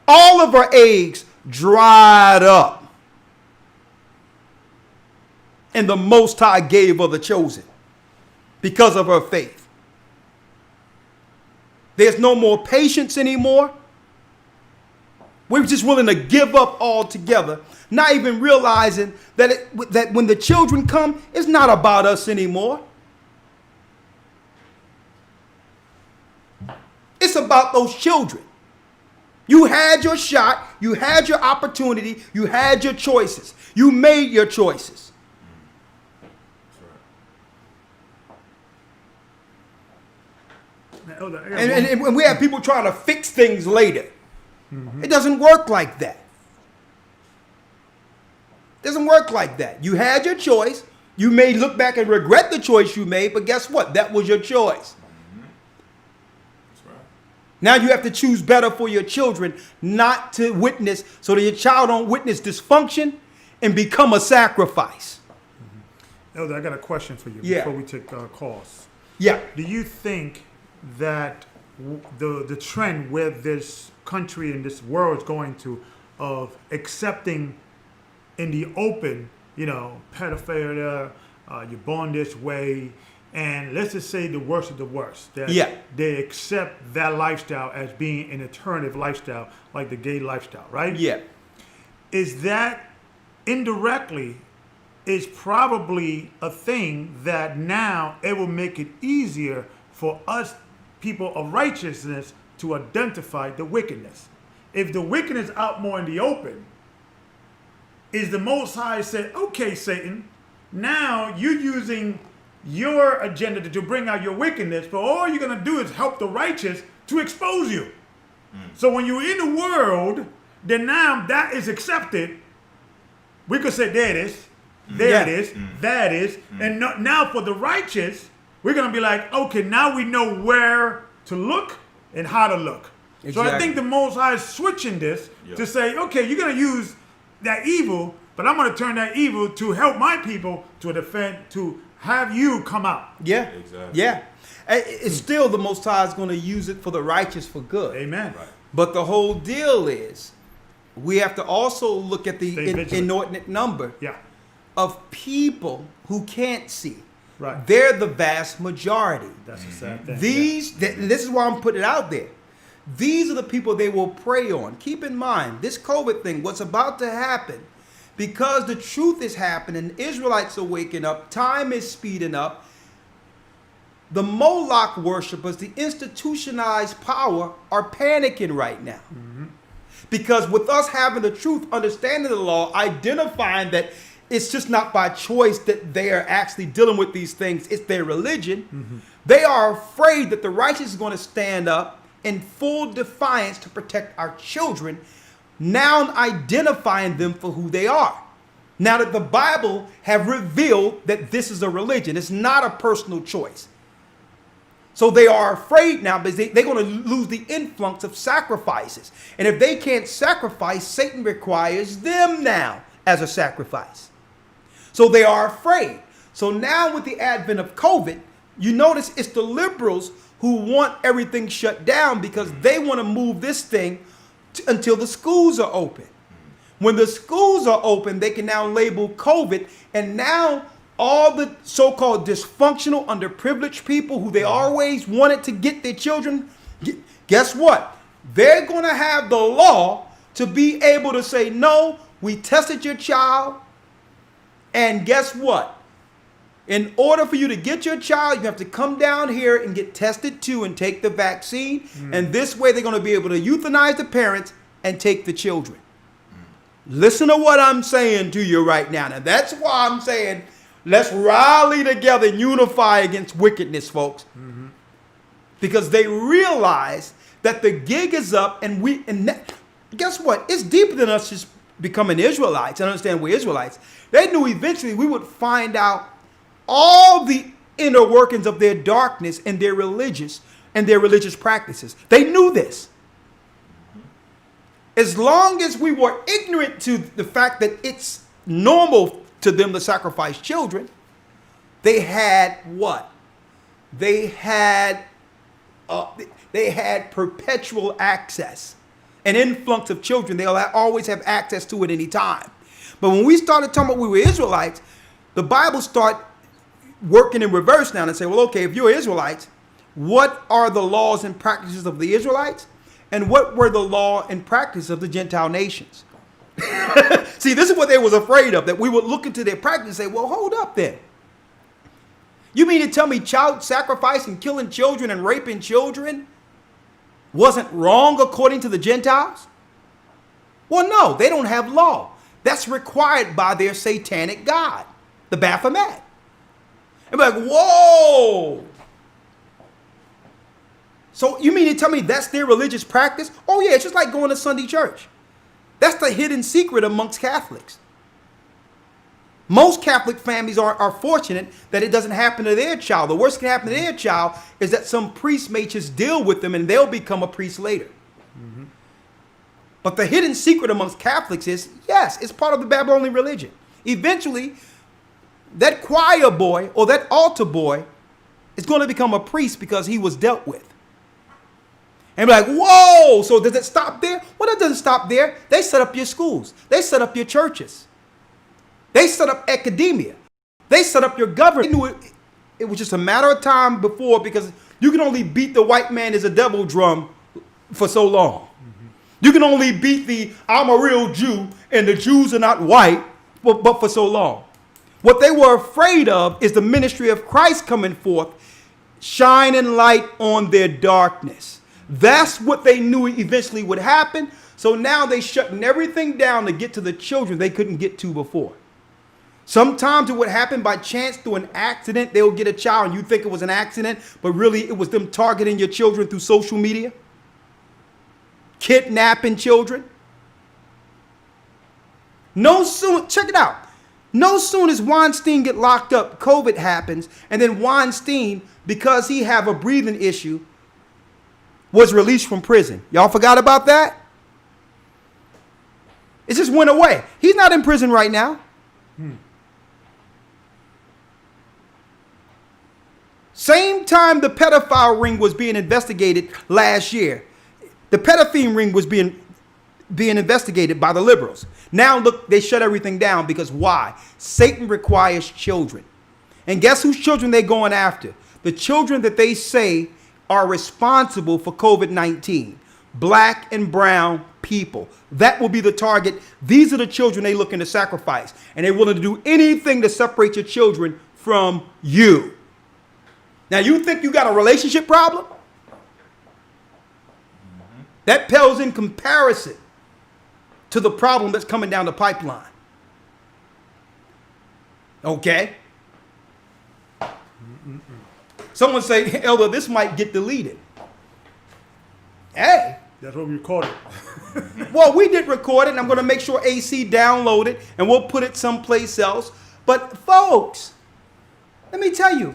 S4: All of her eggs dried up. And the Most High gave her the chosen because of her faith. There's no more patience anymore. We're just willing to give up altogether, not even realizing that that when the children come, it's not about us anymore. It's about those children. You had your shot, you had your opportunity, you had your choices. You made your choices. And we have people trying to fix things later. It doesn't work like that. It doesn't work like that. You had your choice. You may look back and regret the choice you made, but guess what? That was your choice.
S6: That's right.
S4: Now you have to choose better for your children, not to witness, so that your child don't witness dysfunction and become a sacrifice.
S5: Elder, I got a question for you
S4: Yeah.
S5: before we take calls.
S4: Yeah.
S5: Do you think that the trend where this country and this world is going to, of accepting in the open, pedophilia, you're born this way, and let's just say the worst of the worst, that they accept that lifestyle as being an alternative lifestyle, like the gay lifestyle, right?
S4: Yeah.
S5: Is that indirectly is probably a thing that now it will make it easier for us people of righteousness to identify the wickedness. If the wickedness out more in the open, is the Most High said, okay, Satan, now you're using your agenda to bring out your wickedness, but all you're going to do is help the righteous to expose you. So when you're in the world, then now that is accepted. We could say, there it is, there it is, that is. And now for the righteous, we're going to be like, okay, now we know where to look and how to look.
S4: Exactly.
S5: So I think the Most High is switching this to say, okay, you're going to use that evil, but I'm going to turn that evil to help my people to defend, to have you come out.
S4: Yeah.
S6: Exactly.
S4: Yeah. It's still the Most High is going to use it for the righteous for good.
S5: Amen.
S6: Right.
S4: But the whole deal is we have to also look at the
S5: Stay vigilant.
S4: inordinate number
S5: Yeah.
S4: of people who can't see.
S5: Right.
S4: They're the vast majority.
S5: That's a sad thing.
S4: This is why I'm putting it out there. These are the people they will prey on. Keep in mind, this COVID thing, what's about to happen, because the truth is happening, Israelites are waking up, time is speeding up, the Moloch worshipers, the institutionalized power, are panicking right now. Because with us having the truth, understanding the law, identifying that it's just not by choice that they are actually dealing with these things, it's their religion, they are afraid that the righteous is going to stand up in full defiance to protect our children, now identifying them for who they are. Now that the Bible have revealed that this is a religion, it's not a personal choice. So they are afraid now because they're going to lose the influx of sacrifices. And if they can't sacrifice, Satan requires them now as a sacrifice. So they are afraid. So now with the advent of COVID, you notice it's the liberals who want everything shut down because they want to move this thing until the schools are open. When the schools are open, they can now label COVID, and now all the so-called dysfunctional, underprivileged people who they always wanted to get their children, guess what? They're going to have the law to be able to say, no, we tested your child, and guess what? In order for you to get your child, you have to come down here and get tested too and take the vaccine. And this way they're going to be able to euthanize the parents and take the children. Listen to what I'm saying to you right now. Now that's why I'm saying let's rally together and unify against wickedness, folks. Because they realize that the gig is up, and guess what? It's deeper than us just becoming Israelites. I understand we're Israelites. They knew eventually we would find out all the inner workings of their darkness and their religious practices. They knew this. As long as we were ignorant to the fact that it's normal to them to sacrifice children. They had what? They had perpetual access. An influx of children, they'll always have access to it any time. But when we started talking about we were Israelites, the Bible start working in reverse now and say, well, okay, if you're Israelites, what are the laws and practices of the Israelites? And what were the law and practice of the Gentile nations? See, this is what they was afraid of, that we would look into their practice and say, well, hold up then. You mean to tell me child sacrifice and killing children and raping children wasn't wrong according to the Gentiles? Well, no, they don't have law. That's required by their satanic god, the Baphomet. And we're like, whoa. So you mean to tell me that's their religious practice? Oh yeah, it's just like going to Sunday church. That's the hidden secret amongst Catholics. Most Catholic families are fortunate that it doesn't happen to their child. The worst that can happen to their child is that some priest may just deal with them and they'll become a priest later. Mm-hmm. But the hidden secret amongst Catholics is, yes, it's part of the Babylonian religion. Eventually, that choir boy or that altar boy is going to become a priest because he was dealt with. And be like, whoa, so does it stop there? Well, it doesn't stop there. They set up your schools. They set up your churches. They set up academia. They set up your government. They knew it was just a matter of time before, because you can only beat the white man as a devil drum for so long. Mm-hmm. You can only beat the I'm a real Jew and the Jews are not white, but for so long. What they were afraid of is the ministry of Christ coming forth, shining light on their darkness. That's what they knew eventually would happen. So now they shutting everything down to get to the children they couldn't get to before. Sometimes it would happen by chance through an accident. They'll get a child and you think it was an accident, but really it was them targeting your children through social media, kidnapping children. Check it out. No soon as Weinstein get locked up, COVID happens, and then Weinstein, because he have a breathing issue, was released from prison. Y'all forgot about that? It just went away. He's not in prison right now. Same time the pedophile ring was being investigated last year, the pedophile ring was being investigated by the liberals. Now look, they shut everything down because why? Satan requires children. And guess whose children they're going after? The children that they say are responsible for COVID-19. Black and brown people. That will be the target. These are the children they're looking to sacrifice. And they're willing to do anything to separate your children from you. Now you think you got a relationship problem? That pales in comparison to the problem that's coming down the pipeline. Okay? Someone say, Elder, this might get deleted. Hey.
S5: That's what we recorded.
S4: Well, we did record it, and I'm going to make sure AC download it, and we'll put it someplace else. But folks, let me tell you,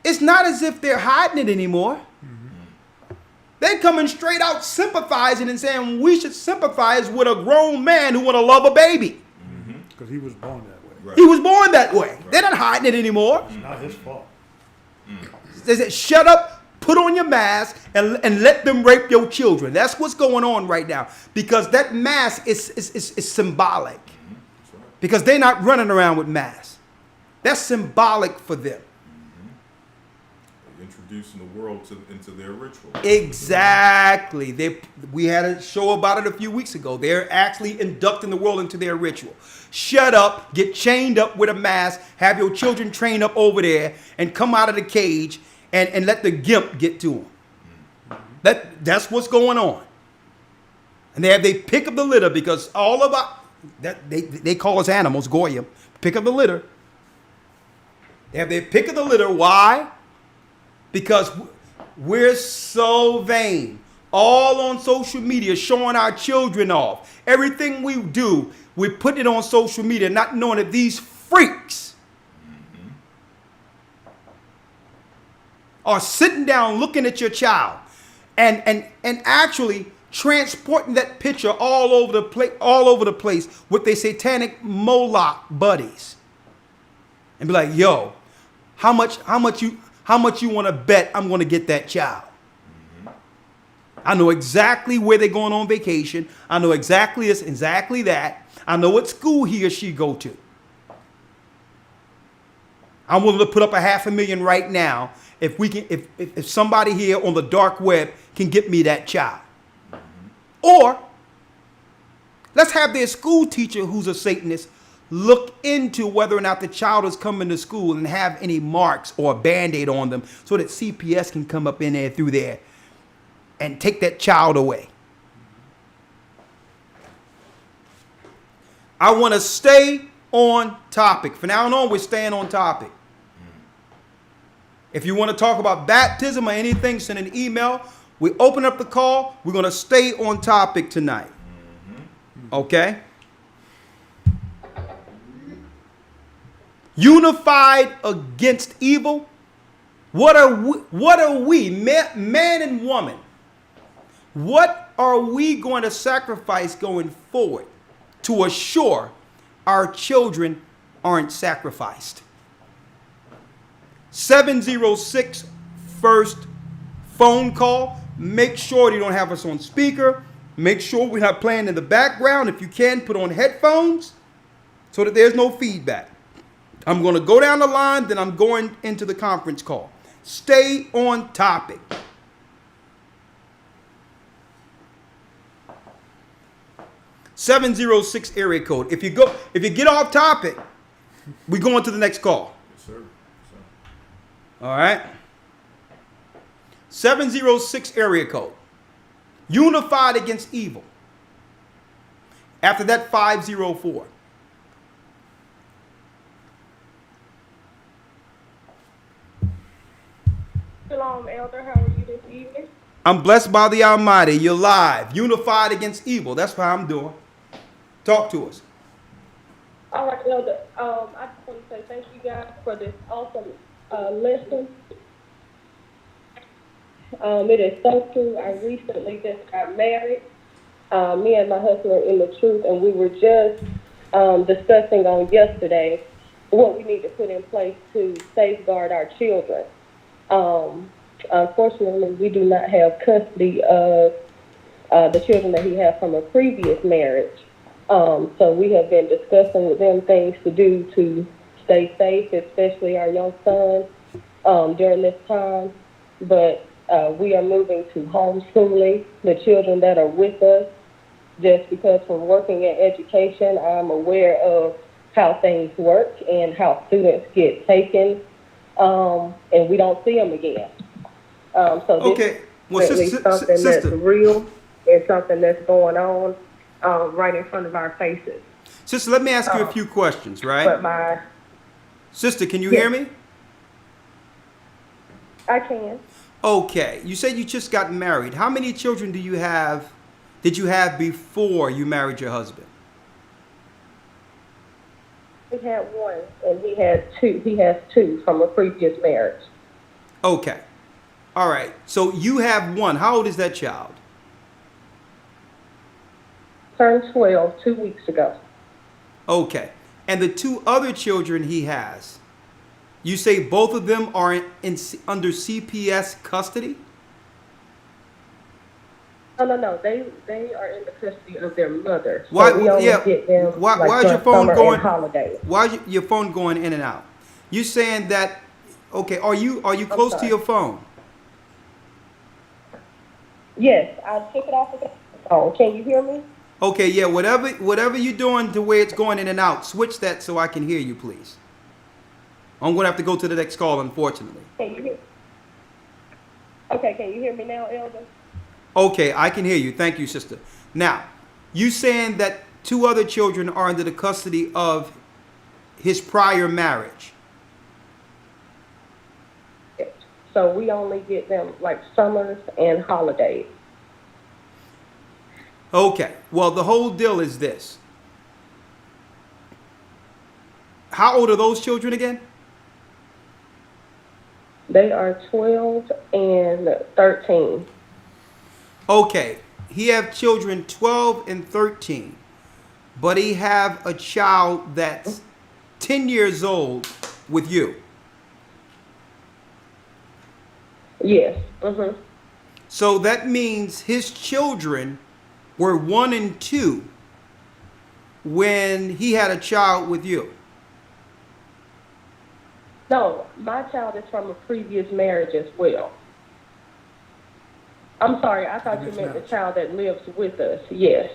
S4: it's not as if they're hiding it anymore. Mm-hmm. They're coming straight out sympathizing and saying we should sympathize with a grown man who want to love a baby.
S5: Because he was born that way.
S4: Right. He was born that way. Right. They're not hiding it anymore.
S5: It's not his fault.
S4: They said, shut up, put on your mask, and let them rape your children. That's what's going on right now. Because that mask is symbolic. Because they're not running around with masks. That's symbolic for them.
S6: Introducing the world into their ritual.
S4: Exactly. We had a show about it a few weeks ago. They're actually inducting the world into their ritual. Shut up, get chained up with a mask, have your children trained up over there, and come out of the cage and let the gimp get to them. That's what's going on. And they pick up the litter because all of that they call us animals, Goyim. Pick up the litter. They pick up the litter. Why? Because we're so vain. All on social media, showing our children off. Everything we do, we put it on social media, not knowing that these freaks are sitting down looking at your child and actually transporting that picture all over the place with their satanic Moloch buddies, and be like, "Yo, how much you want to bet I'm going to get that child?" I know exactly where they're going on vacation. I know exactly this, exactly that. I know what school he or she go to. I'm willing to put up $500,000 right now if we can, if somebody here on the dark web can get me that child. Or let's have their school teacher who's a Satanist look into whether or not the child is coming to school and have any marks or a Band-Aid on them so that CPS can come up in there through there and take that child away. I want to stay on topic. From now on, we're staying on topic. If you want to talk about baptism or anything, send an email. We open up the call. We're going to stay on topic tonight. Okay? Unified against evil. What are we, man and woman? What are we going to sacrifice going forward to assure our children aren't sacrificed? 706 first phone call. Make sure you don't have us on speaker. Make sure we're not playing in the background. If you can, put on headphones so that there's no feedback. I'm going to go down the line, then I'm going into the conference call. Stay on topic. 706 area code. If you get off topic, we go on to the next call.
S6: Yes, sir.
S4: All right. 706 area code. Unified against evil. After that, 504.
S11: Shalom, Elder. How are you this evening?
S4: I'm blessed by the Almighty. You're live. Unified against evil. That's what I'm doing. Talk to us.
S11: All right, Elder. I just want to say thank you guys for this awesome lesson. It is so true. I recently just got married. Me and my husband are in the truth, and we were just discussing on yesterday what we need to put in place to safeguard our children. Unfortunately, we do not have custody of the children that he had from a previous marriage. So we have been discussing with them things to do to stay safe, especially our young son during this time. But we are moving to homeschooling the children that are with us, just because from working in education, I'm aware of how things work and how students get taken, and we don't see them again. So this is something that's real and something that's going on right in front of our faces.
S4: Sister, let me ask you a few questions, right? Sister, can you hear me?
S11: I can.
S4: Okay. You said you just got married. How many children did you have before you married your husband?
S11: We had one, and he had two. He has two from a previous marriage.
S4: Okay. All right. So you have one. How old is that child?
S11: Turned 12 2 weeks ago.
S4: Okay. And the two other children he has, you say both of them are under CPS custody?
S11: No. They are in the custody of their mother. So
S4: Why?
S11: we only get them
S4: Why is your
S11: for
S4: phone
S11: summer
S4: going?
S11: and holidays.
S4: Why is your phone going in and out? You saying that? Okay. Are you close to your phone?
S11: Yes, I took it off of the phone. Can you hear me?
S4: Okay. Yeah. Whatever you're doing to where it's going in and out, switch that so I can hear you, please. I'm going to have to go to the next call, unfortunately.
S11: Can you hear? Okay. Can you hear me now, Elder?
S4: Okay, I can hear you. Thank you, sister. Now, you saying that two other children are under the custody of his prior marriage?
S11: So we only get them like summers and holidays.
S4: Okay. Well, the whole deal is this. How old are those children again?
S11: They are 12 and 13.
S4: Okay. he have children 12 and 13, but he have a child that's 10 years old with you.
S11: Yes. Mm-hmm.
S4: So that means his children were 1 and 2 when he had a child with you.
S11: No, my child is from a previous marriage as well. I'm sorry, I thought you meant the child that lives with us. Yes.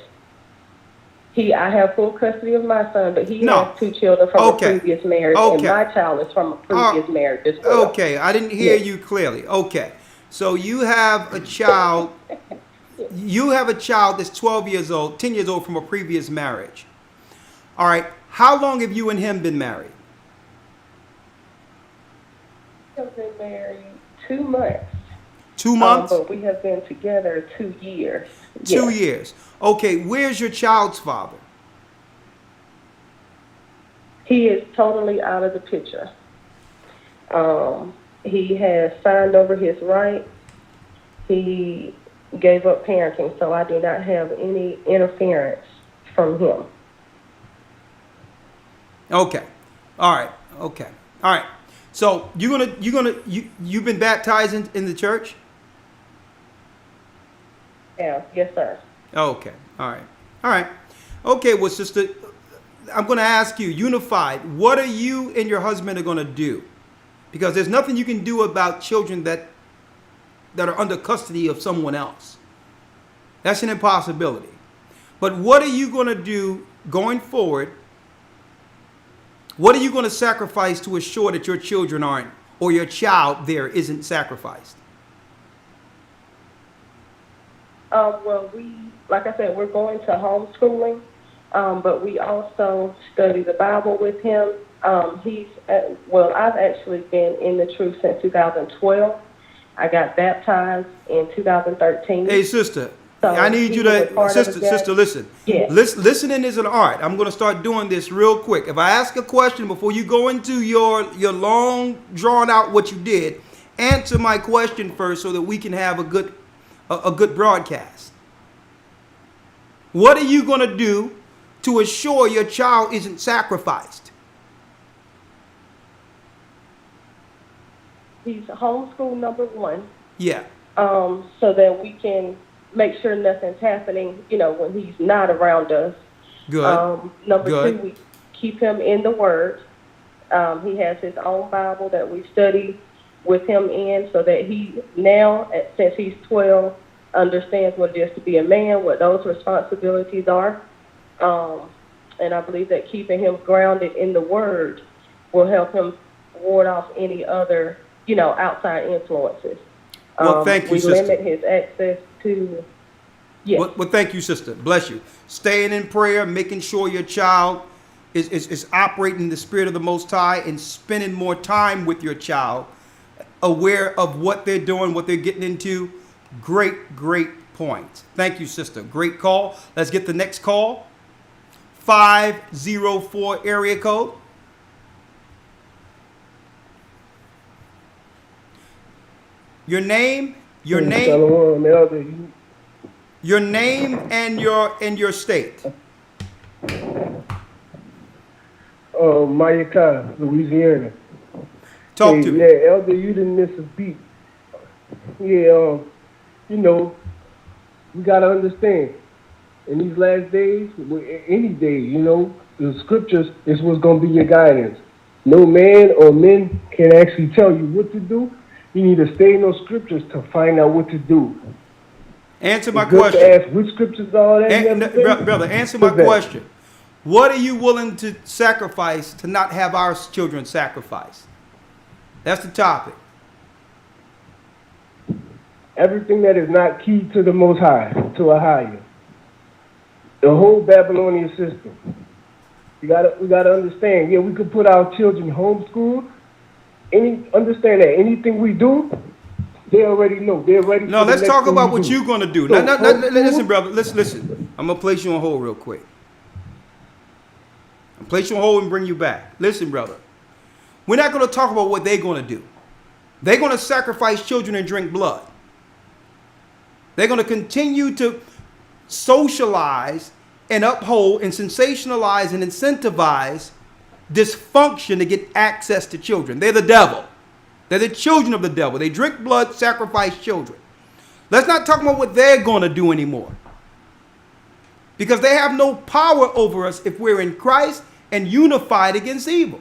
S11: I have full custody of my son, but he has 2 children from a previous marriage, and my child is from a previous marriage as well.
S4: Okay, I didn't hear you clearly. Okay, so you have a child. You have a child that's 12 years old, 10 years old from a previous marriage. All right, how long have you and him been married?
S11: We have been married 2 months.
S4: 2 months?
S11: But we have been together 2 years.
S4: 2 years. Okay, where's your child's father?
S11: He is totally out of the picture. He has signed over his rights. He gave up parenting, so I do not have any interference from him.
S4: Okay. All right. Okay. All right. So you've been baptized in the church?
S11: Yeah. Yes, sir.
S4: Okay. All right. All right. Okay. Well, sister, I'm going to ask you, unified, what are you and your husband are going to do? Because there's nothing you can do about children that are under custody of someone else. That's an impossibility. But what are you going to do going forward? What are you going to sacrifice to assure that your children aren't, or your child there isn't sacrificed?
S11: Well, like I said, we're going to homeschooling, but we also study the Bible with him. I've actually been in the truth since 2012. I got baptized in 2013.
S4: Hey, sister,
S11: so
S4: I need you to, sister, listen.
S11: Yes.
S4: Listening is an art. I'm going to start doing this real quick. If I ask a question before you go into your long, drawn out what you did, answer my question first so that we can have a good broadcast. What are you going to do to assure your child isn't sacrificed?
S11: He's homeschool number 1.
S4: Yeah.
S11: So that we can make sure nothing's happening, when he's not around us.
S4: Good.
S11: Number
S4: Good.
S11: 2, we keep him in the Word. He has his own Bible that we study with him in, so that he now, since he's 12, understands what it is to be a man, what those responsibilities are. And I believe that keeping him grounded in the Word will help him ward off any other, outside influences.
S4: Well, thank you,
S11: we
S4: sister.
S11: limit his access to. Yes.
S4: Well, thank you, sister. Bless you. Staying in prayer, making sure your child is operating in the spirit of the Most High, and spending more time with your child, aware of what they're doing, what they're getting into. Great point. Thank you, sister. Great call. Let's get the next call. 504 area code. Your name and your state.
S12: Mayaka, Louisiana.
S4: Talk to me.
S12: Yeah, Elder, you didn't miss a beat. Yeah, we gotta understand. In these last days, any day, the scriptures is what's gonna be your guidance. No man or men can actually tell you what to do. You need to stay in those scriptures to find out what to do.
S4: Answer my
S12: It's good
S4: question.
S12: to ask which scriptures are that.
S4: Brother, answer my question. What are you willing to sacrifice to not have our children sacrificed? That's the topic.
S12: Everything that is not key to the Most High, to a higher. The whole Babylonian system. We gotta understand. Yeah, we could put our children homeschooled. Understand that anything we do, they already know. They're ready.
S4: No, let's talk about what you're gonna do.
S12: So,
S4: Listen, brother. Listen. I'm gonna place you on hold real quick. I'll place you on hold and bring you back. Listen, brother. We're not gonna talk about what they're gonna do. They're gonna sacrifice children and drink blood. They're gonna continue to socialize and uphold and sensationalize and incentivize dysfunction to get access to children. They're the devil. They're the children of the devil. They drink blood, sacrifice children. Let's not talk about what they're going to do anymore. Because they have no power over us if we're in Christ and unified against evil.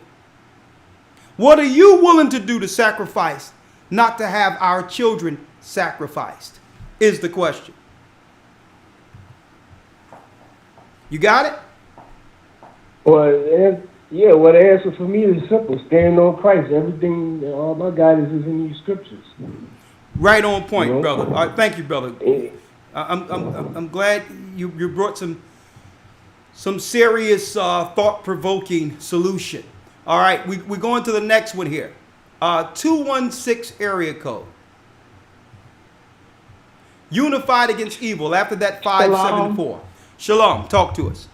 S4: What are you willing to do to sacrifice not to have our children sacrificed? Is the question. You got it?
S12: Well, the answer for me is simple. Stand on Christ. Everything, all my guidance is in these scriptures.
S4: Right on point, you know? Brother. All right, thank you, brother. I'm glad you brought some serious thought-provoking solution. All right, we're going to the next one here. 216 area code. Unified against evil. After that, 574. Shalom. Talk to us.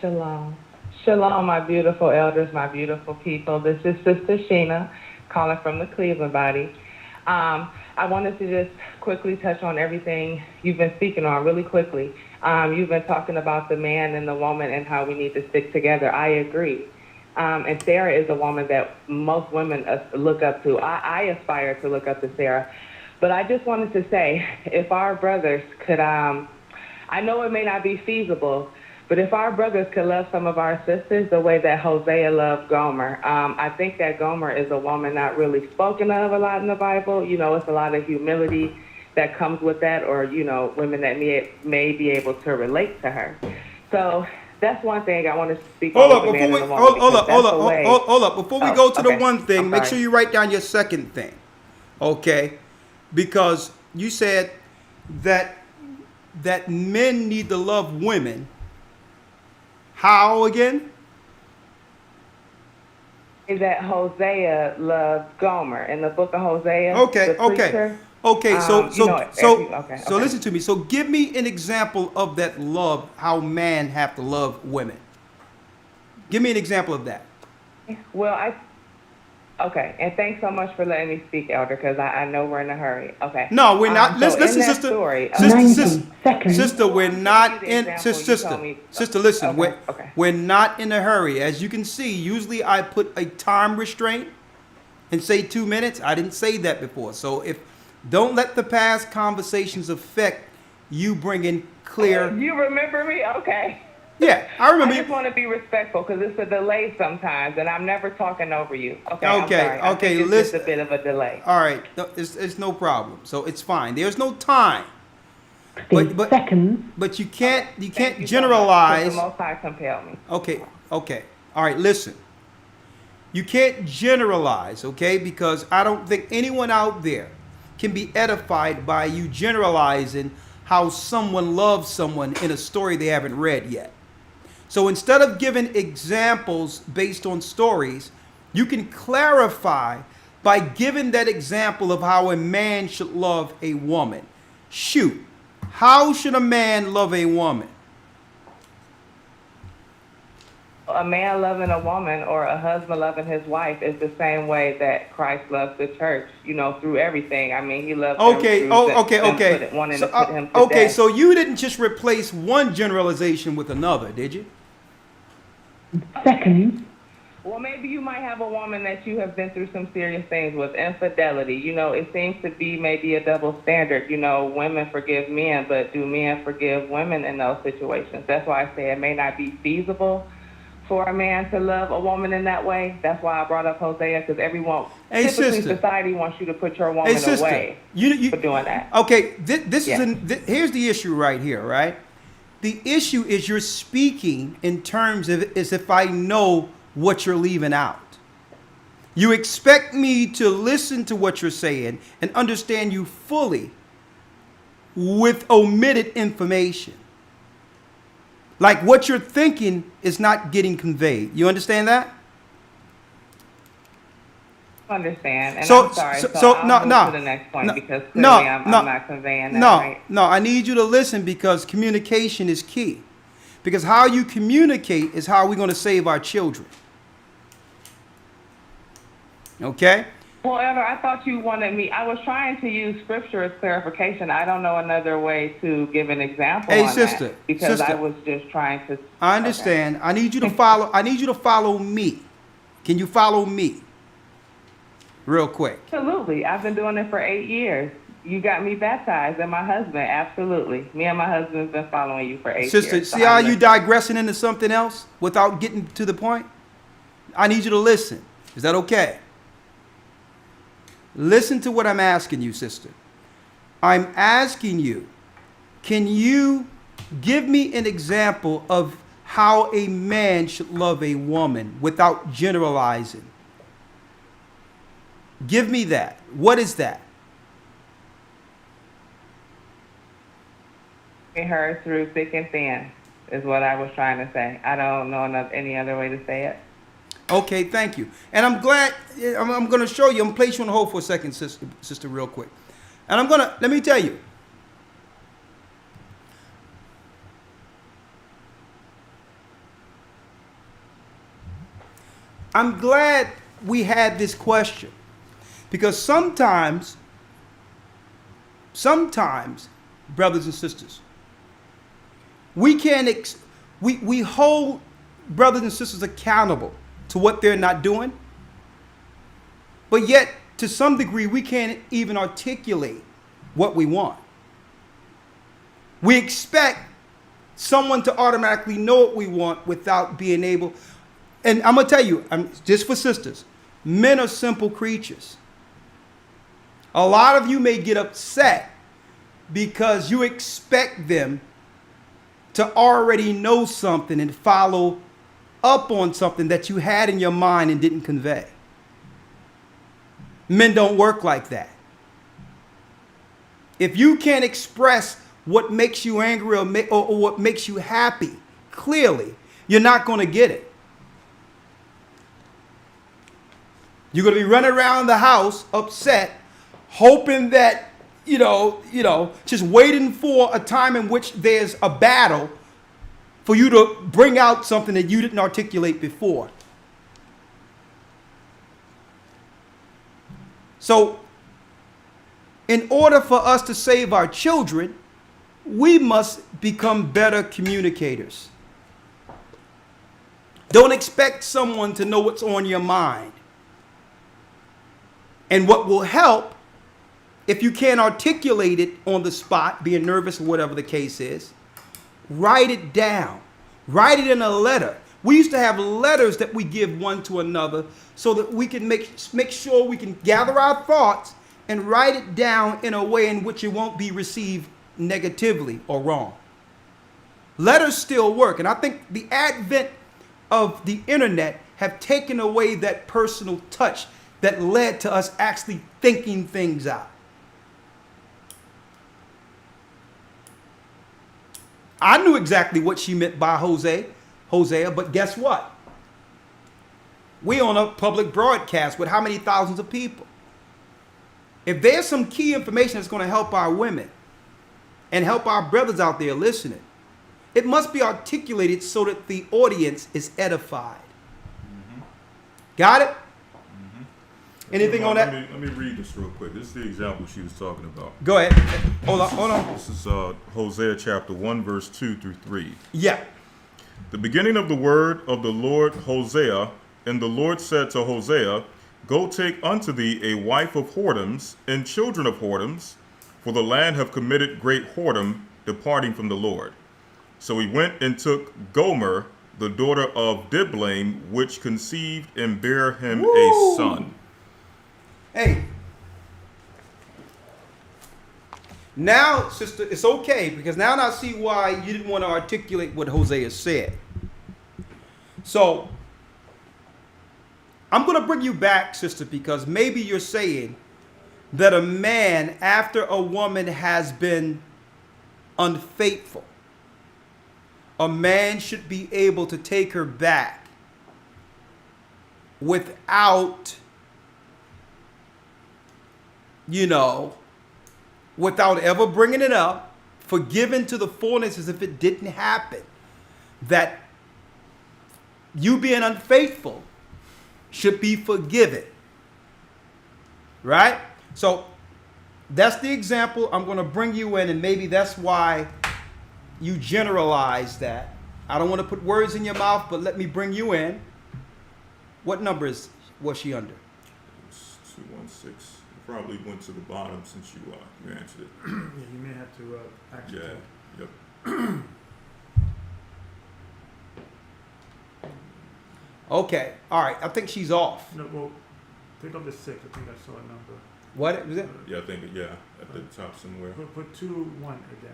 S13: Shalom. Shalom, my beautiful elders, my beautiful people. This is Sister Sheena calling from the Cleveland body. I wanted to just quickly touch on everything you've been speaking on really quickly. You've been talking about the man and the woman and how we need to stick together. I agree. And Sarah is a woman that most women look up to. I aspire to look up to Sarah. But I just wanted to say, if our brothers could, I know it may not be feasible, but if our brothers could love some of our sisters the way that Hosea loved Gomer, I think that Gomer is a woman not really spoken of a lot in the Bible. You know, it's a lot of humility that comes with that, or, you know, women that may be able to relate to her. So that's one thing I want to speak on. Hold
S4: up. Before we go to the one thing, make sure you write down your second thing. Okay? Because you said that men need to love women. How again?
S13: That Hosea loved Gomer in the book of Hosea.
S4: Okay. So listen to me. So give me an example of that love, how men have to love women. Give me an example of that.
S13: Well, and thanks so much for letting me speak, Elder, because I know we're in a hurry. Okay.
S4: No, we're not. Listen, sister. Sister, we're not in. Sister, listen. We're not in a hurry. As you can see, usually I put a time restraint and say 2 minutes. I didn't say that before. So don't let the past conversations affect you bringing clear.
S13: You remember me? Okay.
S4: Yeah, I remember.
S13: I just want to be respectful because it's a delay sometimes, and I'm never talking over you. Okay.
S4: Okay.
S13: It's just a bit of a delay.
S4: All right, it's no problem. So it's fine. There's no time. But
S2: seconds.
S4: But you can't generalize.
S13: So the Most High compel me.
S4: Okay. All right. Listen. You can't generalize, okay? Because I don't think anyone out there can be edified by you generalizing how someone loves someone in a story they haven't read yet. So instead of giving examples based on stories, you can clarify by giving that example of how a man should love a woman. Shoot, how should a man love a woman?
S13: A man loving a woman or a husband loving his wife is the same way that Christ loves the church, you know, through everything. I mean, he loves them through wanting to put him to death.
S4: So you didn't just replace one generalization with another, did you?
S2: Seconds.
S13: Well, maybe you might have a woman that you have been through some serious things with, infidelity. You know, it seems to be maybe a double standard. You know, women forgive men, but do men forgive women in those situations? That's why I say it may not be feasible for a man to love a woman in that way. That's why I brought up Hosea, because everyone, typically society wants you to put your woman away for doing that.
S4: Okay, here's the issue right here, right? The issue is you're speaking in terms of as if I know what you're leaving out. You expect me to listen to what you're saying and understand you fully with omitted information. Like what you're thinking is not getting conveyed. You understand that?
S13: Understand. And I'm sorry. So I'll move to the next point because clearly I'm not conveying that right.
S4: No, I need you to listen because communication is key. Because how you communicate is how we're going to save our children. Okay?
S13: Well, Elder, I thought you wanted me. I was trying to use scripture as clarification. I don't know another way to give an example
S4: Hey,
S13: on
S4: sister,
S13: that because
S4: sister.
S13: I was just trying to.
S4: I understand. I need you to follow. I need you to follow me. Can you follow me? Real quick.
S13: Absolutely. I've been doing it for 8 years. You got me baptized and my husband. Absolutely. Me and my husband have been following you for 8
S4: Sister,
S13: years.
S4: see how you digressing into something else without getting to the point? I need you to listen. Is that okay? Listen to what I'm asking you, sister. I'm asking you, can you give me an example of how a man should love a woman without generalizing? Give me that. What is that?
S13: Her through thick and thin is what I was trying to say. I don't know any other way to say it.
S4: Okay, thank you. And I'm glad, I'm going to show you, I'm going to place you on hold for a second, sister, real quick. And I'm going to, let me tell you. I'm glad we had this question because sometimes, brothers and sisters, we can't, we hold brothers and sisters accountable to what they're not doing. But yet, to some degree, we can't even articulate what we want. We expect someone to automatically know what we want without being able. And I'm going to tell you, just for sisters, men are simple creatures. A lot of you may get upset because you expect them to already know something and follow up on something that you had in your mind and didn't convey. Men don't work like that. If you can't express what makes you angry or what makes you happy clearly, you're not going to get it. You're going to be running around the house upset, hoping that, just waiting for a time in which there's a battle for you to bring out something that you didn't articulate before. So, in order for us to save our children, we must become better communicators. Don't expect someone to know what's on your mind. And what will help, if you can't articulate it on the spot, being nervous or whatever the case is, write it down. Write it in a letter. We used to have letters that we give one to another so that we can make sure we can gather our thoughts and write it down in a way in which it won't be received negatively or wrong. Letters still work. And I think the advent of the internet have taken away that personal touch that led to us actually thinking things out. I knew exactly what she meant by Hosea, but guess what? We on a public broadcast with how many thousands of people? If there's some key information that's going to help our women and help our brothers out there listening, it must be articulated so that the audience is edified. Mm-hmm. Got it? Mm-hmm. Anything on that?
S6: Let me read this real quick. This is the example she was talking about.
S4: Go ahead. Hold on.
S6: This is Hosea chapter 1, verse 2 through 3.
S4: Yeah.
S6: The beginning of the word of the Lord Hosea, and the Lord said to Hosea, Go take unto thee a wife of whoredoms and children of whoredoms, for the land have committed great whoredom, departing from the Lord. So he went and took Gomer, the daughter of Diblaim, which conceived and bare him a son.
S4: Hey. Now, sister, it's okay, because now I see why you didn't want to articulate what Hosea said. So, I'm going to bring you back, sister, because maybe you're saying that a man, after a woman has been unfaithful, a man should be able to take her back without, without ever bringing it up, forgiven to the fullness as if it didn't happen. That you being unfaithful should be forgiven. Right? So that's the example. I'm going to bring you in, and maybe that's why you generalize that. I don't want to put words in your mouth, but let me bring you in. What number was she under?
S6: It's 216. You probably went to the bottom since you answered it.
S5: Yeah, you may have to actually.
S6: Yeah. Yep.
S4: Okay. All right. I think she's off.
S5: No, well, pick up the 6. I think I saw a number.
S4: What was it?
S6: Yeah, I think at the top somewhere.
S5: Put 2-1 again.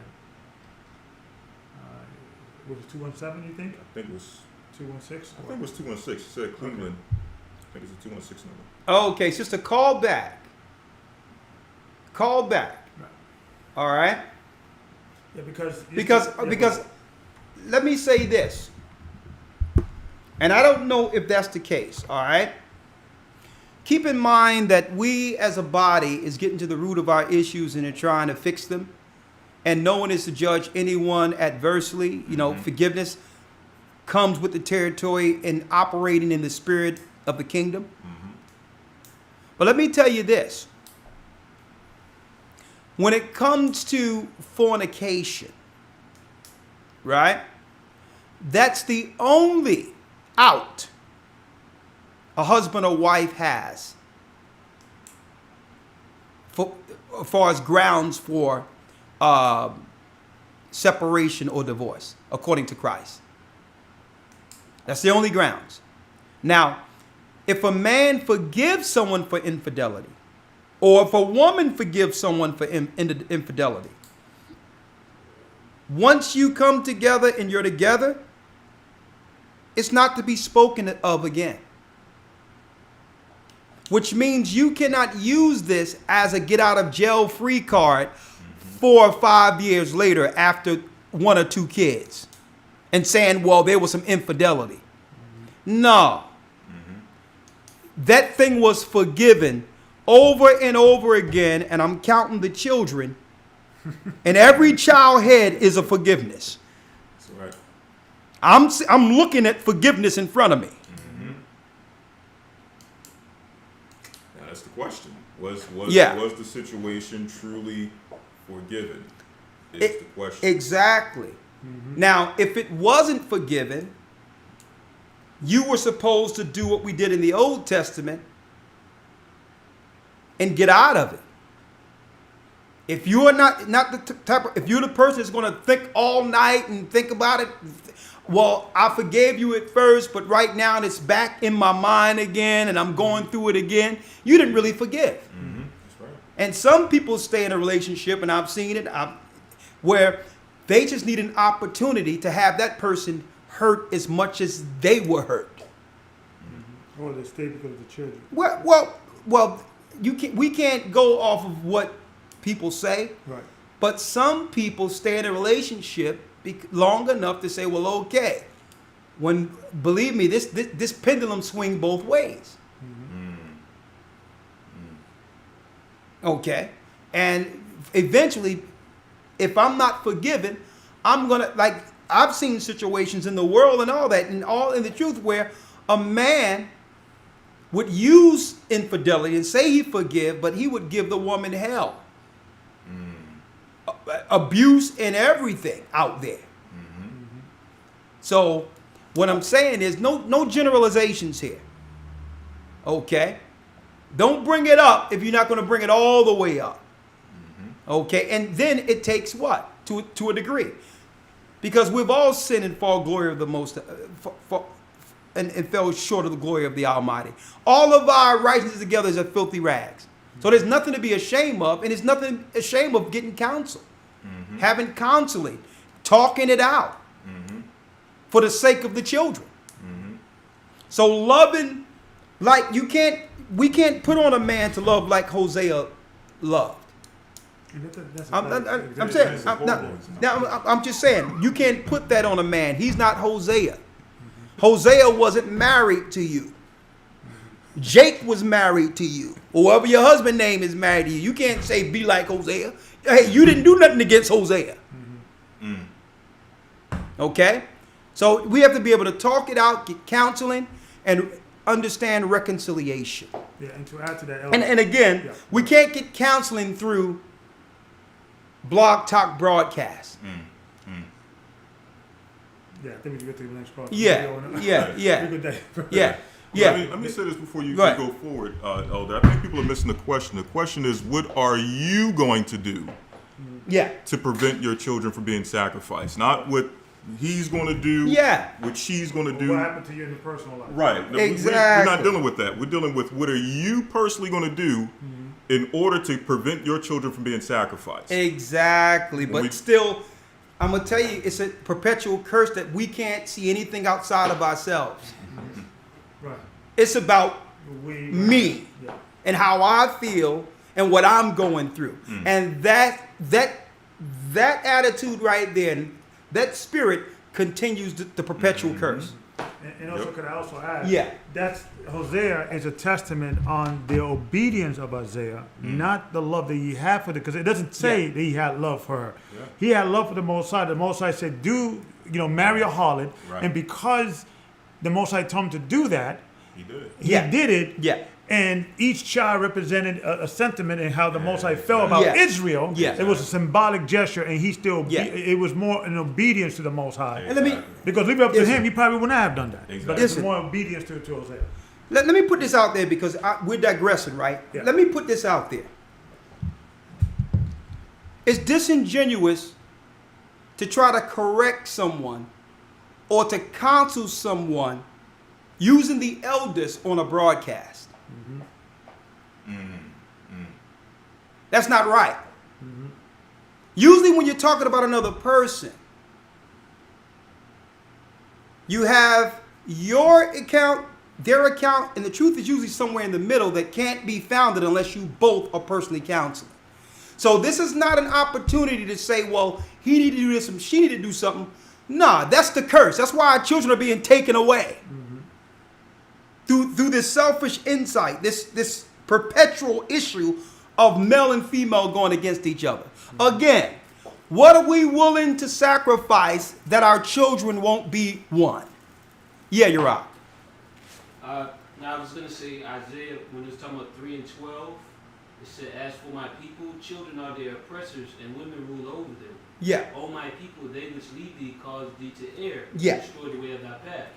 S5: Was it 217? You think?
S6: I think it was
S5: 216.
S6: I think it was 216. It said Cleveland. Okay. I think it's a 216 number.
S4: Okay, sister, call back. Call back.
S5: Right.
S4: All right.
S5: Yeah, because
S4: let me say this, and I don't know if that's the case. All right. Keep in mind that we as a body is getting to the root of our issues and are trying to fix them. And no one is to judge anyone adversely. You know, forgiveness comes with the territory and operating in the spirit of the kingdom. But let me tell you this. When it comes to fornication, right? That's the only out a husband or wife has for as far as grounds for separation or divorce, according to Christ. That's the only grounds. Now, if a man forgives someone for infidelity, or if a woman forgives someone for infidelity, once you come together and you're together, it's not to be spoken of again. Which means you cannot use this as a get out of jail free card 4 or 5 years later after 1 or 2 kids and saying, well, there was some infidelity. No. That thing was forgiven over and over again, and I'm counting the children, and every child head is a forgiveness.
S6: That's right.
S4: I'm looking at forgiveness in front of me.
S6: Now that's the question. Was the situation truly forgiven? Is the question.
S4: Exactly. Now, if it wasn't forgiven, you were supposed to do what we did in the Old Testament and get out of it. If you are not the type of, if you're the person that's going to think all night and think about it, well, I forgave you at first, but right now it's back in my mind again and I'm going through it again. You didn't really forgive.
S6: That's right.
S4: And some people stay in a relationship, and I've seen it, where they just need an opportunity to have that person hurt as much as they were hurt.
S5: Or they stay because of the children.
S4: Well, we can't go off of what people say.
S5: Right.
S4: But some people stay in a relationship long enough to say, well, okay, believe me, this pendulum swing both ways. Okay. And eventually, if I'm not forgiven, I'm going to, I've seen situations in the world and all that, and all in the truth where a man would use infidelity and say he forgive, but he would give the woman hell. Abuse and everything out there. So what I'm saying is no generalizations here. Okay? Don't bring it up if you're not going to bring it all the way up. Okay? And then it takes what? To a degree. Because we've all sinned and fall glory of the most, and fell short of the glory of the Almighty. All of our righteousness together is a filthy rags. So there's nothing to be ashamed of, and there's nothing ashamed of getting counsel, having counseling, talking it out for the sake of the children. So loving, we can't put on a man to love like Hosea loved. I'm just saying, you can't put that on a man. He's not Hosea. Hosea wasn't married to you. Jake was married to you. Whoever your husband's name is married to you. You can't say be like Hosea. Hey, you didn't do nothing against Hosea. Okay? So we have to be able to talk it out, get counseling, and understand reconciliation.
S5: Yeah, and to add to that,
S4: And again,
S5: Yeah.
S4: we can't get counseling through blog talk broadcasts.
S5: Yeah, I think we can get to the next part.
S4: Yeah.
S6: Let me say this before you go forward, Elder. I think people are missing the question. The question is, what are you going to do to prevent your children from being sacrificed? Not what he's going to do, what she's going to do.
S5: What happened to you in your personal life?
S6: Right.
S4: Exactly.
S6: We're not dealing with that. We're dealing with what are you personally going to do in order to prevent your children from being sacrificed.
S4: Exactly. But still, I'm going to tell you, it's a perpetual curse that we can't see anything outside of ourselves.
S5: Right.
S4: It's about me and how I feel and what I'm going through. And that attitude right there, that spirit continues the perpetual curse.
S5: And also, could I also add?
S4: Yeah.
S5: That's Hosea is a testament on the obedience of Isaiah, not the love that he had for her. Because it doesn't say that he had love for her. Yeah. He had love for the Most High. The Most High said, marry a harlot. Right. And because the Most High told him to do that, he did it. Yeah. And each child represented a sentiment in how the Most High felt about Israel. Yes. It was a symbolic gesture, and he still, it was more an obedience to the Most High. And because leave it up to him, he probably would not have done that. Exactly. But it's more obedience to Hosea.
S4: Let me put this out there because we're digressing, right? Yeah. Let me put this out there. It's disingenuous to try to correct someone or to counsel someone using the elders on a broadcast. That's not right. Usually when you're talking about another person, you have your account, their account, and the truth is usually somewhere in the middle that can't be founded unless you both are personally counseling. So this is not an opportunity to say, well, he needed to do this and she needed to do something. Nah, that's the curse. That's why our children are being taken away. Through this selfish insight, this perpetual issue of male and female going against each other. Again, what are we willing to sacrifice that our children won't be one? Yeah, you're right.
S14: Now I was going to say Isaiah, when it was talking about 3 and 12, it said, as for my people, children are their oppressors and women rule over them.
S4: Yeah.
S14: O my people, they which lead thee cause thee to err,
S4: yeah.
S14: destroy the way of thy path.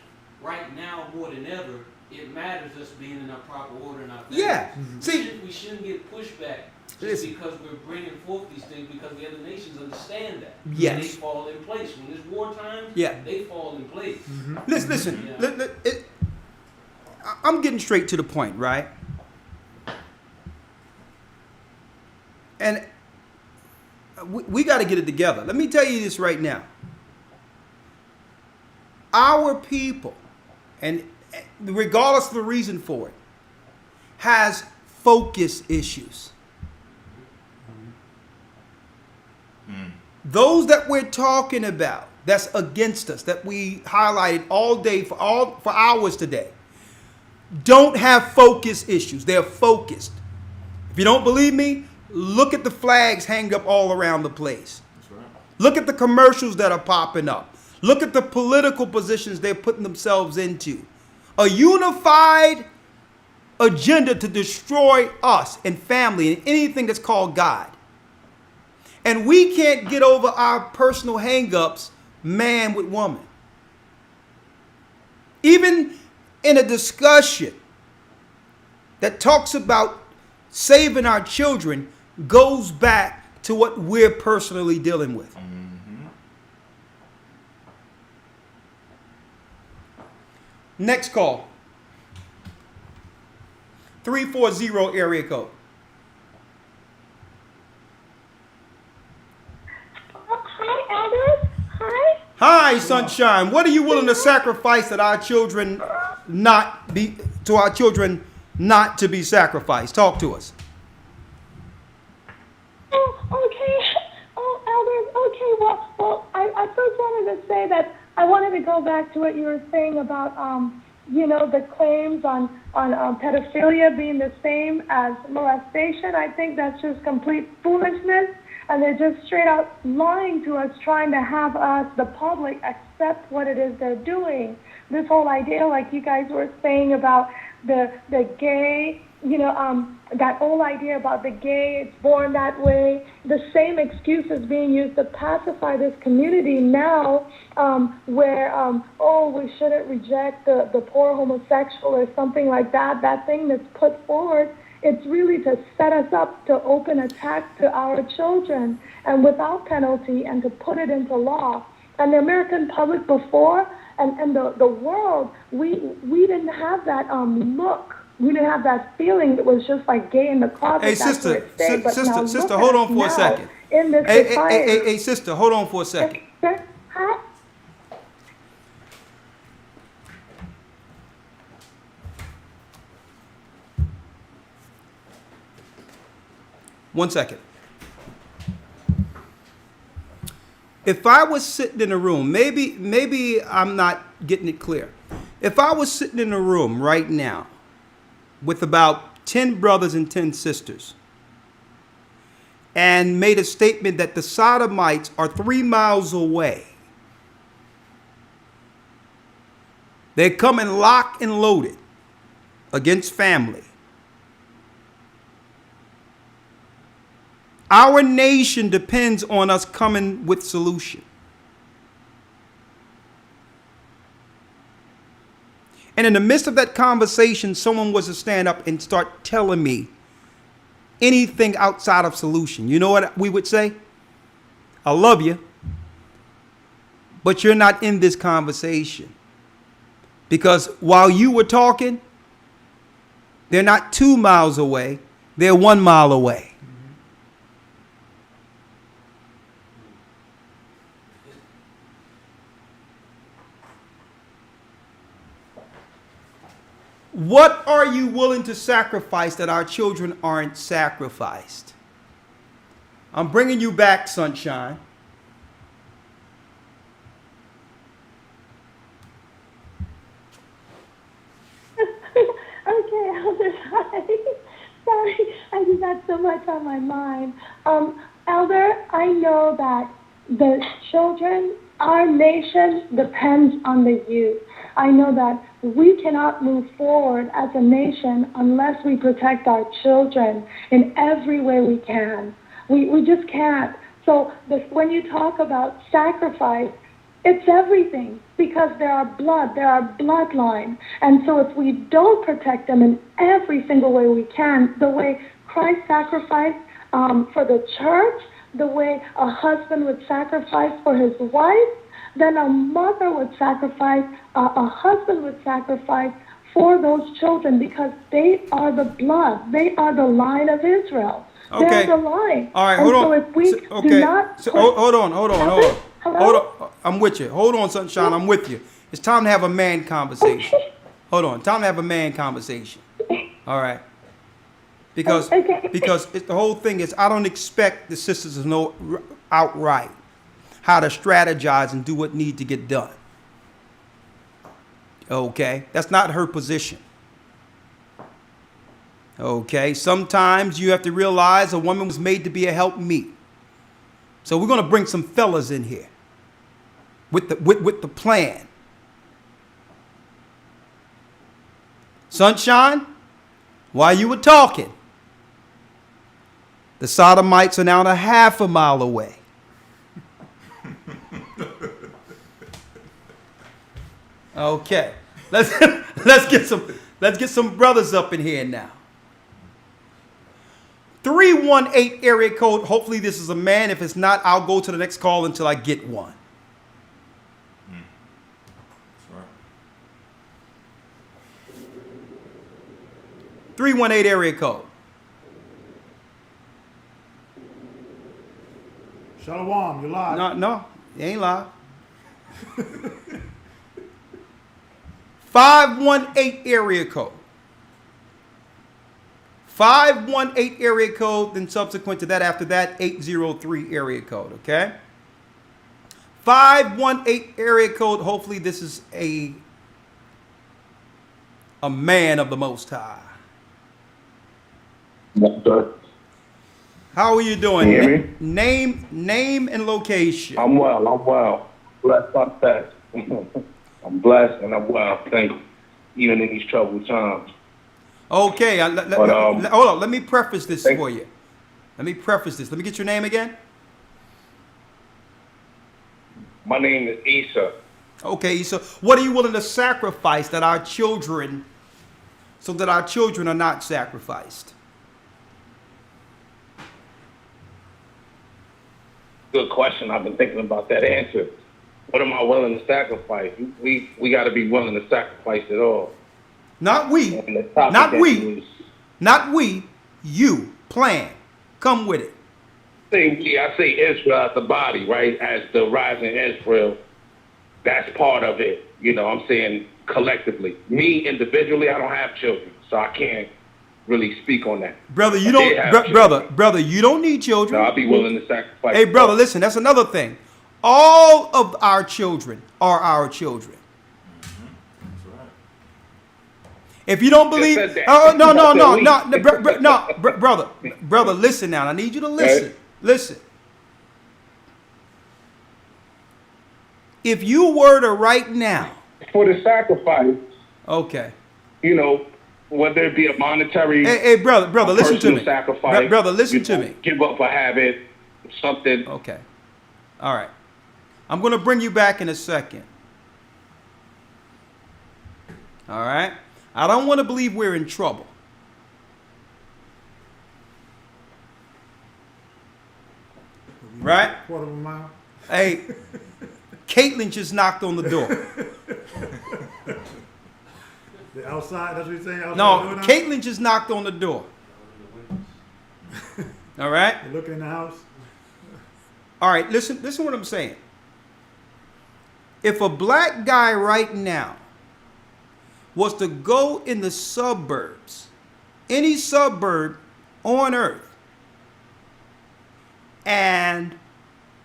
S14: Right now, more than ever, it matters us being in our proper order in our families.
S4: Yeah.
S14: We shouldn't get pushback just because we're bringing forth these things because the other nations understand that.
S4: Yes.
S14: And they fall in place. When it's wartime, they fall in place.
S4: Listen, I'm getting straight to the point, right? And we got to get it together. Let me tell you this right now. Our people, and regardless of the reason for it, has focus issues. Those that we're talking about, that's against us, that we highlighted all day for hours today, don't have focus issues. They're focused. If you don't believe me, look at the flags hanged up all around the place. That's right. Look at the commercials that are popping up. Look at the political positions they're putting themselves into. A unified agenda to destroy us and family and anything that's called God. And we can't get over our personal hang-ups, man with woman. Even in a discussion that talks about saving our children goes back to what we're personally dealing with. Next call. 340 area code.
S15: Hi, Elders. Hi.
S4: Hi, sunshine. What are you willing to sacrifice that our children not be sacrificed? Talk to us.
S15: Oh, okay. Oh, Elders. Okay. Well, I first wanted to say that I wanted to go back to what you were saying about, the claims on pedophilia being the same as molestation. I think that's just complete foolishness. and they're just straight out lying to us, trying to have us, the public, accept what it is they're doing. This whole idea, like you guys were saying about the gay, that whole idea about the gay, it's born that way. The same excuse is being used to pacify this community now, where, we shouldn't reject the poor homosexual or something like that. That thing that's put forward, it's really to set us up to open attack to our children and without penalty and to put it into law. And the American public before and the world, we didn't have that look. We didn't have that feeling. It was just like gay in the closet.
S4: Hey, sister, hold on for a second.
S15: In this society.
S4: Hey, sister, hold on for a second.
S15: Huh?
S4: One second. If I was sitting in a room, maybe I'm not getting it clear. If I was sitting in a room right now with about 10 brothers and 10 sisters and made a statement that the sodomites are 3 miles away, they're coming locked and loaded against family. Our nation depends on us coming with solution. And in the midst of that conversation, someone was to stand up and start telling me anything outside of solution. You know what we would say? I love you, but you're not in this conversation. Because while you were talking, they're not 2 miles away, they're 1 mile away. What are you willing to sacrifice that our children aren't sacrificed? I'm bringing you back, sunshine.
S15: Okay, Elder, sorry, I just had so much on my mind. Elder, I know that the children, our nation depends on the youth. I know that we cannot move forward as a nation unless we protect our children in every way we can. We just can't. So when you talk about sacrifice, it's everything, because there are bloodline. And so if we don't protect them in every single way we can, the way Christ sacrificed for the church, the way a husband would sacrifice for his wife, then a mother would sacrifice, a husband would sacrifice for those children, because they are the blood. They are the line of Israel.
S4: Okay.
S15: They're the line.
S4: All right,
S15: and
S4: hold
S15: so
S4: on.
S15: if we
S4: Okay.
S15: do not...
S4: Hold on.
S15: Hello?
S4: Hold on. I'm with you. Hold on, sunshine. I'm with you. It's time to have a man conversation. Hold on. Time to have a man conversation. All right. Because the whole thing is, I don't expect the sisters to know outright how to strategize and do what needs to get done. Okay? That's not her position. Okay? Sometimes you have to realize a woman was made to be a helpmeet. So we're going to bring some fellas in here with the plan. Sunshine, while you were talking, the sodomites are now a half a mile away. Okay, let's get some brothers up in here now. 318 area code. Hopefully this is a man. If it's not, I'll go to the next call until I get one.
S6: That's right.
S4: 318 area code.
S5: Shalom, you live.
S4: No, you ain't live. 518 area code. 518 area code, then subsequent to that, after that, 803 area code, okay? 518 area code, hopefully this is a man of the Most High. How are you doing?
S12: Can you hear me?
S4: Name and location.
S12: I'm well. Blessed by that. I'm blessed and I'm well, thank you. Even in these troubled times.
S4: Okay, hold on. Let me preface this for you. Let me preface this. Let me get your name again.
S12: My name is Issa.
S4: Okay, Issa. What are you willing to sacrifice that our children, so that our children are not sacrificed?
S12: Good question. I've been thinking about that answer. What am I willing to sacrifice? We got to be willing to sacrifice it all.
S4: Not we. Not we. You. Plan. Come with it.
S12: I say Israel as the body, right? As the rising Israel. That's part of it. You know, I'm saying collectively. Me individually, I don't have children, so I can't really speak on that.
S4: Brother, you brother, you don't need children.
S12: No, I'll be willing to sacrifice.
S4: Hey, brother, listen, that's another thing. All of our children are our children. If you don't believe, brother, listen now. I need you to listen. Listen. If you were to right now,
S12: for the sacrifice,
S4: okay,
S12: you know, whether it be a monetary,
S4: hey, brother, listen to me.
S12: Sacrifice,
S4: brother, listen to me.
S12: Give up a habit, something.
S4: Okay, all right. I'm going to bring you back in a second. All right. I don't want to believe we're in trouble. Right?
S5: Quarter of a mile.
S4: Hey, Caitlin just knocked on the door.
S5: The outside, that's what you're saying? Outside
S4: no, Caitlin just knocked on the door. All right?
S5: You're looking in the house?
S4: All right, listen what I'm saying. If a black guy right now was to go in the suburbs, any suburb on earth, and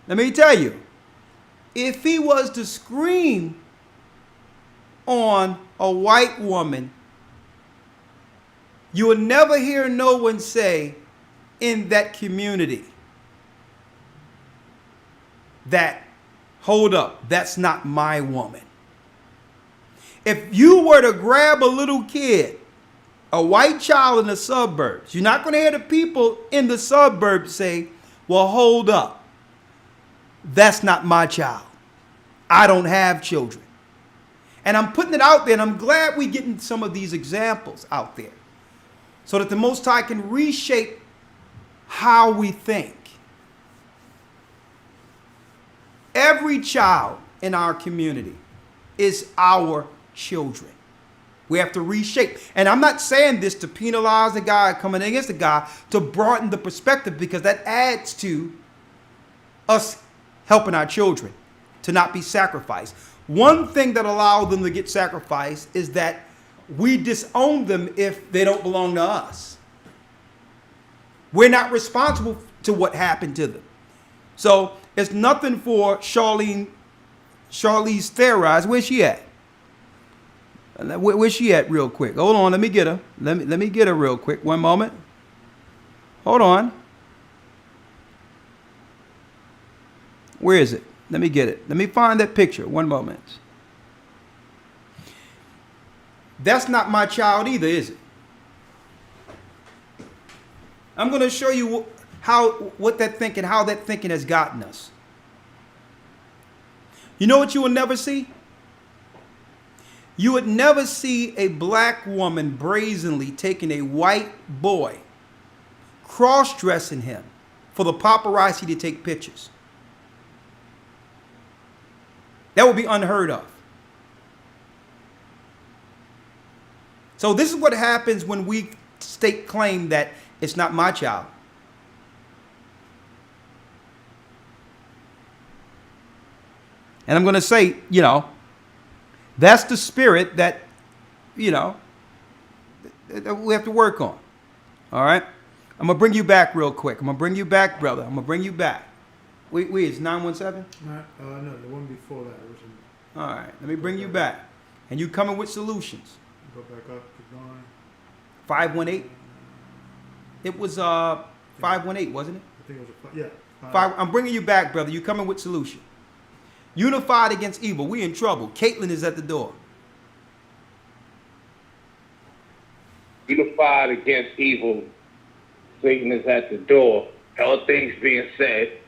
S4: let me tell you, if he was to scream on a white woman, you would never hear no one say in that community that, hold up, that's not my woman. If you were to grab a little kid, a white child in the suburbs, you're not going to hear the people in the suburbs say, well, hold up, that's not my child. I don't have children. And I'm putting it out there, and I'm glad we're getting some of these examples out there so that the Most High can reshape how we think. Every child in our community is our children. We have to reshape. And I'm not saying this to penalize the guy coming against the guy, to broaden the perspective, because that adds to us helping our children to not be sacrificed. One thing that allows them to get sacrificed is that we disown them if they don't belong to us. We're not responsible to what happened to them. So it's nothing for Charlize Theron. Where's she at? Where's she at real quick? Hold on, let me get her. Let me get her real quick. One moment. Hold on. Where is it? Let me get it. Let me find that picture. One moment. That's not my child either, is it? I'm going to show you how that thinking has gotten us. You know what you will never see? You would never see a black woman brazenly taking a white boy, cross-dressing him for the paparazzi to take pictures. That would be unheard of. So this is what happens when we stake claim that it's not my child. And I'm going to say, that's the spirit that, that we have to work on. All right? I'm going to bring you back real quick. I'm going to bring you back, brother. I'm going to bring you back. Wait, it's 917?
S5: No, the one before that.
S4: All right, let me bring you back. And you coming with solutions.
S5: Go back up, keep going.
S4: 518? It was, 518, wasn't it?
S5: I think it was yeah.
S4: I'm bringing you back, brother. You coming with solution. Unified against evil. We in trouble. Caitlin is at the door.
S16: Unified against evil. Satan is at the door. All things being said,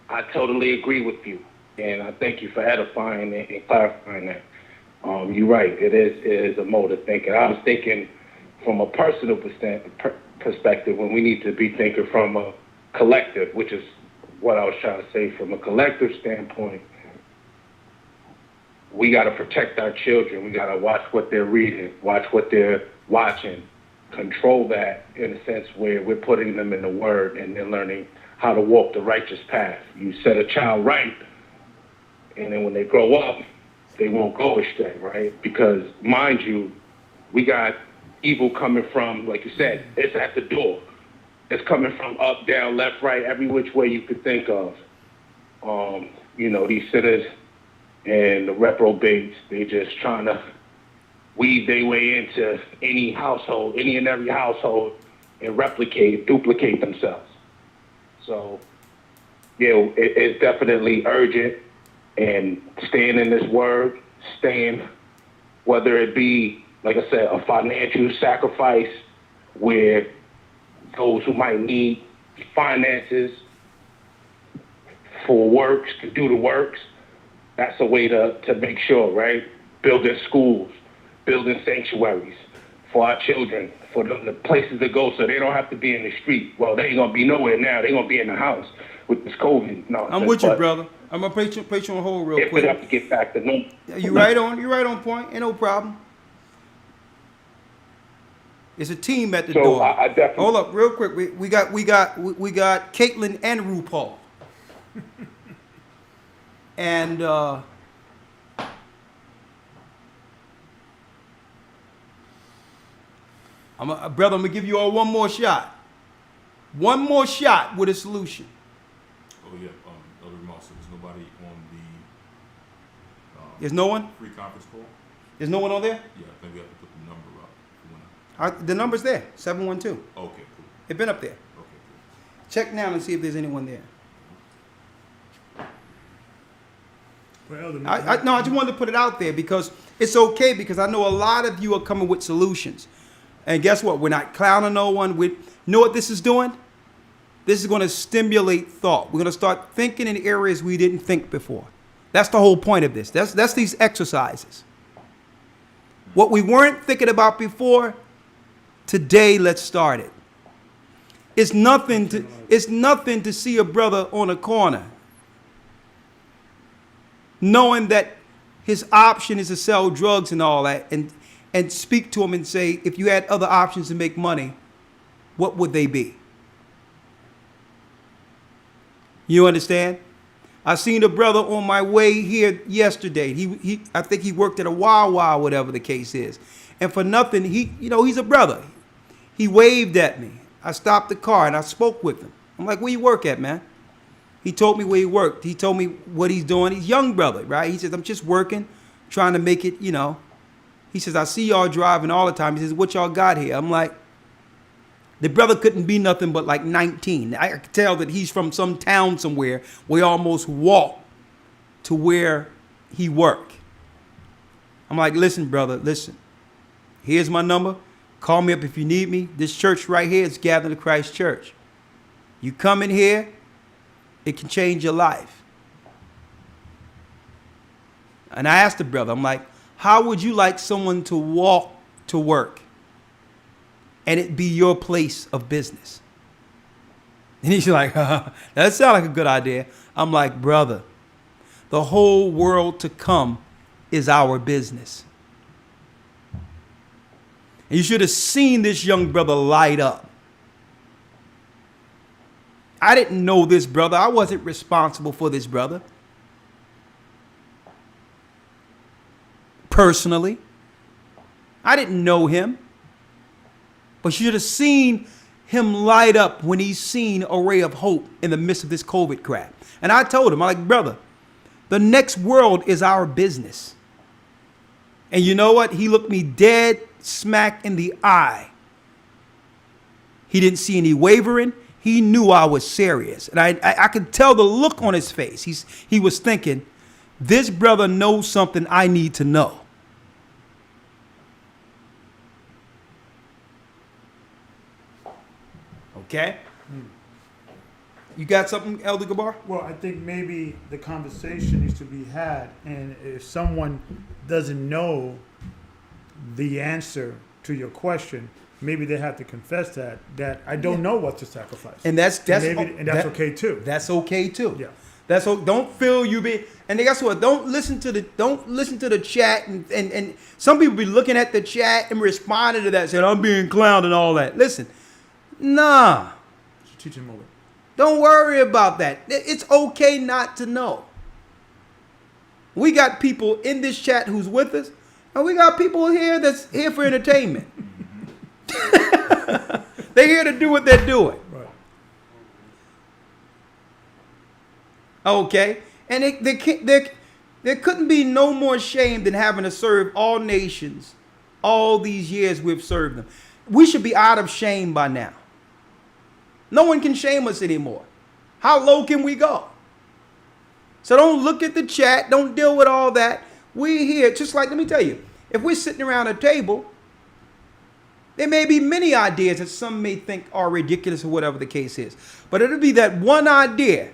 S16: I totally agree with you. And I thank you for edifying and clarifying that. You're right. It is a mode of thinking. I was thinking from a personal perspective when we need to be thinking from a collective, which is what I was trying to say. From a collective standpoint, we got to protect our children. We got to watch what they're reading, watch what they're watching, control that in a sense where we're putting them in the Word and they're learning how to walk the righteous path. You set a child right, and then when they grow up, they won't go astray, right? Because, mind you, we got evil coming from, like you said, it's at the door. It's coming from up, down, left, right, every which way you could think of. These sinners and the reprobates, they just trying to weave their way into any household, any and every household, and duplicate themselves. So, it's definitely urgent. And staying in this Word, whether it be, like I said, a financial sacrifice where those who might need finances for works, to do the works, that's a way to make sure, right? Building schools, building sanctuaries for our children, for the places to go so they don't have to be in the street. Well, they ain't going to be nowhere now. They're going to be in the house with this COVID nonsense.
S4: I'm with you, brother. I'm going to put you on hold real quick.
S16: We have to get back to normal.
S4: You're right on point. Ain't no problem. It's a team at the door.
S16: I definitely...
S4: Hold up, real quick. We got Caitlin and RuPaul. And brother, I'm gonna give you all one more shot. One more shot with a solution.
S6: Oh yeah, Elder Moss, there's nobody on the.
S4: There's no one?
S6: Free conference call.
S4: There's no one on there?
S6: Yeah, I think we have to put the number up.
S4: The number's there, 712.
S6: Okay, cool.
S4: It's been up there.
S6: Okay, cool.
S4: Check now and see if there's anyone there.
S5: Well,
S4: I just wanted to put it out there because it's okay, because I know a lot of you are coming with solutions. And guess what? We're not clowning no one. You know what this is doing? This is going to stimulate thought. We're going to start thinking in areas we didn't think before. That's the whole point of this. That's these exercises. What we weren't thinking about before, today let's start it. It's nothing to see a brother on a corner knowing that his option is to sell drugs and all that, and speak to him and say, if you had other options to make money, what would they be? You understand? I seen a brother on my way here yesterday. I think he worked at a Wawa, whatever the case is. And for nothing, he's a brother. He waved at me. I stopped the car and I spoke with him. I'm like, where you work at, man? He told me where he worked. He told me what he's doing. He's a young brother, right? He says, I'm just working, trying to make it, He says, I see y'all driving all the time. He says, what y'all got here? I'm like, the brother couldn't be nothing but like 19. I could tell that he's from some town somewhere where he almost walked to where he worked. I'm like, listen, brother, listen. Here's my number. Call me up if you need me. This church right here is Gathering to Christ Church. You come in here, it can change your life. And I asked the brother, I'm like, how would you like someone to walk to work and it be your place of business? And he's like, that sounds like a good idea. I'm like, brother, the whole world to come is our business. And you should have seen this young brother light up. I didn't know this brother. I wasn't responsible for this brother personally. I didn't know him. But you should have seen him light up when he's seen a ray of hope in the midst of this COVID crap. And I told him, I'm like, brother, the next world is our business. And you know what? He looked me dead smack in the eye. He didn't see any wavering. he knew I was serious. And I could tell the look on his face. He was thinking, this brother knows something I need to know. Okay? You got something, Elder Gabar?
S5: Well, I think maybe the conversation needs to be had, and if someone doesn't know the answer to your question, maybe they have to confess that I don't know what to sacrifice.
S4: And that's
S5: okay too.
S4: That's okay too.
S5: Yeah.
S4: Don't feel you be, and guess what? Don't listen to the chat, and some people be looking at the chat and responding to that, saying I'm being clowned and all that. Listen, nah.
S5: Teaching moment.
S4: Don't worry about that. It's okay not to know. We got people in this chat who's with us, and we got people here that's here for entertainment. They're here to do what they're doing.
S5: Right.
S4: Okay? And there couldn't be no more shame than having to serve all nations all these years we've served them. We should be out of shame by now. No one can shame us anymore. How low can we go? So don't look at the chat. Don't deal with all that. We're here. Just like, let me tell you, if we're sitting around a table, there may be many ideas that some may think are ridiculous or whatever the case is. But it'll be that one idea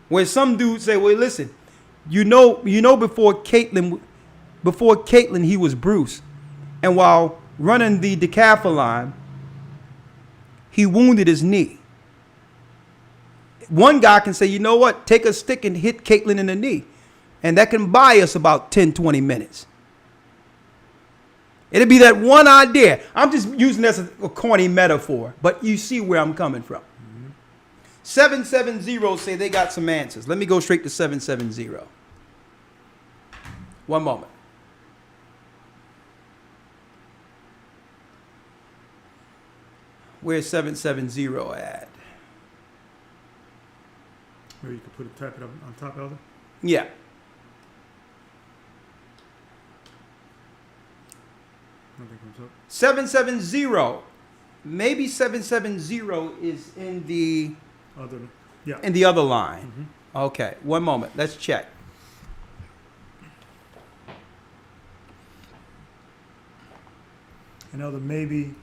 S4: where some dude say, well, listen, you know before Caitlin he was Bruce. And while running the decathlon, he wounded his knee. One guy can say, you know what? Take a stick and hit Caitlin in the knee. And that can buy us about 10, 20 minutes. It'll be that one idea. I'm just using this as a corny metaphor, but you see where I'm coming from. 770 say they got some answers. Let me go straight to 770. One moment. Where's 770 at?
S5: Maybe you could type it up on top, Elder?
S4: Yeah.
S5: Nothing comes up.
S4: 770. Maybe 770 is in the other line.
S5: Mm-hmm.
S4: Okay, one moment. Let's check.
S5: And Elder, maybe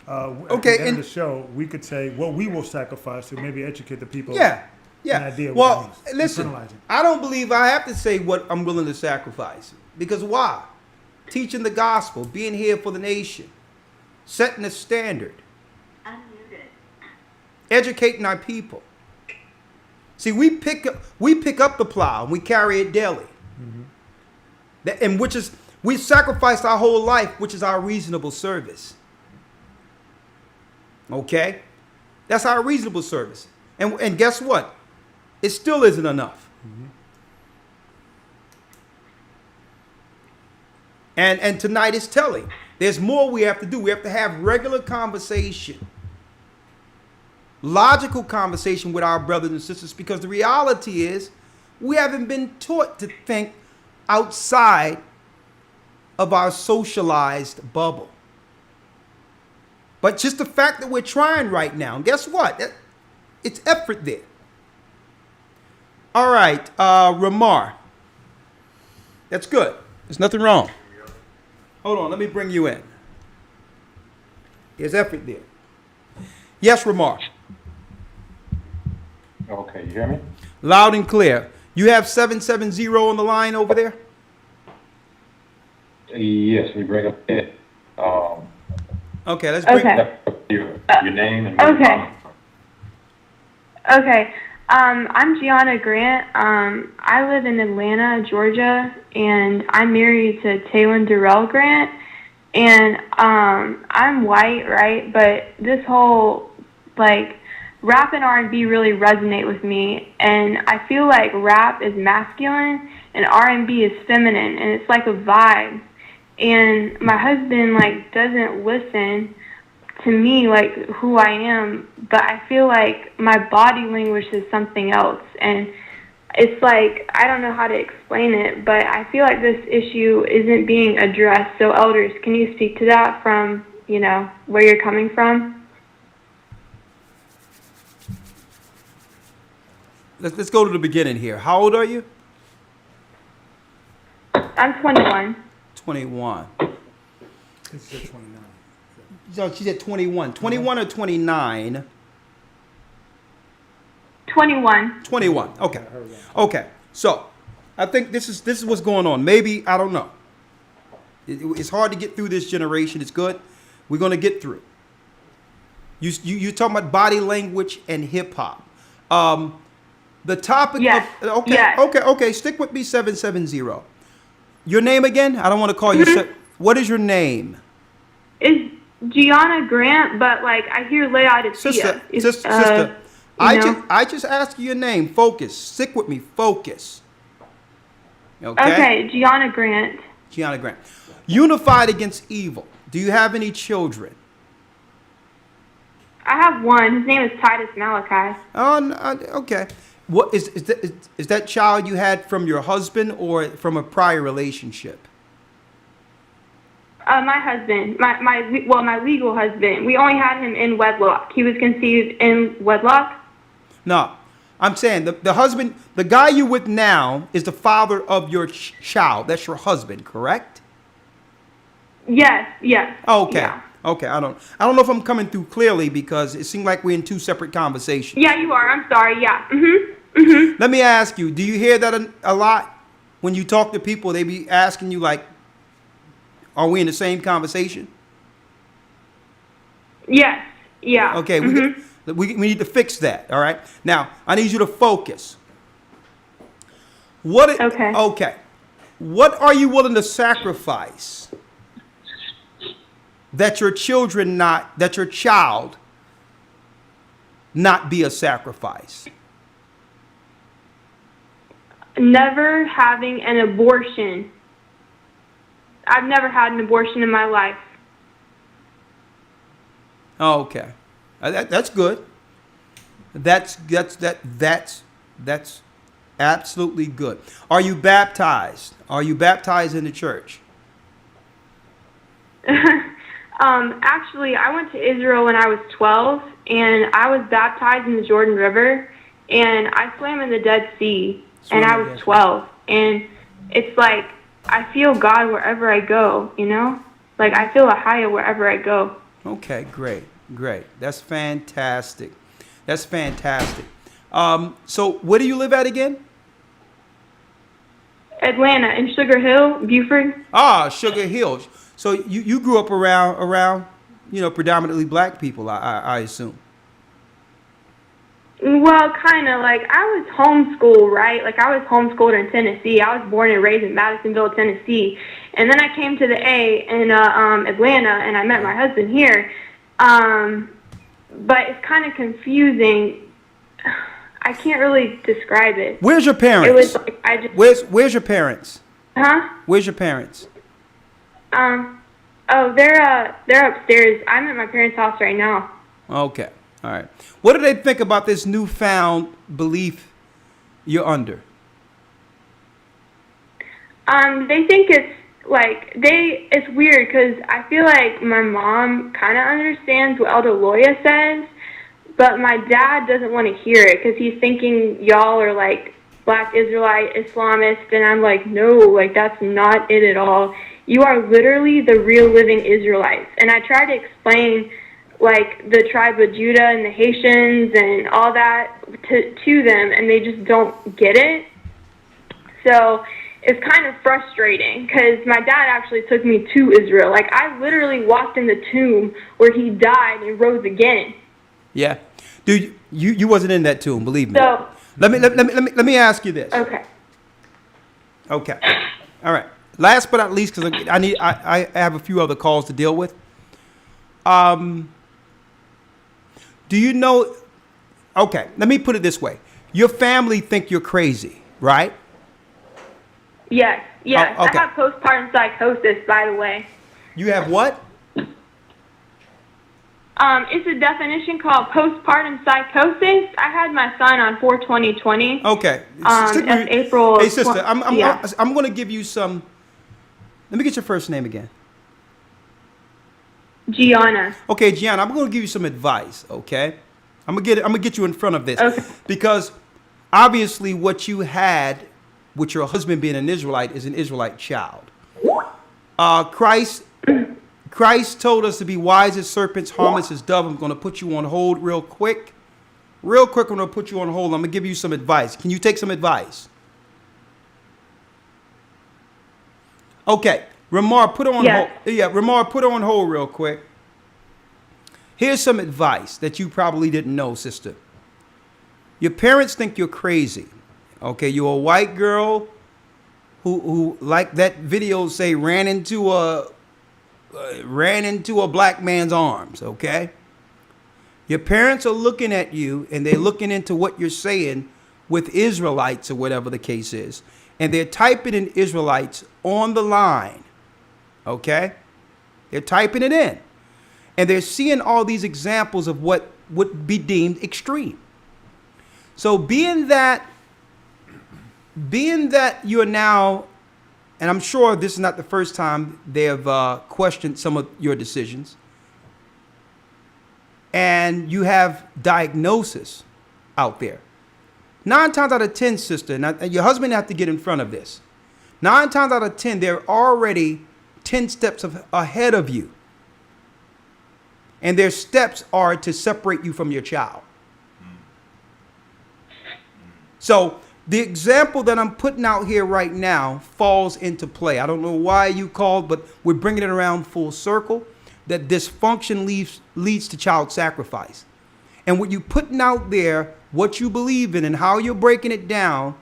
S5: at
S4: Okay,
S5: the end of the show, we could say what we will sacrifice to maybe educate the people.
S4: Yeah.
S5: An idea of
S4: Well,
S5: what that means.
S4: listen,
S5: Internalizing.
S4: I don't believe I have to say what I'm willing to sacrifice. Because why? Teaching the gospel, being here for the nation, setting a standard, educating our people. See, we pick up the plow and we carry it daily. Mm-hmm. And we sacrificed our whole life, which is our reasonable service. Okay? That's our reasonable service. And guess what? It still isn't enough. Mm-hmm. And tonight is telling. There's more we have to do. We have to have regular conversation. Logical conversation with our brothers and sisters, because the reality is we haven't been taught to think outside of our socialized bubble. But just the fact that we're trying right now, and guess what? It's effort there. All right, Ramar. That's good. There's nothing wrong. Hold on, let me bring you in. There's effort there. Yes, Ramar.
S17: Okay, you hear me?
S4: Loud and clear. You have 770 on the line over there?
S17: Yes, we bring up it.
S4: Okay, let's bring
S17: your name and where you're from.
S18: Okay. I'm Gianna Grant. I live in Atlanta, Georgia, and I'm married to Taylor Durrell Grant. And I'm white, right? But this whole, rap and R&B really resonate with me. And I feel like rap is masculine and R&B is feminine, and it's like a vibe. And my husband, doesn't listen to me who I am, but I feel like my body language is something else. And it's I don't know how to explain it, but I feel like this issue isn't being addressed. So elders, can you speak to that from, where you're coming from?
S4: let's go to the beginning here. How old are you?
S18: I'm 21.
S4: 21. So she said 21. 21 or 29?
S18: 21.
S4: 21. Okay. Okay. So I think this is what's going on. Maybe, I don't know. It's hard to get through this generation. It's good. We're going to get through. You're talking about body language and hip hop. The topic of, okay. Stick with me, 770. Your name again? I don't want to call you. What is your name?
S18: It's Gianna Grant, but like I hear Laodicea.
S4: Sister. I just asked you your name. Focus. Stick with me. Focus.
S18: Okay, Gianna Grant.
S4: Gianna Grant. Unified against evil. Do you have any children?
S18: I have one. His name is Titus Malachi.
S4: Oh, okay. What is that child you had from your husband or from a prior relationship?
S18: My husband, my legal husband. We only had him in wedlock. He was conceived in wedlock.
S4: No, I'm saying the husband, the guy you with now, is the father of your child. That's your husband, correct?
S18: Yes.
S4: Okay.
S18: Yeah.
S4: Okay. I don't know if I'm coming through clearly because it seemed like we're in two separate conversations.
S18: Yeah, you are. I'm sorry. Yeah.
S4: Let me ask you, do you hear that a lot when you talk to people? They be asking you like, are we in the same conversation?
S18: Yes. Yeah.
S4: Okay. We need to fix that. All right. Now I need you to focus. Okay. What are you willing to sacrifice that your child not be a sacrifice?
S18: Never having an abortion. I've never had an abortion in my life.
S4: Okay, that's good. That's absolutely good. Are you baptized? Are you baptized in the church?
S18: Actually, I went to Israel when I was 12, and I was baptized in the Jordan River, and I swam in the Dead Sea, and I was 12. And it's like, I feel God wherever I go, you know? Like, I feel a higher wherever I go.
S4: Okay, great. That's fantastic. So where do you live at again?
S18: Atlanta, in Sugar Hill, Buford.
S4: Ah, Sugar Hill. So you grew up around, predominantly black people, I assume.
S18: Well, kind of. Like, I was homeschooled, right? Like, I was homeschooled in Tennessee. I was born and raised in Madisonville, Tennessee. And then I came to the A in Atlanta, and I met my husband here. But it's kind of confusing. I can't really describe it.
S4: Where's your parents?
S18: It was like, I just...
S4: Where's your parents?
S18: Huh?
S4: Where's your parents?
S18: Oh, they're upstairs. I'm at my parents' house right now.
S4: Okay. All right. What do they think about this newfound belief you're under?
S18: They think it's weird because I feel like my mom kind of understands what Elder Loya says, but my dad doesn't want to hear it because he's thinking y'all are like Black Israelite Islamists, and I'm like, no, like that's not it at all. You are literally the real living Israelites. And I try to explain like the tribe of Judah and the Haitians and all that to them, and they just don't get it. So it's kind of frustrating because my dad actually took me to Israel. Like, I literally walked in the tomb where he died and rose again.
S4: Yeah, dude, you wasn't in that tomb, believe me.
S18: So
S4: let me ask you this.
S18: Okay.
S4: All right. Last but not least, because I have a few other calls to deal with. Do you know? Okay, let me put it this way: your family think you're crazy, right?
S18: Yes.
S4: Okay.
S18: I have postpartum psychosis, by the way.
S4: You have what?
S18: It's a definition called postpartum psychosis. I had my son on 4/20/20.
S4: Okay.
S18: That's April.
S4: Hey, sister, I'm going to give you some. Let me get your first name again.
S18: Gianna.
S4: Okay, Gianna, I'm going to give you some advice. Okay, I'm gonna get you in front of this because obviously what you had with your husband being an Israelite is an Israelite child. Christ told us to be wise as serpents, harmless as dove. I'm going to put you on hold real quick. Real quick, I'm going to put you on hold. I'm going to give you some advice. Can you take some advice? Okay. Ramar, put her on hold. Yeah, Ramar, put her on hold real quick. Here's some advice that you probably didn't know, sister. Your parents think you're crazy. Okay, you're a white girl who like that video say, ran into a black man's arms, okay? Your parents are looking at you and they're looking into what you're saying with Israelites or whatever the case is. And they're typing in Israelites on the line, okay? They're typing it in. And they're seeing all these examples of what would be deemed extreme. So being that you're now, and I'm sure this is not the first time they have questioned some of your decisions, and you have diagnosis out there. 9 times out of 10, sister, and your husband have to get in front of this. 9 times out of 10, they're already 10 steps ahead of you. And their steps are to separate you from your child. So the example that I'm putting out here right now falls into play. I don't know why you called, but we're bringing it around full circle, that dysfunction leads to child sacrifice. And what you're putting out there, what you believe in and how you're breaking it down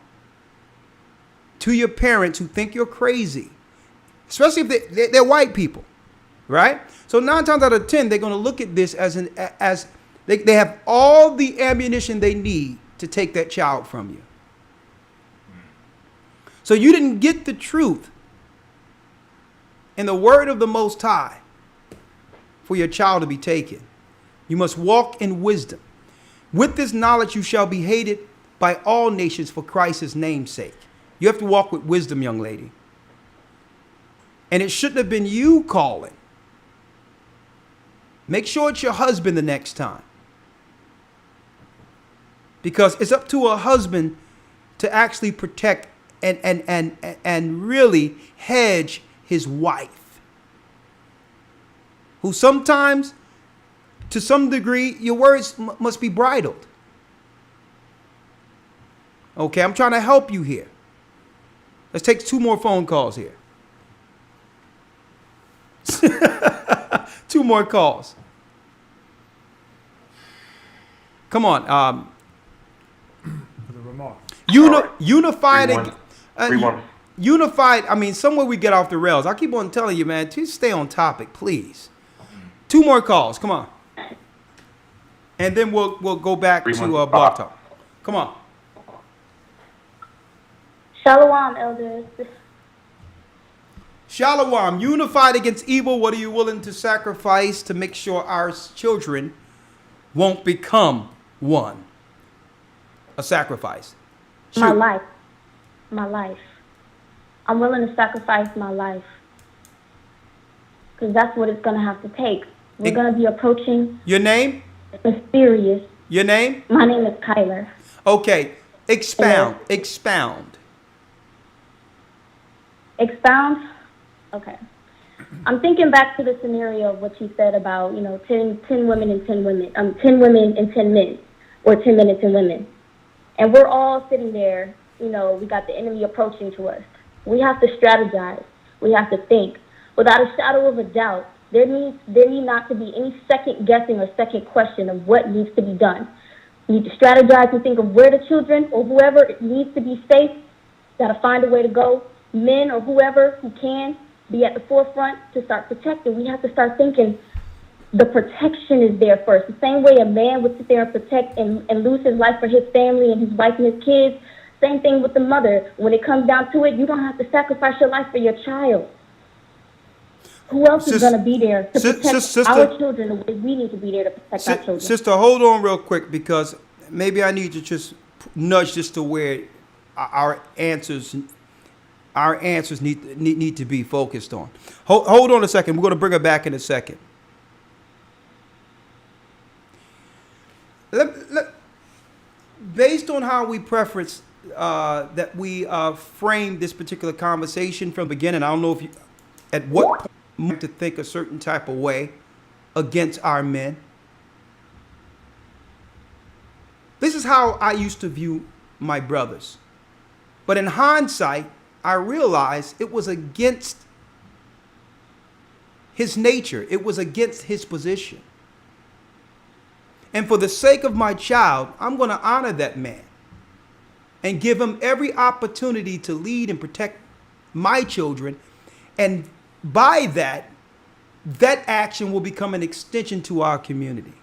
S4: to your parents who think you're crazy, especially if they're white people, right? So 9 times out of 10, they're going to look at this as they have all the ammunition they need to take that child from you. So you didn't get the truth and the word of the Most High for your child to be taken. You must walk in wisdom. With this knowledge you shall be hated by all nations for Christ's name's sake. You have to walk with wisdom, young lady. And it shouldn't have been you calling. Make sure it's your husband the next time. Because it's up to a husband to actually protect and really hedge his wife. Who sometimes, to some degree, your words must be bridled. Okay, I'm trying to help you here. Let's take 2 more phone calls here. 2 more calls. Come on. Unified. Unified. I mean, somewhere we get off the rails. I keep on telling you, man, just stay on topic, please. 2 more calls. Come on. And then we'll go back to Blog Talk. Come on.
S15: Shalom, elders.
S4: Shalom. Unified against evil. What are you willing to sacrifice to make sure our children won't become one? A sacrifice. Shoot.
S15: My life. My life. I'm willing to sacrifice my life. Because that's what it's going to have to take. We're going to be approaching.
S4: Your name?
S15: Mysterious.
S4: Your name?
S15: My name is Kyler.
S4: Okay. Expound. Expound.
S15: Expound? Okay. I'm thinking back to the scenario of what you said about, 10 women and 10 women, 10 women and 10 men, or 10 men and 10 women. And we're all sitting there, we got the enemy approaching to us. We have to strategize. We have to think. Without a shadow of a doubt, there need not to be any second guessing or second question of what needs to be done. You need to strategize and think of where the children or whoever needs to be safe. Got to find a way to go. Men or whoever who can be at the forefront to start protecting. We have to start thinking the protection is there first. The same way a man would sit there and protect and lose his life for his family and his wife and his kids. Same thing with the mother. When it comes down to it, you don't have to sacrifice your life for your child. Who else is going to be there to protect our children the way we need to be there to protect our children?
S4: Sister, hold on real quick, because maybe I need to just nudge this to where our answers need to be focused on. Hold on a second. We're going to bring her back in a second. based on how we preference that we frame this particular conversation from the beginning, I don't know if you, at what point you want to think a certain type of way against our men. This is how I used to view my brothers. But in hindsight, I realized it was against his nature. It was against his position. And for the sake of my child, I'm going to honor that man and give him every opportunity to lead and protect my children. And by that, that action will become an extension to our community.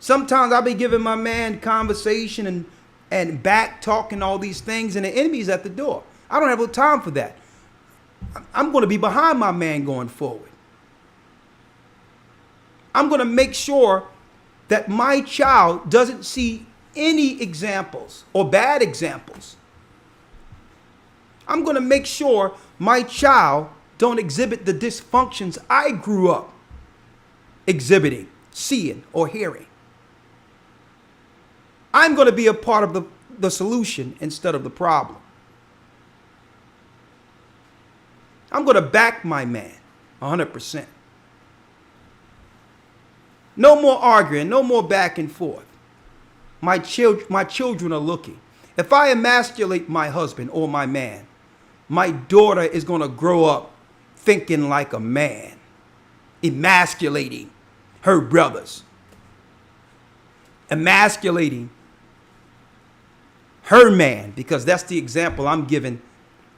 S4: Sometimes I'll be giving my man conversation and back talking all these things, and the enemy's at the door. I don't have the time for that. I'm going to be behind my man going forward. I'm going to make sure that my child doesn't see any examples or bad examples. I'm going to make sure my child don't exhibit the dysfunctions I grew up exhibiting, seeing, or hearing. I'm going to be a part of the solution instead of the problem. I'm going to back my man 100%. No more arguing, no more back and forth. My children are looking. If I emasculate my husband or my man, my daughter is going to grow up thinking like a man, emasculating her brothers, emasculating her man, because that's the example I'm given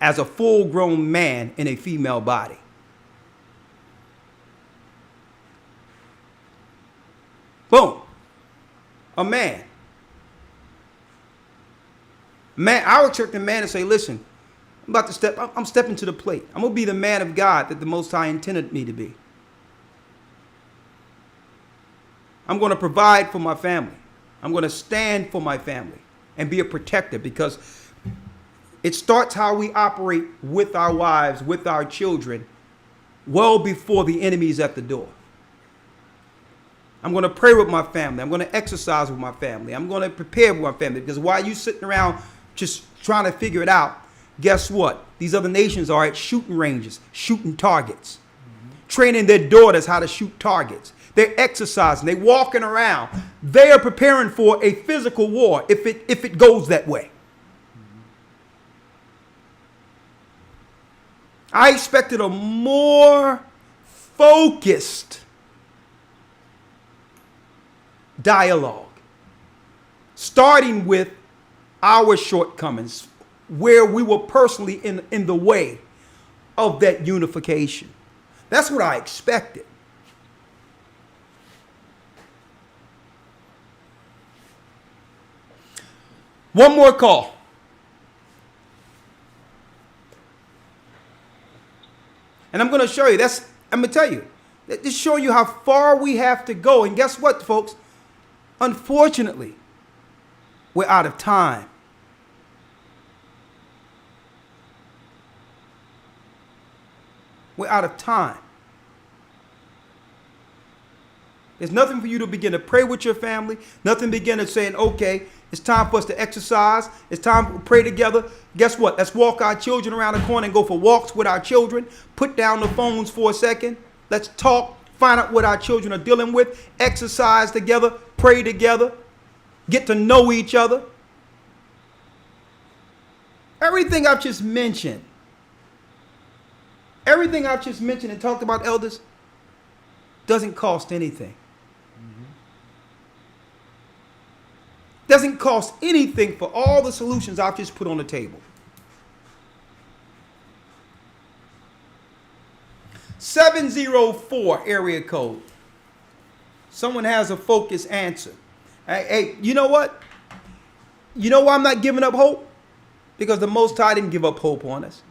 S4: as a full-grown man in a female body. Boom. A man. Man, I would expect a man to say, listen, I'm stepping to the plate. I'm going to be the man of God that the Most High intended me to be. I'm going to provide for my family. I'm going to stand for my family and be a protector, because it starts how we operate with our wives, with our children, well before the enemy's at the door. I'm going to pray with my family. I'm going to exercise with my family. I'm going to prepare with my family, because while you sitting around just trying to figure it out, guess what? These other nations are at shooting ranges, shooting targets, training their daughters how to shoot targets. They're exercising. They're walking around. They are preparing for a physical war if it goes that way. I expected a more focused dialogue, starting with our shortcomings, where we were personally in the way of that unification. That's what I expected. One more call. And I'm going to show you. I'm going to tell you. Just show you how far we have to go. And guess what, folks? Unfortunately, we're out of time. We're out of time. There's nothing for you to begin to pray with your family. Nothing begin to saying, okay, it's time for us to exercise. It's time to pray together. Guess what? Let's walk our children around the corner and go for walks with our children. Put down the phones for a second. Let's talk. Find out what our children are dealing with. Exercise together. Pray together. Get to know each other. Everything I've just mentioned. Everything I've just mentioned and talked about, elders, doesn't cost anything. Doesn't cost anything for all the solutions I've just put on the table. 704 area code. Someone has a focused answer. Hey, you know what? You know why I'm not giving up hope? Because the Most High didn't give up hope on us.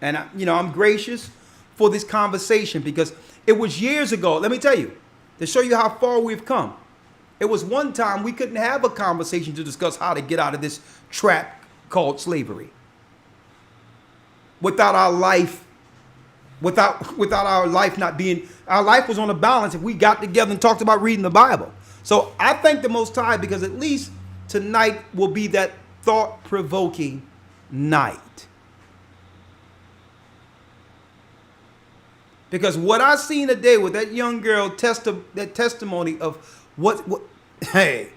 S4: And I'm gracious for this conversation, because it was years ago. Let me tell you, to show you how far we've come. It was one time we couldn't have a conversation to discuss how to get out of this trap called slavery without our life without our life not being, our life was on a balance if we got together and talked about reading the Bible. So I thank the Most High because at least tonight will be that thought-provoking night. Because what I seen today with that young girl that testimony of what hey,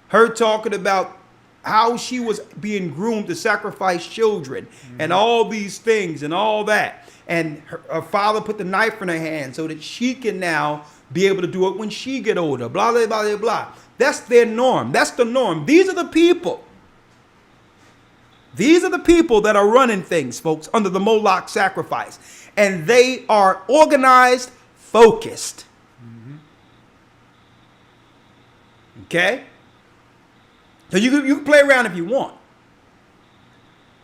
S4: her talking about how she was being groomed to sacrifice children and all these things and all that. And her father put the knife in her hand so that she can now be able to do it when she get older. Blah, blah, blah, blah, blah. That's their norm. That's the norm. These are the people. These are the people that are running things, folks, under the Moloch sacrifice. And they are organized, focused. Okay? So you can play around if you want.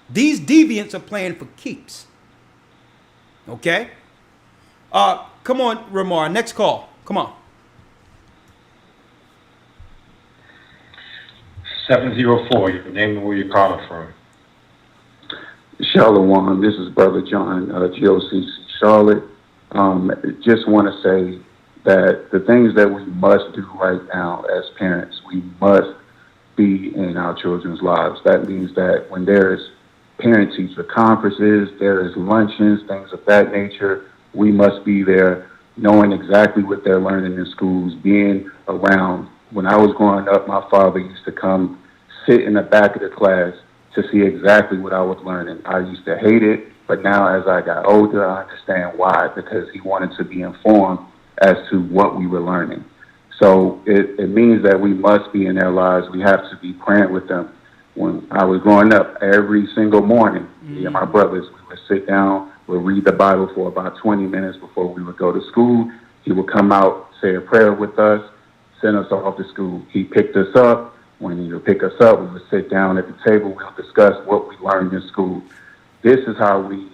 S4: These deviants are playing for keeps. Okay? Come on, Ramar. Next call. Come on.
S17: 704, your name and where you're calling from.
S19: Shalom, this is Brother John, GOCC Charlotte. Just want to say that the things that we must do right now as parents, we must be in our children's lives. That means that when there's parent-teacher conferences, there is luncheons, things of that nature, we must be there knowing exactly what they're learning in schools, being around. When I was growing up, my father used to come sit in the back of the class to see exactly what I was learning. I used to hate it, but now as I got older, I understand why, because he wanted to be informed as to what we were learning. So it means that we must be in their lives. We have to be praying with them. When I was growing up, every single morning, me and my brothers, we would sit down, we'd read the Bible for about 20 minutes before we would go to school. He would come out, say a prayer with us, send us off to school. He picked us up. When he would pick us up, we would sit down at the table. We'll discuss what we learned in school. This is how we,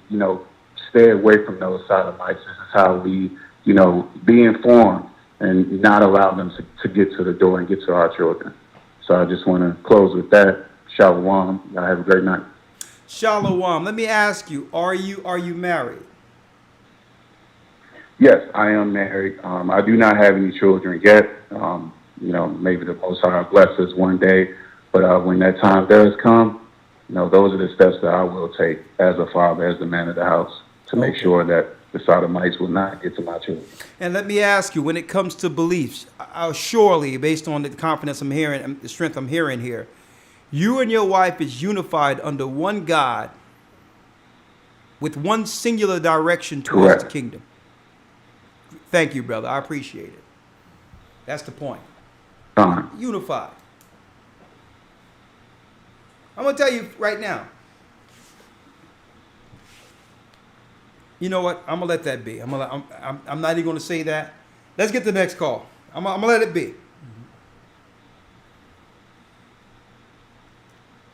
S19: stay away from those sodomites. This is how we, be informed and not allow them to get to the door and get to our children. So I just want to close with that. Shalom. Y'all have a great night.
S4: Shalom. Let me ask you, are you married?
S19: Yes, I am married. I do not have any children yet. Maybe the Most High will bless us one day. But when that time does come, those are the steps that I will take as a father, as the man of the house, to make sure that the sodomites will not get to my children.
S4: And let me ask you, when it comes to beliefs, surely, based on the confidence I'm hearing and the strength I'm hearing here, you and your wife is unified under one God with one singular direction towards the kingdom. Thank you, brother. I appreciate it. That's the point. Unified. I'm going to tell you right now. You know what? I'm going to let that be. I'm not even going to say that. Let's get to the next call. I'm going to let it be.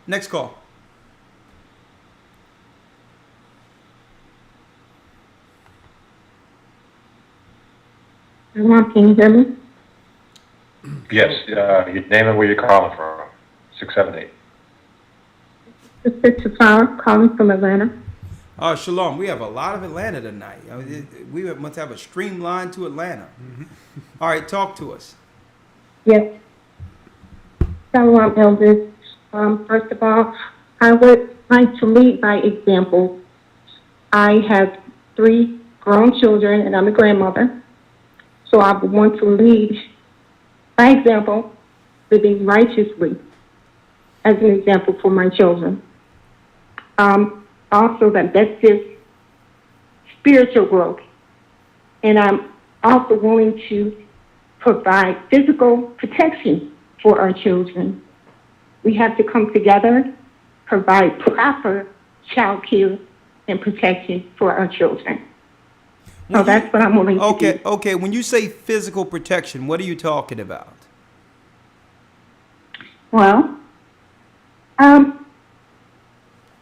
S4: Next call.
S15: Can you hear me?
S17: Yes, your name and where you're calling from. 678.
S15: Sister Tafara, calling from Atlanta.
S4: Shalom. We have a lot of Atlanta tonight. We must have a streamline to Atlanta. All right, talk to us.
S15: Yes. Shalom, elders. First of all, I would like to lead by example. I have 3 grown children, and I'm a grandmother. So I would want to lead by example, living righteously as an example for my children. Also, that's just spiritual growth. And I'm also willing to provide physical protection for our children. We have to come together, provide proper child care and protection for our children. So that's what I'm willing to do.
S4: Okay. When you say physical protection, what are you talking about?
S15: Well, to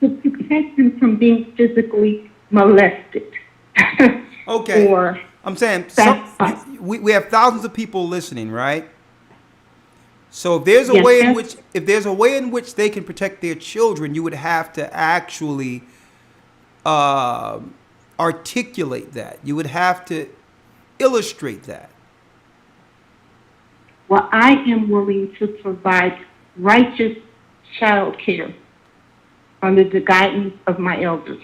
S15: protect them from being physically molested.
S4: Okay. I'm saying we have thousands of people listening, right? So if there's a way in which they can protect their children, you would have to actually articulate that. You would have to illustrate that.
S20: Well, I am willing to provide righteous child care under the guidance of my elders.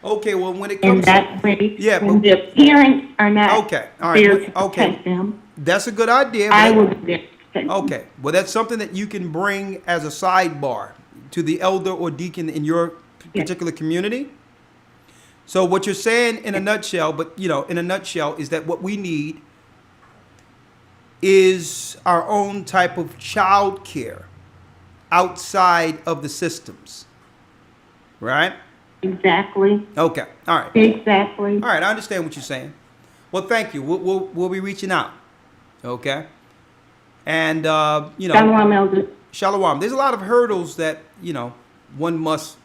S4: Okay, well, when it
S20: In
S4: comes
S20: that way,
S4: yeah,
S20: when the parents are not
S4: okay, all right,
S20: there to
S4: okay,
S20: protect them,
S4: that's a good idea.
S20: I
S4: but-
S20: will be there to protect them.
S4: Okay, well, that's something that you can bring as a sidebar to the elder or deacon in your particular community. So what you're saying in a nutshell, in a nutshell, is that what we need is our own type of child care outside of the systems, right?
S20: Exactly.
S4: Okay, all right.
S20: Exactly.
S4: All right, I understand what you're saying. Well, thank you. We'll be reaching out, okay? And,
S20: Shalom, elders.
S4: Shalom. There's a lot of hurdles that, one must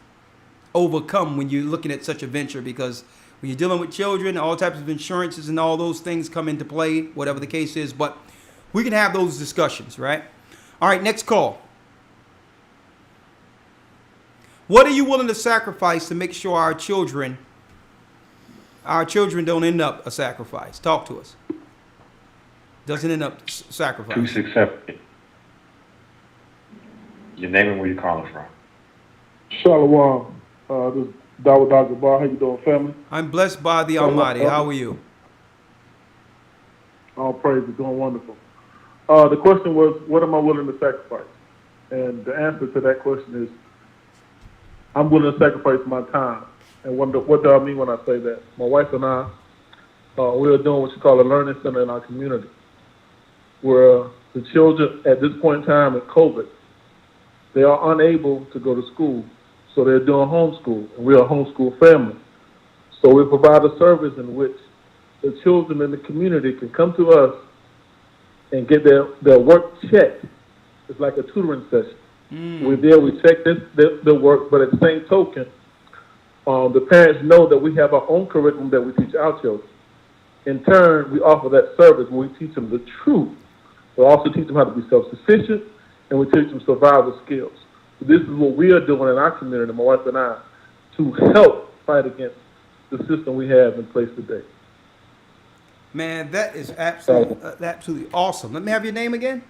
S4: overcome when you're looking at such a venture, because when you're dealing with children, all types of insurances and all those things come into play, whatever the case is. But we can have those discussions, right? All right, next call. What are you willing to sacrifice to make sure our children don't end up a sacrifice? Talk to us. Doesn't end up sacrifice.
S17: 267. Your name and where you're calling from.
S21: Shalom. This is Dawud Dagbar. How you doing, family?
S4: I'm blessed by the Almighty. How are you?
S21: All praise is doing wonderful. The question was, what am I willing to sacrifice? And the answer to that question is, I'm willing to sacrifice my time. And what do I mean when I say that? My wife and I, we are doing what you call a learning center in our community, where the children at this point in time in COVID, they are unable to go to school. So they're doing homeschool, and we're a homeschool family. So we provide a service in which the children in the community can come to us and get their work checked. It's like a tutoring session. We're there, we check their work, but at the same token, the parents know that we have our own curriculum that we teach our children. In turn, we offer that service where we teach them the truth. We also teach them how to be self-sufficient, and we teach them survival skills. So this is what we are doing in our community, my wife and I, to help fight against the system we have in place today.
S4: Man, that is absolutely awesome. Let me have your name again.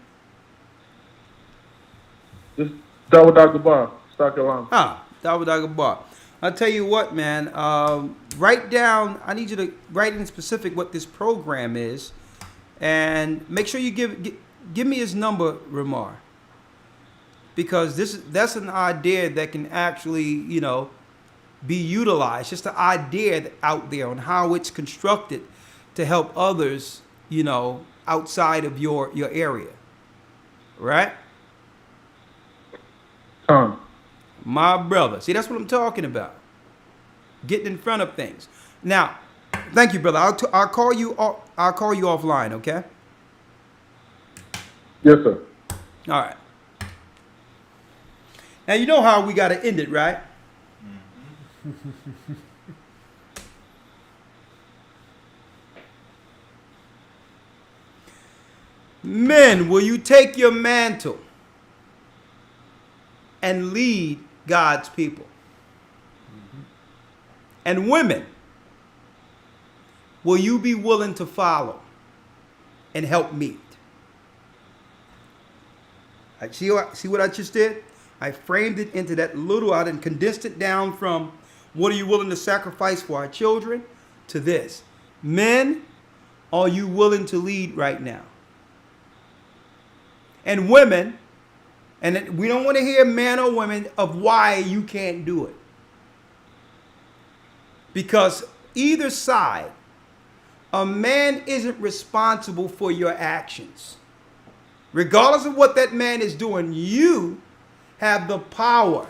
S21: This is Dawud Dagbar, South Carolina.
S4: Dawud Dagbar. I'll tell you what, man. I need you to write in specific what this program is, and make sure you give me his number, Ramar, because that's an idea that can actually, be utilized. Just an idea out there on how it's constructed to help others, outside of your area, right? My brother. See, that's what I'm talking about. Getting in front of things. Now, thank you, brother. I'll call you. I'll call you offline. Okay.
S21: Yes, sir.
S4: All right. Now you know how we got to end it, right? Men, will you take your mantle and lead God's people? And women, will you be willing to follow and help meet? See what I just did? I framed it into that little, I done condensed it down from what are you willing to sacrifice for our children to this. Men, are you willing to lead right now? And women, and we don't want to hear men or women of why you can't do it. Because either side, a man isn't responsible for your actions. Regardless of what that man is doing, you have the power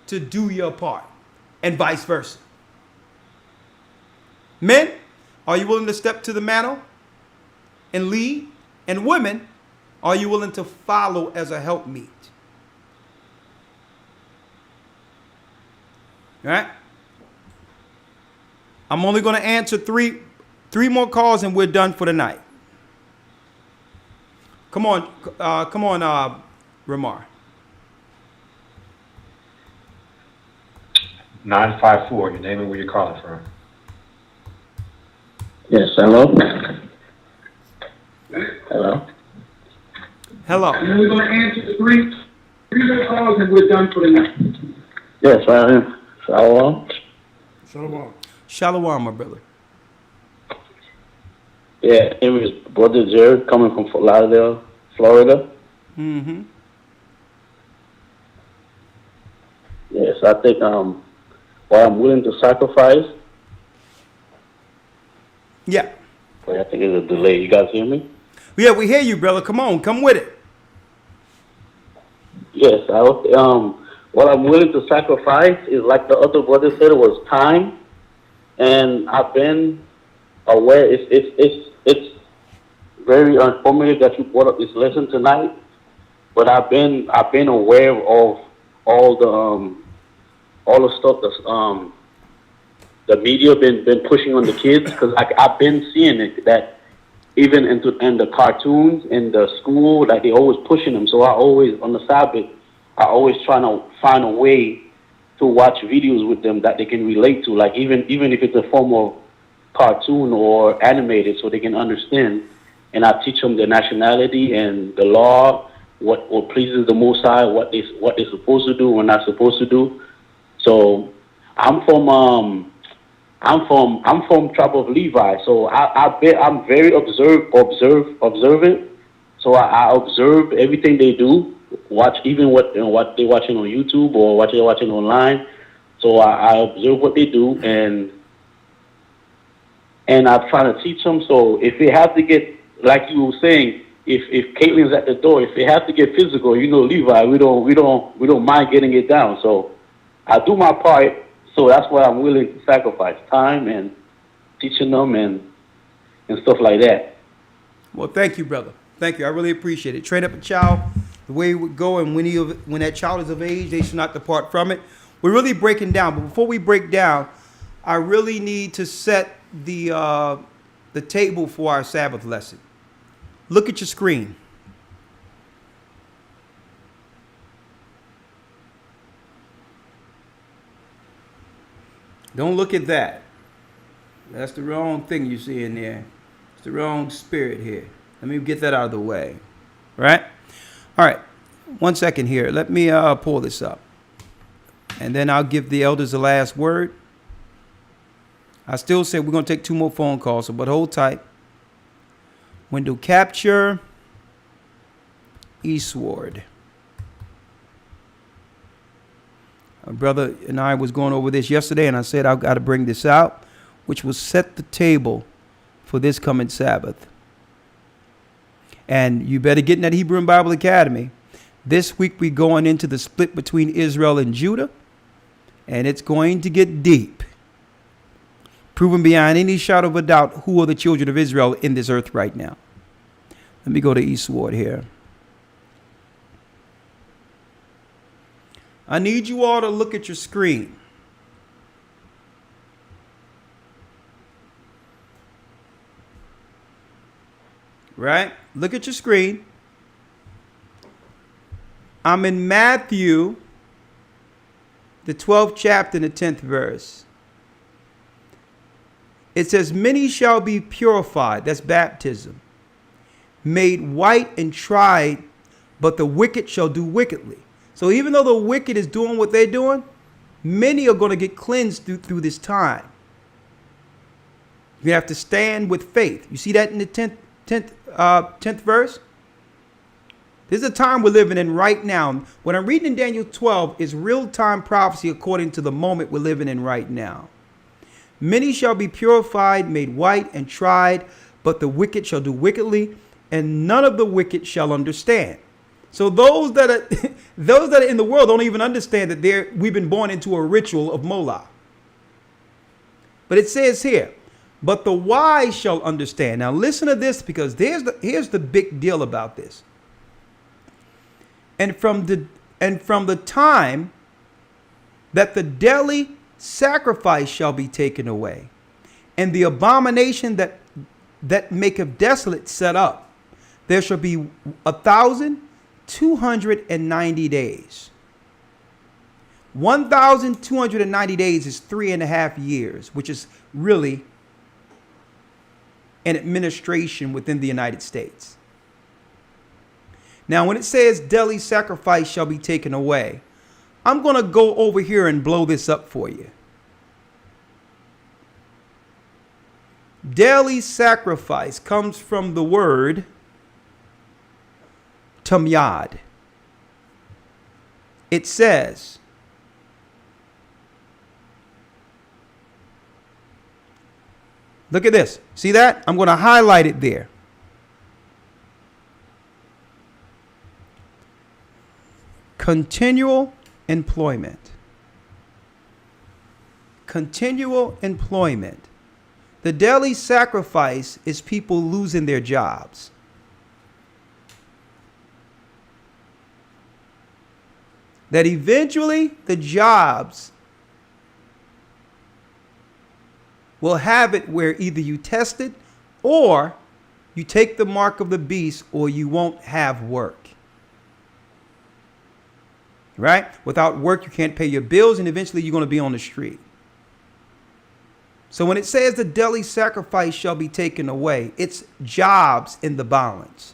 S4: to do your part, and vice versa. Men, are you willing to step to the mantle and lead? And women, are you willing to follow as a helpmeet? All right? I'm only going to answer three more calls and we're done for the night. Come on, Ramar.
S17: 954, your name and where you're calling from.
S19: Yes, hello? Hello?
S4: Hello.
S19: And we're going to answer three more calls and we're done for the night. Yes, I am. Shalom.
S5: Shalom.
S4: Shalom, my brother.
S19: Yeah, it was Brother Jared coming from Fort Lauderdale, Florida.
S4: Mm-hmm.
S19: Yes, I think what I'm willing to sacrifice.
S4: Yeah.
S19: Wait, I think there's a delay. You guys hear me?
S4: Yeah, we hear you, brother. Come on, come with it.
S19: Yes, what I'm willing to sacrifice is, like the other brother said, it was time, and I've been aware. It's very informative that you brought up this lesson tonight, but I've been aware of all the stuff that's the media been pushing on the kids, because I've been seeing it that even in the cartoons in the school, like they always pushing them. So I always on the Sabbath, I always trying to find a way to watch videos with them that they can relate to, like even if it's a form of cartoon or animated, so they can understand. And I teach them the nationality and the law, what pleases the Most High, what they're supposed to do, what not supposed to do. So I'm from tribe of Levi, so I'm very observant. So I observe everything they do, watch even what they're watching on YouTube or what they're watching online. So I observe what they do, and I'm trying to teach them. So if they have to get, like you were saying, if Caitlin's at the door, if they have to get physical, Levi, we don't mind getting it down. So I do my part. So that's what I'm willing to sacrifice, time and teaching them and stuff like that.
S4: Well, thank you, brother. Thank you. I really appreciate it. Train up a child the way it would go, and when that child is of age, they should not depart from it. We're really breaking down, but before we break down, I really need to set the table for our Sabbath lesson. Look at your screen. Don't look at that. That's the wrong thing you see in there. It's the wrong spirit here. Let me get that out of the way. Right? All right. 1 second here. Let me pull this up. And then I'll give the elders the last word. I still say we're going to take 2 more phone calls, but hold tight. Window capture. Eastward. My brother and I was going over this yesterday, and I said I've got to bring this out, which will set the table for this coming Sabbath. And you better get in that Hebrew and Bible Academy. This week we're going into the split between Israel and Judah, and it's going to get deep. Proven beyond any shadow of a doubt who are the children of Israel in this earth right now. Let me go to Eastward here. I need you all to look at your screen. Right? Look at your screen. I'm in Matthew, the 12th chapter and the 10th verse. It says, many shall be purified, that's baptism, made white and tried, but the wicked shall do wickedly. So even though the wicked is doing what they're doing, many are going to get cleansed through this time. You have to stand with faith. You see that in the 10th verse? This is a time we're living in right now. What I'm reading in Daniel 12 is real-time prophecy according to the moment we're living in right now. Many shall be purified, made white, and tried, but the wicked shall do wickedly, and none of the wicked shall understand. So those that are in the world don't even understand that we've been born into a ritual of Moloch. But it says here, but the wise shall understand. Now listen to this, because here's the big deal about this. And from the time that the daily sacrifice shall be taken away, and the abomination that maketh desolate set up, there shall be 1,290 days. 1,290 days is 3.5 years, which is really an administration within the United States. Now, when it says daily sacrifice shall be taken away, I'm going to go over here and blow this up for you. Daily sacrifice comes from the word tamyad. It says, look at this. See that? I'm going to highlight it there. Continual employment. Continual employment. The daily sacrifice is people losing their jobs. That eventually the jobs will have it where either you test it or you take the mark of the beast or you won't have work. Right? Without work, you can't pay your bills and eventually you're going to be on the street. So when it says the daily sacrifice shall be taken away, it's jobs in the balance.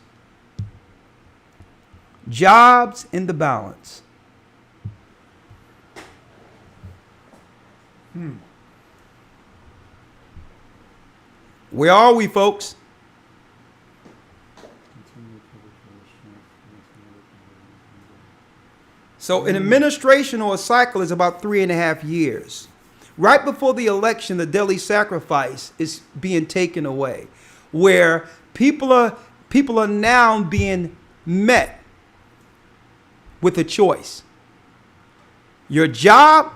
S4: Jobs in the balance. Where are we, folks? So an administration or a cycle is about 3.5 years. Right before the election, the daily sacrifice is being taken away, where people are now being met with a choice. Your job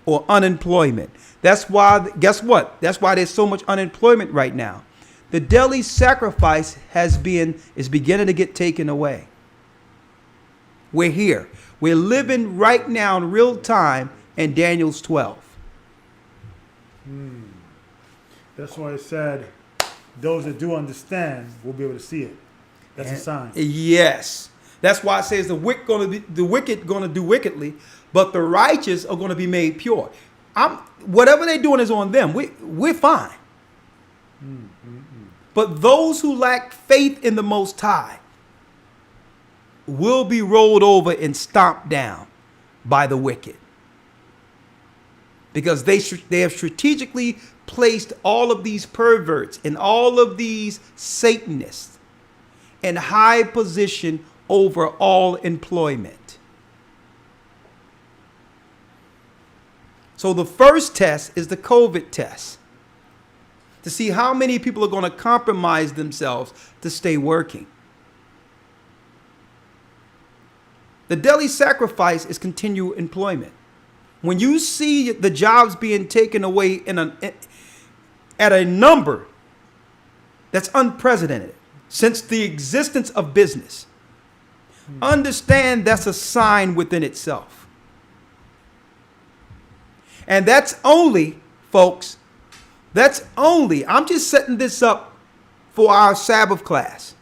S4: or unemployment. That's why, guess what? That's why there's so much unemployment right now. The daily sacrifice is beginning to get taken away. We're here. We're living right now in real time in Daniel's 12.
S5: That's why it said, those that do understand will be able to see it. That's a sign.
S4: Yes. That's why it says the wicked going to do wickedly, but the righteous are going to be made pure. Whatever they're doing is on them. We're fine. But those who lack faith in the Most High will be rolled over and stomped down by the wicked. Because they have strategically placed all of these perverts and all of these Satanists in high position over all employment. So the first test is the COVID test, to see how many people are going to compromise themselves to stay working. The daily sacrifice is continual employment. When you see the jobs being taken away at a number that's unprecedented since the existence of business, understand that's a sign within itself. And that's only, folks, I'm just setting this up for our Sabbath class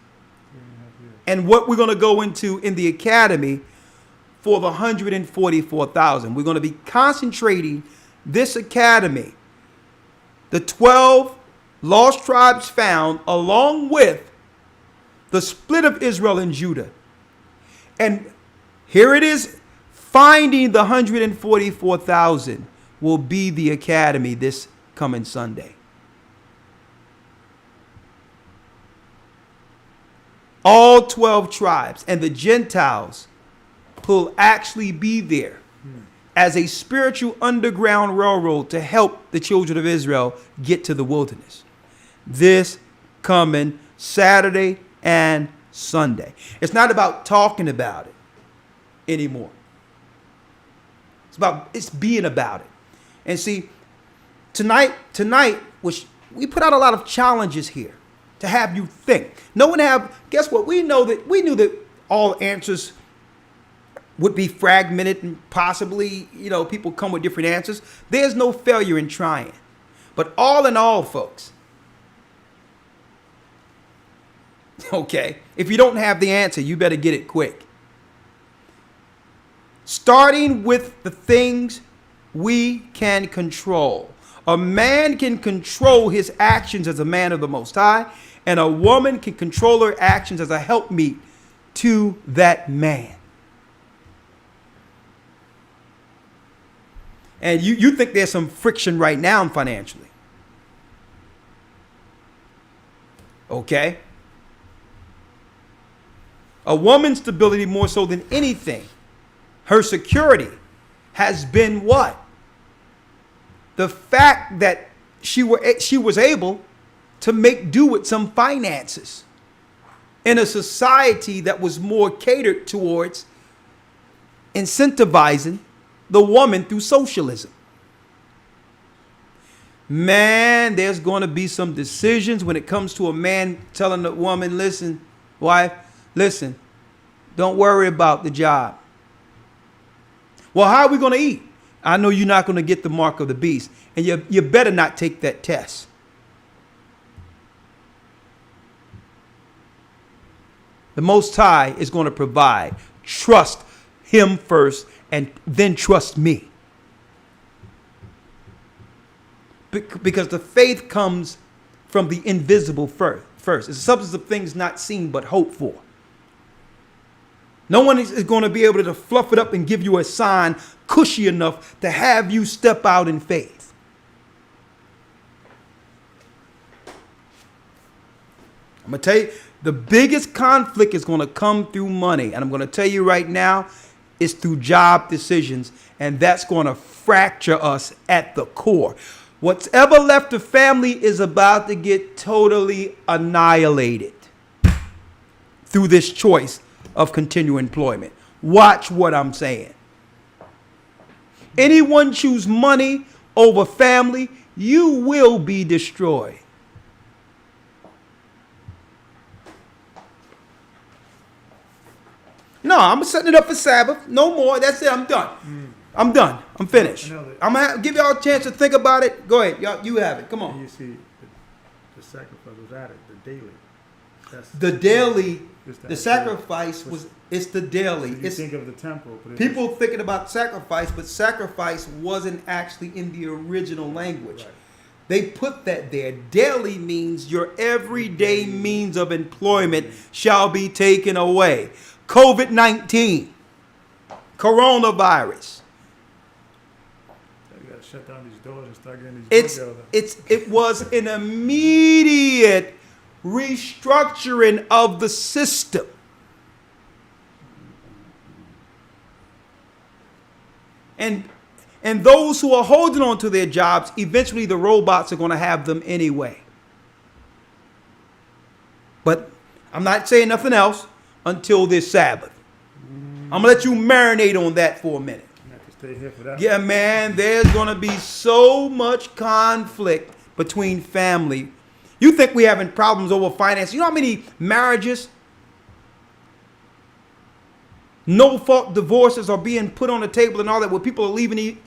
S4: and what we're going to go into in the academy for the 144,000. We're going to be concentrating this academy, the 12 lost tribes found, along with the split of Israel and Judah. And here it is, finding the 144,000 will be the academy this coming Sunday. All 12 tribes and the Gentiles who'll actually be there as a spiritual underground railroad to help the children of Israel get to the wilderness this coming Saturday and Sunday. It's not about talking about it anymore. It's being about it. And see, tonight, which we put out a lot of challenges here to have you think. Guess what? We knew that all answers would be fragmented and possibly, people come with different answers. There's no failure in trying. But all in all, folks, okay, if you don't have the answer, you better get it quick. Starting with the things we can control. A man can control his actions as a man of the Most High, and a woman can control her actions as a helpmeet to that man. And you think there's some friction right now financially. Okay? A woman's stability, more so than anything, her security has been what? The fact that she was able to make do with some finances in a society that was more catered towards incentivizing the woman through socialism. Man, there's going to be some decisions when it comes to a man telling the woman, listen, wife, listen, don't worry about the job. Well, how are we going to eat? I know you're not going to get the mark of the beast, and you better not take that test. The Most High is going to provide. Trust him first, and then trust me. Because the faith comes from the invisible first. It's the substance of things not seen but hoped for. No one is going to be able to fluff it up and give you a sign cushy enough to have you step out in faith. I'm going to tell you, the biggest conflict is going to come through money. And I'm going to tell you right now, it's through job decisions. And that's going to fracture us at the core. What's ever left of family is about to get totally annihilated through this choice of continued employment. Watch what I'm saying. Anyone choose money over family, you will be destroyed. No, I'm setting it up for Sabbath. No more. That's it. I'm done. I'm done. I'm finished. I'm going to give y'all a chance to think about it. Go ahead. Y'all, you have it. Come on.
S5: You see, the sacrifice was added, the daily.
S4: The daily, the sacrifice was, it's the daily.
S5: So you think of the temple.
S4: People thinking about sacrifice, but sacrifice wasn't actually in the original language. Right. They put that there. Daily means your everyday means of employment shall be taken away. COVID-19, coronavirus.
S5: You got to shut down these doors and start getting these
S4: It was an immediate restructuring of the system. And those who are holding on to their jobs, eventually the robots are going to have them anyway. But I'm not saying nothing else until this Sabbath. I'm going to let you marinate on that for a minute.
S5: Stay here for that.
S4: Yeah, man, there's going to be so much conflict between family. You think we're having problems over finance? You know how many marriages, no-fault divorces are being put on the table and all that, where people are leaving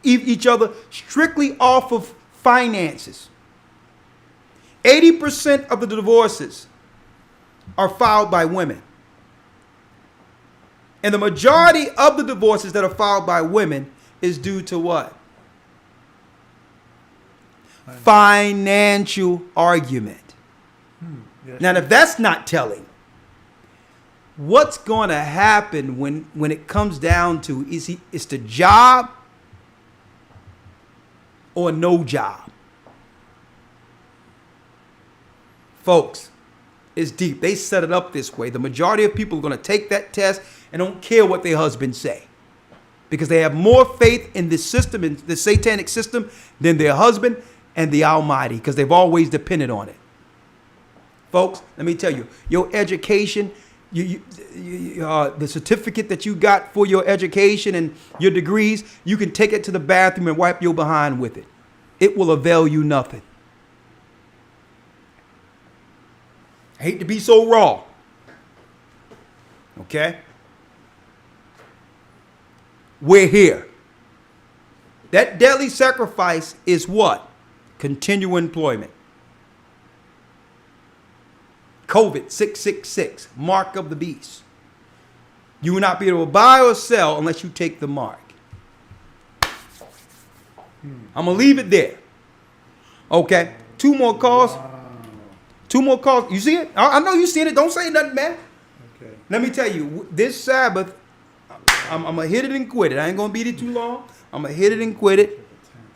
S4: each other strictly off of finances? 80% of the divorces are filed by women. And the majority of the divorces that are filed by women is due to what? Financial argument.
S5: Yes.
S4: Now, if that's not telling, what's going to happen when it comes down to it's the job or no job? Folks, it's deep. They set it up this way. The majority of people are going to take that test and don't care what their husbands say, because they have more faith in this system, in the satanic system, than their husband and the Almighty, because they've always depended on it. Folks, let me tell you, your education, the certificate that you got for your education and your degrees, you can take it to the bathroom and wipe your behind with it. It will avail you nothing. I hate to be so raw. Okay? We're here. That daily sacrifice is what? Continual employment. COVID 666, mark of the beast. You will not be able to buy or sell unless you take the mark. I'm going to leave it there. Okay. 2 more calls. 2 more calls. You see it? I know you see it. Don't say nothing, man.
S5: Okay.
S4: Let me tell you, this Sabbath, I'm going to hit it and quit it. I ain't going to beat it too long. I'm going to hit it and quit it.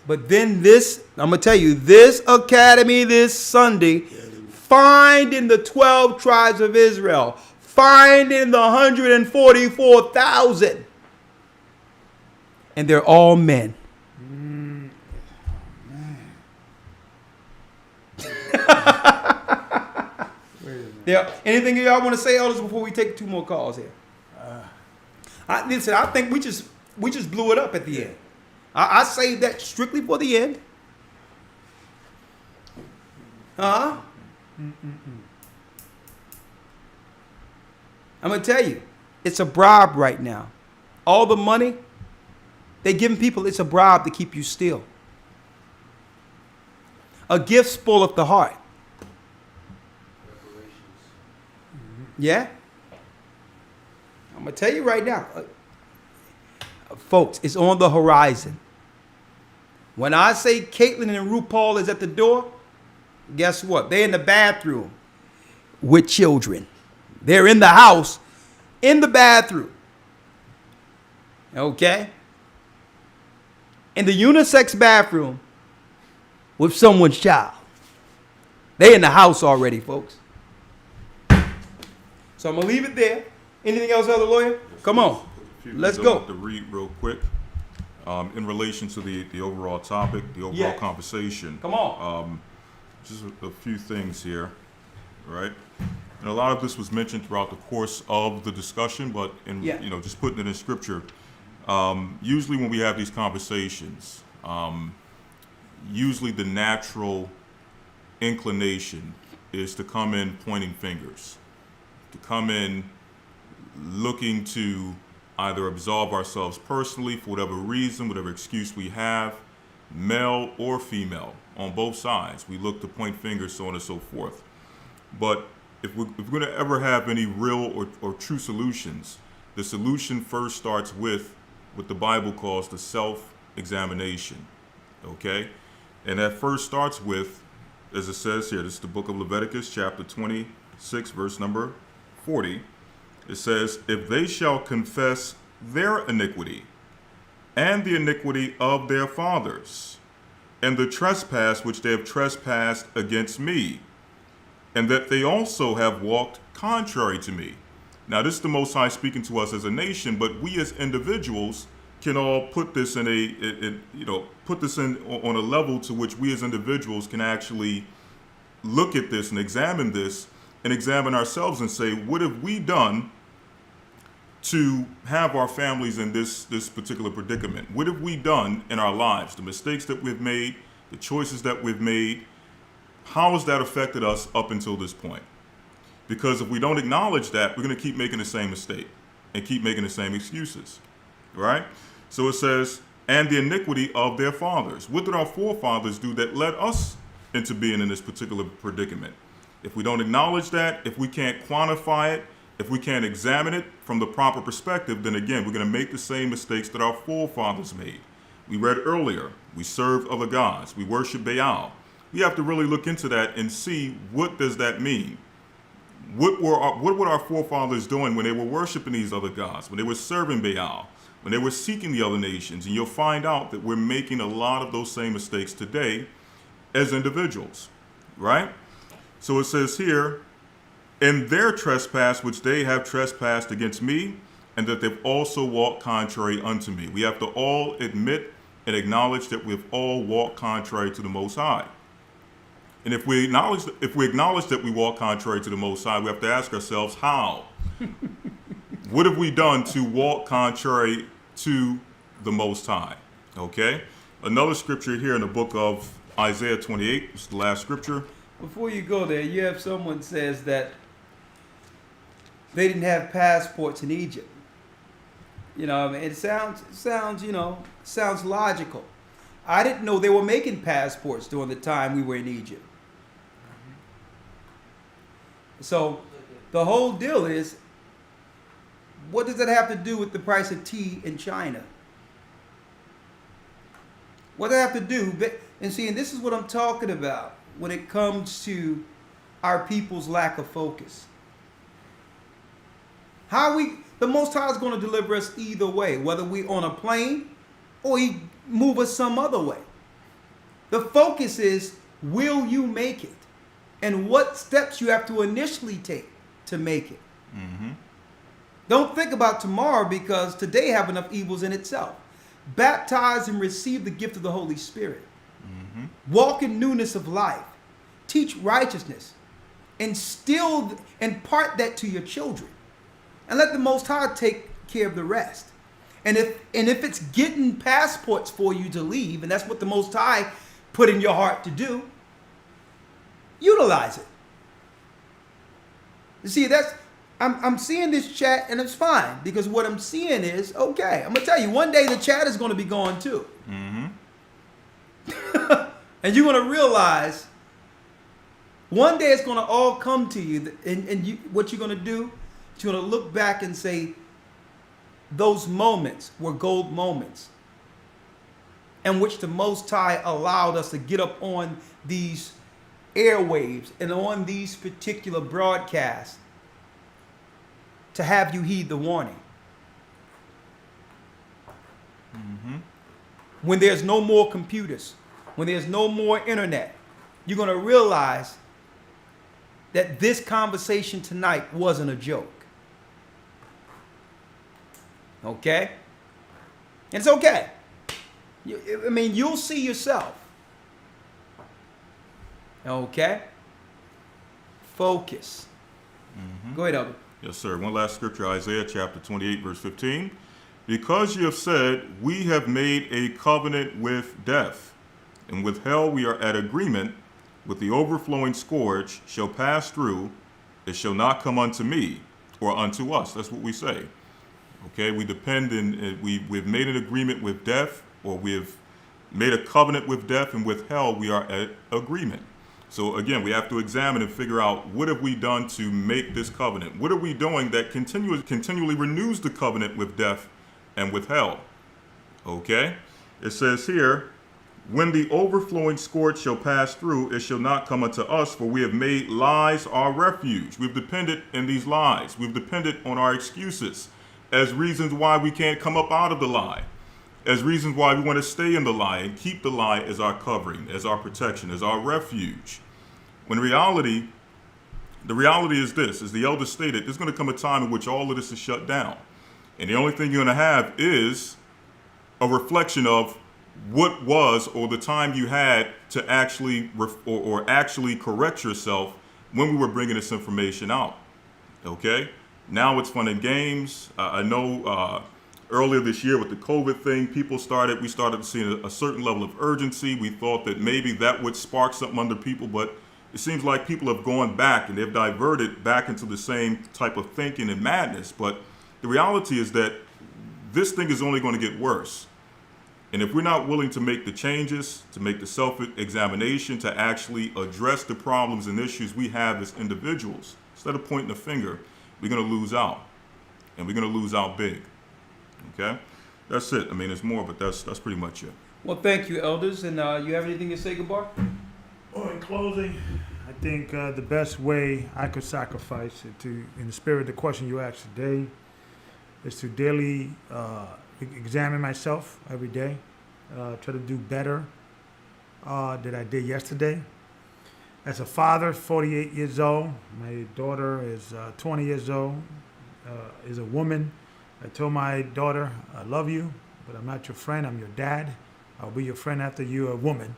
S4: But then this, I'm going to tell you, this academy this Sunday, finding the 12 tribes of Israel, finding the 144,000. And they're all men. Yeah. Anything y'all want to say, elders, before we take 2 more calls here? Listen, I think we just blew it up at the end. I saved that strictly for the end. I'm gonna tell you, it's a bribe right now. All the money they giving people, it's a bribe to keep you still. A gift spoileth the heart. Yeah? I'm going to tell you right now. Folks, it's on the horizon. When I say Caitlin and RuPaul is at the door, guess what? They're in the bathroom with children. They're in the house, in the bathroom. Okay? In the unisex bathroom with someone's child. They're in the house already, folks. So I'm going to leave it there. Anything else, Elder Lawyer? Come on. Let's go.
S6: To read real quick. In relation to the overall topic, the overall conversation.
S4: Come on.
S6: Just a few things here, right? And a lot of this was mentioned throughout the course of the discussion, but just putting it in scripture. Usually when we have these conversations, usually the natural inclination is to come in pointing fingers, to come in looking to either absolve ourselves personally for whatever reason, whatever excuse we have, male or female, on both sides. We look to point fingers, so on and so forth. But if we're going to ever have any real or true solutions, the solution first starts with what the Bible calls the self-examination, okay? And that first starts with, as it says here, this is the book of Leviticus, chapter 26, verse number 40. It says, if they shall confess their iniquity and the iniquity of their fathers and the trespass which they have trespassed against me, and that they also have walked contrary to me. Now, this is the Most High speaking to us as a nation, but we as individuals can all put this in on a level to which we as individuals can actually look at this and examine this and examine ourselves and say, what have we done to have our families in this particular predicament? What have we done in our lives? The mistakes that we've made, the choices that we've made, how has that affected us up until this point? Because if we don't acknowledge that, we're going to keep making the same mistake and keep making the same excuses, right? So it says, and the iniquity of their fathers. What did our forefathers do that led us into being in this particular predicament? If we don't acknowledge that, if we can't quantify it, if we can't examine it from the proper perspective, then again, we're going to make the same mistakes that our forefathers made. We read earlier, we serve other gods, we worship Baal. We have to really look into that and see, what does that mean? What were our forefathers doing when they were worshiping these other gods, when they were serving Baal, when they were seeking the other nations? And you'll find out that we're making a lot of those same mistakes today as individuals, right? So it says here, in their trespass which they have trespassed against me, and that they've also walked contrary unto me. We have to all admit and acknowledge that we've all walked contrary to the Most High. And if we acknowledge that we walk contrary to the Most High, we have to ask ourselves, how? What have we done to walk contrary to the Most High? Okay? Another scripture here in the book of Isaiah 28, this is the last scripture.
S4: Before you go there, you have someone says that they didn't have passports in Egypt. You know, I mean, it sounds logical. I didn't know they were making passports during the time we were in Egypt. So the whole deal is What does that have to do with the price of tea in China? What does that have to do? And see, and this is what I'm talking about when it comes to our people's lack of focus. The Most High is going to deliver us either way, whether we on a plane or He move us some other way. The focus is, will you make it? And what steps you have to initially take to make it.
S6: Mm-hmm.
S4: Don't think about tomorrow, because today have enough evils in itself. Baptize and receive the gift of the Holy Spirit.
S6: Mm-hmm.
S4: Walk in newness of life. Teach righteousness. Impart that to your children. And let the Most High take care of the rest. And if it's getting passports for you to leave, and that's what the Most High put in your heart to do, utilize it. You see, I'm seeing this chat, and it's fine, because what I'm seeing is, okay, I'm gonna tell you, one day the chat is gonna be gone too.
S6: Mm-hmm.
S4: And you're gonna realize one day it's gonna all come to you, and what you're gonna do, you're gonna look back and say, those moments were gold moments, in which the Most High allowed us to get up on these airwaves and on these particular broadcasts to have you heed the warning.
S6: Mm-hmm.
S4: When there's no more computers, when there's no more internet, you're going to realize that this conversation tonight wasn't a joke. Okay? And it's okay. You'll see yourself. Okay? Focus.
S6: Mm-hmm.
S4: Go ahead, Elder.
S6: Yes, sir. One last scripture, Isaiah chapter 28, verse 15. Because you have said, we have made a covenant with death, and with hell we are at agreement, with the overflowing scourge shall pass through, it shall not come unto me or unto us. That's what we say. Okay, we depend we've made an agreement with death, or we've made a covenant with death, and with hell we are at agreement. So again, we have to examine and figure out, what have we done to make this covenant? What are we doing that continually renews the covenant with death and with hell? Okay, it says here, when the overflowing scourge shall pass through, it shall not come unto us, for we have made lies our refuge. We've depended in these lies. We've depended on our excuses as reasons why we can't come up out of the lie, as reasons why we want to stay in the lie and keep the lie as our covering, as our protection, as our refuge. When reality, the reality is this, as the elder stated, there's going to come a time in which all of this is shut down. And the only thing you're going to have is a reflection of what was, or the time you had to actually, or actually correct yourself when we were bringing this information out. Okay? Now it's fun and games. I know earlier this year with the COVID thing, we started to see a certain level of urgency. We thought that maybe that would spark something under people, but it seems like people have gone back and they've diverted back into the same type of thinking and madness. But the reality is that this thing is only going to get worse. And if we're not willing to make the changes, to make the self-examination, to actually address the problems and issues we have as individuals, instead of pointing the finger, we're going to lose out. And we're going to lose out big. Okay? That's it. There's more, but that's pretty much it.
S4: Well, thank you, elders. And you have anything to say, Gabar?
S5: Well, in closing, I think the best way I could sacrifice it in the spirit of the question you asked today is to daily examine myself every day, try to do better than I did yesterday. As a father, 48 years old, my daughter is 20 years old, is a woman. I told my daughter, I love you, but I'm not your friend, I'm your dad. I'll be your friend after you're a woman,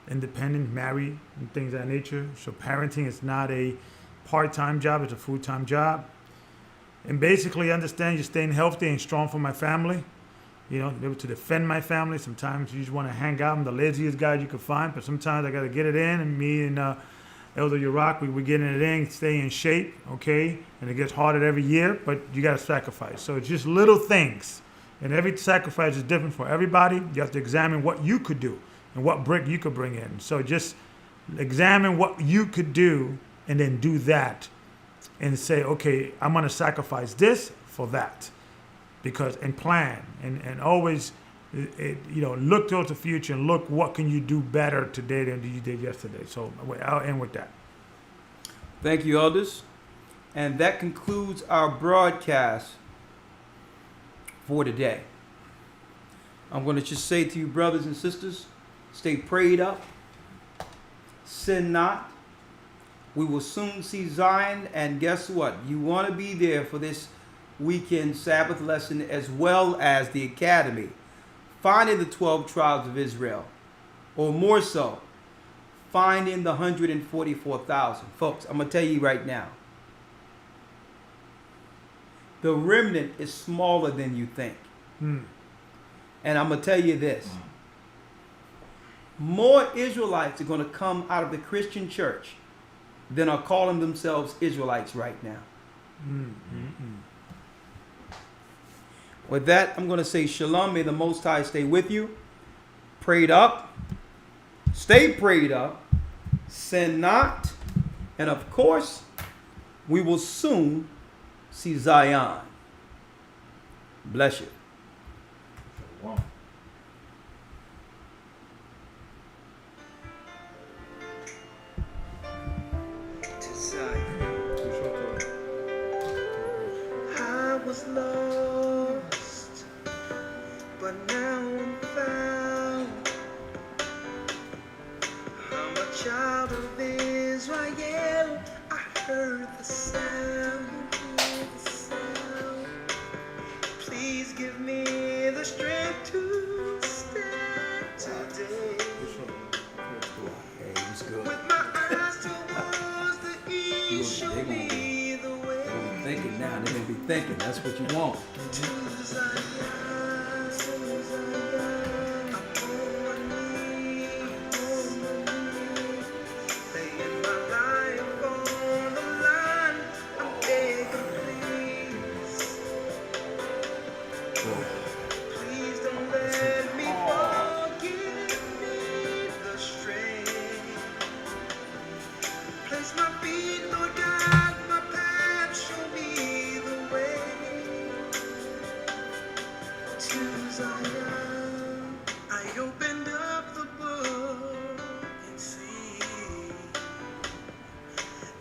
S5: independent, married, and things of that nature. So parenting is not a part-time job, it's a full-time job. And basically understand you're staying healthy and strong for my family. Be able to defend my family. Sometimes you just want to hang out. I'm the laziest guy you could find, but sometimes I got to get it in. And me and Elder Yurok, we're getting it in, stay in shape, okay? And it gets harder every year, but you got to sacrifice. So it's just little things. And every sacrifice is different for everybody. You have to examine what you could do and what brick you could bring in. So just examine what you could do and then do that and say, okay, I'm going to sacrifice this for that, because and plan and always, look towards the future and look what can you do better today than you did yesterday. So I'll end with that.
S4: Thank you, elders. And that concludes our broadcast for today. I'm going to just say to you, brothers and sisters, stay prayed up, sin not. We will soon see Zion, and guess what? You want to be there for this weekend Sabbath lesson as well as the academy, finding the 12 tribes of Israel, or more so, finding the 144,000. Folks, I'm going to tell you right now, the remnant is smaller than you think. And I'm going to tell you this. More Israelites are going to come out of the Christian church than are calling themselves Israelites right now. With that, I'm going to say shalom. May the Most High stay with you. Prayed up. Stay prayed up. Sin not. And of course, we will soon see Zion. Bless you.
S3: I was lost, but now I'm found. I'm a child of Israel. I heard the sound, hear the sound. Please give me the strength to stand today. With my eyes towards the east, show me the way.
S4: Thinking now, they're going to be thinking. That's what you want.
S3: To Zion, I'm on my knees, laying my life on the line. I'm begging, please, please don't let me fall. Give me the strength. Place my feet, Lord God, my path, show me the way to Zion. I opened up the book and see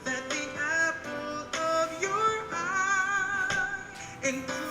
S3: that the apple of your eye includes